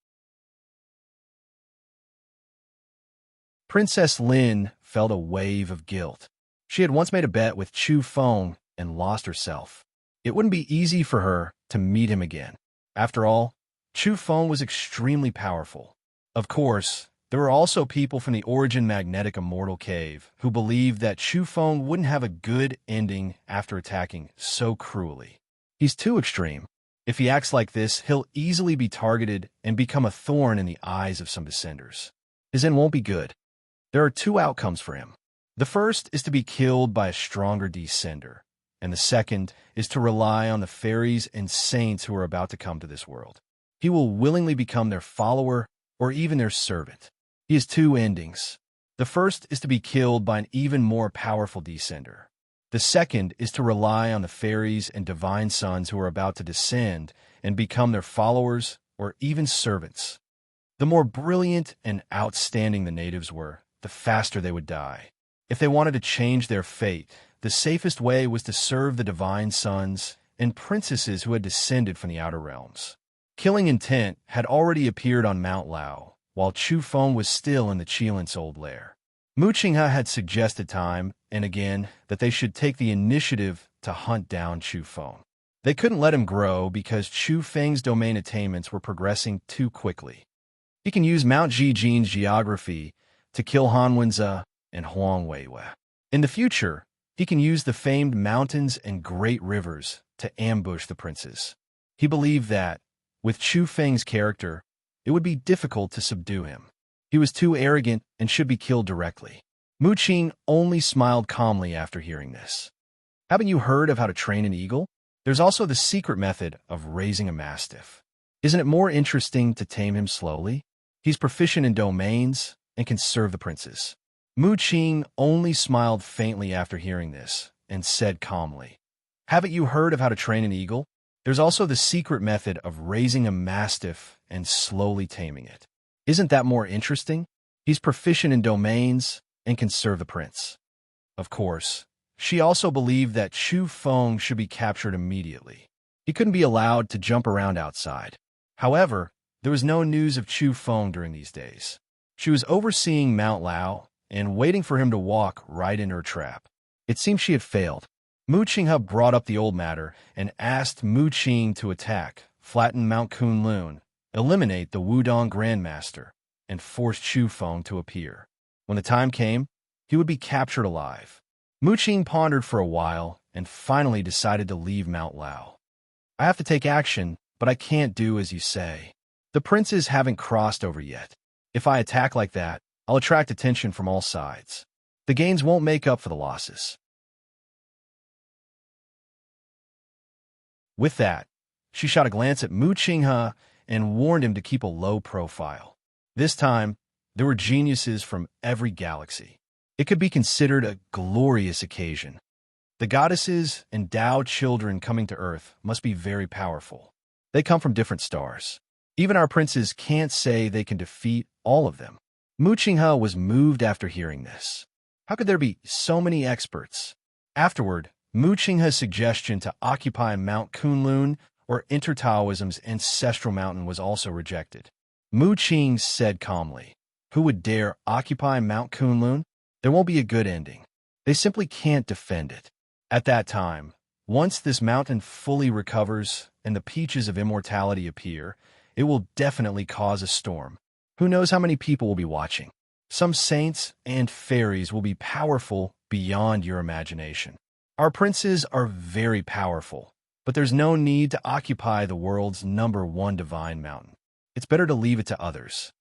Princess Lin felt a wave of guilt. She had once made a bet with Chu Feng and lost herself. It wouldn't be easy for her to meet him again. After all, Chu Feng was extremely powerful. Of course, there were also people from the Origin Magnetic Immortal Cave who believed that Chu Feng wouldn't have a good ending after attacking so cruelly. He's too extreme. If he acts like this, he'll easily be targeted and become a thorn in the eyes of some descenders. His end won't be good. There are 2 outcomes for him. The first is to be killed by a stronger descender, and the second is to rely on the fairies and saints who are about to come to this world. He will willingly become their follower or even their servant. He has 2 endings. The first is to be killed by an even more powerful descender. The second is to rely on the fairies and divine sons who are about to descend and become their followers or even servants. The more brilliant and outstanding the natives were, the faster they would die. If they wanted to change their fate, the safest way was to serve the divine sons and princesses who had descended from the outer realms. Killing intent had already appeared on Mount Lao, while Chu Feng was still in the Qilin's old lair. Mu Qinghe had suggested time and again that they should take the initiative to hunt down Chu Feng. They couldn't let him grow because Chu Feng's domain attainments were progressing too quickly. He can use Mount Jijin's geography to kill Han Wenze and Huang Weiwei. In the future, he can use the famed mountains and great rivers to ambush the princes. He believed that, with Chu Feng's character, it would be difficult to subdue him. He was too arrogant and should be killed directly. Mu Qing only smiled calmly after hearing this. Haven't you heard of how to train an eagle? There's also the secret method of raising a mastiff. Isn't it more interesting to tame him slowly? He's proficient in domains and can serve the princes. Mu Qing only smiled faintly after hearing this and said calmly, "Haven't you heard of how to train an eagle? There's also the secret method of raising a mastiff and slowly taming it. Isn't that more interesting? He's proficient in domains and can serve the prince. Of course, she also believed that Chu Feng should be captured immediately. He couldn't be allowed to jump around outside. However, there was no news of Chu Feng during these days. She was overseeing Mount Lao and waiting for him to walk right into her trap. It seemed she had failed. Mu Qinghe brought up the old matter and asked Mu Qing to attack, flatten Mount Kunlun, eliminate the Wudong Grandmaster, and force Chu Feng to appear. When the time came, he would be captured alive. Mu Qing pondered for a while and finally decided to leave Mount Lao. I have to take action, but I can't do as you say. The princes haven't crossed over yet. If I attack like that, I'll attract attention from all sides. The gains won't make up for the losses. With that, she shot a glance at Mu Qinghe and warned him to keep a low profile. This time, there were geniuses from every galaxy. It could be considered a glorious occasion. The goddesses and Tao children coming to Earth must be very powerful. They come from different stars. Even our princes can't say they can defeat all of them. Mu Qinghe was moved after hearing this. How could there be so many experts? Afterward, Mu Qinghe's suggestion to occupy Mount Kunlun or Intertaoism's ancestral mountain was also rejected. Mu Qing said calmly, "Who would dare occupy Mount Kunlun? There won't be a good ending. They simply can't defend it." At that time, once this mountain fully recovers and the peaches of immortality appear, it will definitely cause a storm. Who knows how many people will be watching? Some saints and fairies will be powerful beyond your imagination. Our princes are very powerful, but there's no need to occupy the world's #1 divine mountain. It's better to leave it to others.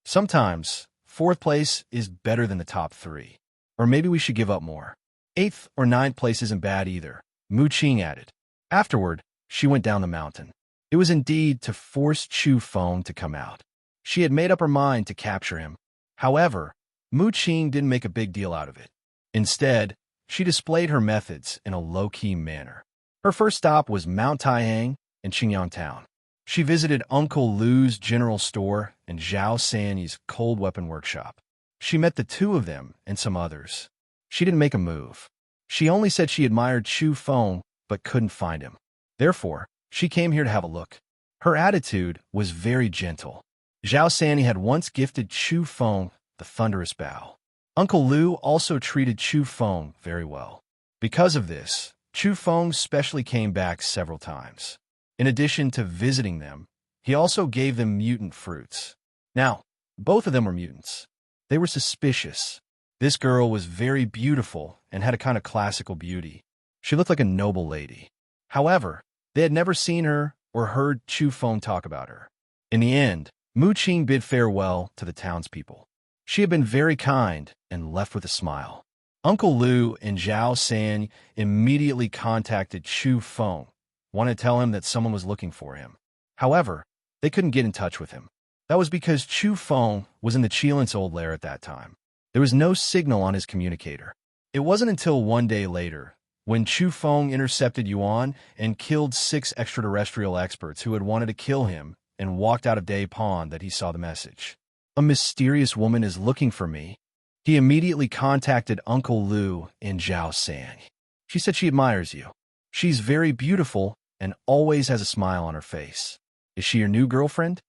Sometimes, 4th place is better than the top 3. Or maybe we should give up more. 8th or 9th place isn't bad either, Mu Qing added. Afterward, she went down the mountain. It was indeed to force Chu Feng to come out. She had made up her mind to capture him. However, Mu Qing didn't make a big deal out of it. Instead, she displayed her methods in a low-key manner. Her first stop was Mount Taiyang in Qingyang Town. She visited Uncle Lu's general store and Zhao Sanyi's cold weapon workshop. She met the two of them and some others. She didn't make a move. She only said she admired Chu Feng but couldn't find him. Therefore, she came here to have a look. Her attitude was very gentle. Zhao Sanyi had once gifted Chu Feng the thunderous bow. Uncle Lu also treated Chu Feng very well. Because of this, Chu Feng specially came back several times. In addition to visiting them, he also gave them mutant fruits. Now, both of them were mutants. They were suspicious. This girl was very beautiful and had a kind of classical beauty. She looked like a noble lady. However, they had never seen her or heard Chu Feng talk about her. In the end, Mu Qing bid farewell to the townspeople. She had been very kind and left with a smile. Uncle Lu and Zhao Sanyi immediately contacted Chu Feng, wanted to tell him that someone was looking for him. However, they couldn't get in touch with him. That was because Chu Feng was in the Qilin's old lair at that time. There was no signal on his communicator. It wasn't until one day later, when Chu Feng intercepted Yuan and killed 6 extraterrestrial experts who had wanted to kill him and walked out of Day Pond, that he saw the message. "A mysterious woman is looking for me." He immediately contacted Uncle Lu and Zhao Sanyi. "She said she admires you. She's very beautiful and always has a smile on her face. Is she your new girlfriend?"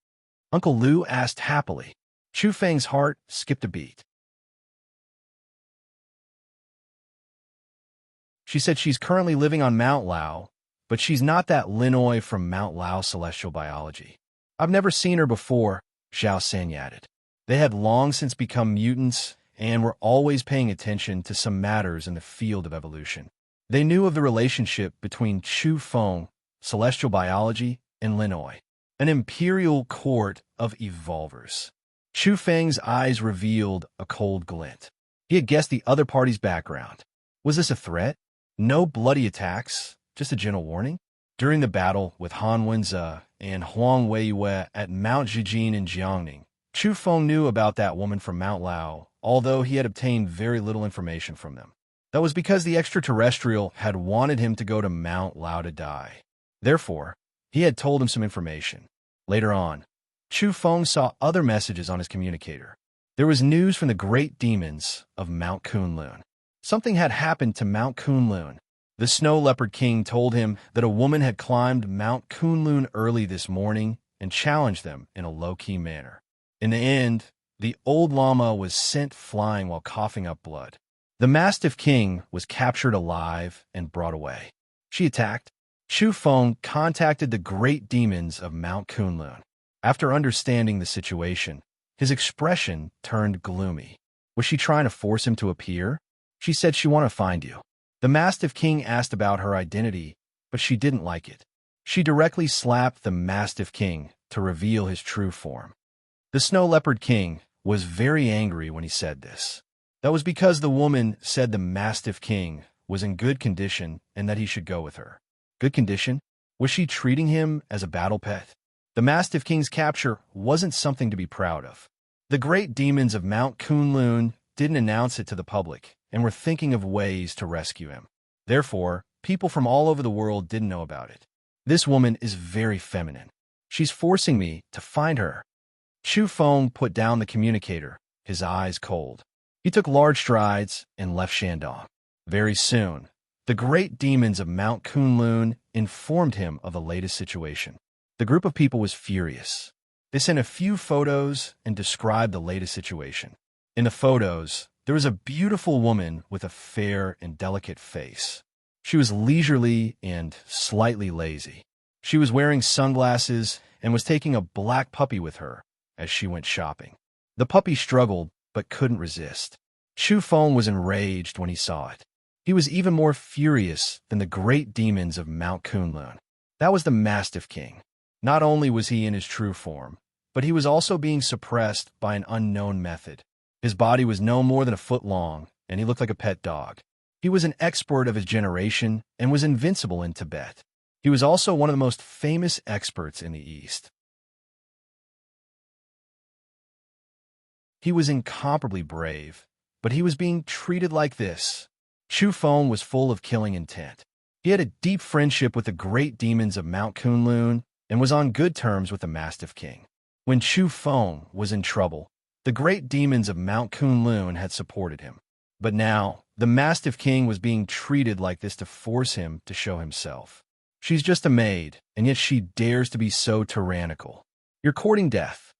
Uncle Lu asked happily. Chu Feng's heart skipped a beat. She said she's currently living on Mount Lao, but she's not that Linoi from Mount Lao Celestial Biology. "I've never seen her before," Zhao Sanyi added. They had long since become mutants and were always paying attention to some matters in the field of evolution. They knew of the relationship between Chu Feng, celestial biology, and Linoi, an imperial court of evolvers. Chu Feng's eyes revealed a cold glint. He had guessed the other party's background. Was this a threat? No bloody attacks, just a gentle warning? During the battle with Han Wenze and Huang Weiyue at Mount Zhijin in Jiangning, Chu Feng knew about that woman from Mount Lao, although he had obtained very little information from them. That was because the extraterrestrial had wanted him to go to Mount Lao to die. Therefore, He had told him some information. Later on, Chu Feng saw other messages on his communicator. There was news from the great demons of Mount Kunlun. Something had happened to Mount Kunlun. The Snow Leopard King told him that a woman had climbed Mount Kunlun early this morning and challenged them in a low-key manner. In the end, the old llama was sent flying while coughing up blood. The Mastiff King was captured alive and brought away. She attacked. Chu Feng contacted the great demons of Mount Kunlun. After understanding the situation, his expression turned gloomy. Was she trying to force him to appear? She said she wanted to find you. The Mastiff King asked about her identity, but she didn't like it. She directly slapped the Mastiff King to reveal his true form. The Snow Leopard King was very angry when he said this. That was because the woman said the Mastiff King was in good condition and that he should go with her. Good condition? Was she treating him as a battle pet? The Mastiff King's capture wasn't something to be proud of. The great demons of Mount Kunlun didn't announce it to the public and were thinking of ways to rescue him. Therefore, people from all over the world didn't know about it. This woman is very feminine. She's forcing me to find her. Chu Feng put down the communicator, his eyes cold. He took large strides and left Shandong. Very soon, the great demons of Mount Kunlun informed him of the latest situation. The group of people was furious. They sent a few photos and described the latest situation. In the photos, there was a beautiful woman with a fair and delicate face. She was leisurely and slightly lazy. She was wearing sunglasses and was taking a black puppy with her as she went shopping. The puppy struggled but couldn't resist. Chu Feng was enraged when he saw it. He was even more furious than the great demons of Mount Kunlun. That was the Mastiff King. Not only was he in his true form, but he was also being suppressed by an unknown method. His body was no more than a foot long, and he looked like a pet dog. He was an expert of his generation and was invincible in Tibet. He was also one of the most famous experts in the East. He was incomparably brave, but he was being treated like this. Chu Feng was full of killing intent. He had a deep friendship with the great demons of Mount Kunlun and was on good terms with the Mastiff King. When Chu Feng was in trouble, the great demons of Mount Kunlun had supported him. But now, the Mastiff King was being treated like this to force him to show himself. She's just a maid, and yet she dares to be so tyrannical. You're courting death.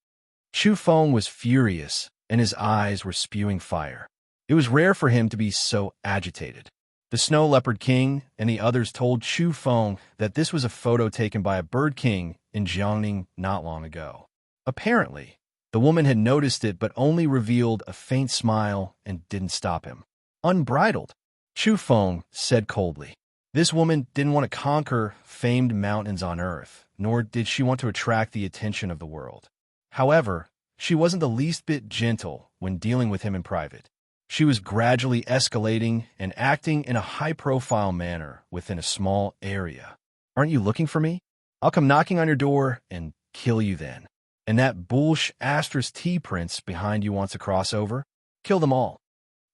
Chu Feng was furious, and his eyes were spewing fire. It was rare for him to be so agitated. The Snow Leopard King and the others told Chu Feng that this was a photo taken by a bird king in Jiangning not long ago. Apparently, the woman had noticed it but only revealed a faint smile and didn't stop him. Unbridled, Chu Feng said coldly. This woman didn't want to conquer famed mountains on Earth, nor did she want to attract the attention of the world. However, she wasn't the least bit gentle when dealing with him in private. She was gradually escalating and acting in a high-profile manner within a small area. Aren't you looking for me? I'll come knocking on your door and kill you then. And that bullsh Astris T prince behind you wants a crossover? Kill them all.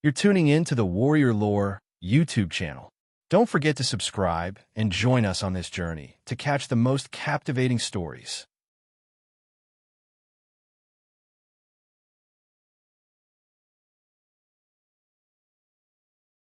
You're tuning in to the Warrior Lore YouTube channel. Don't forget to subscribe and join us on this journey to catch the most captivating stories.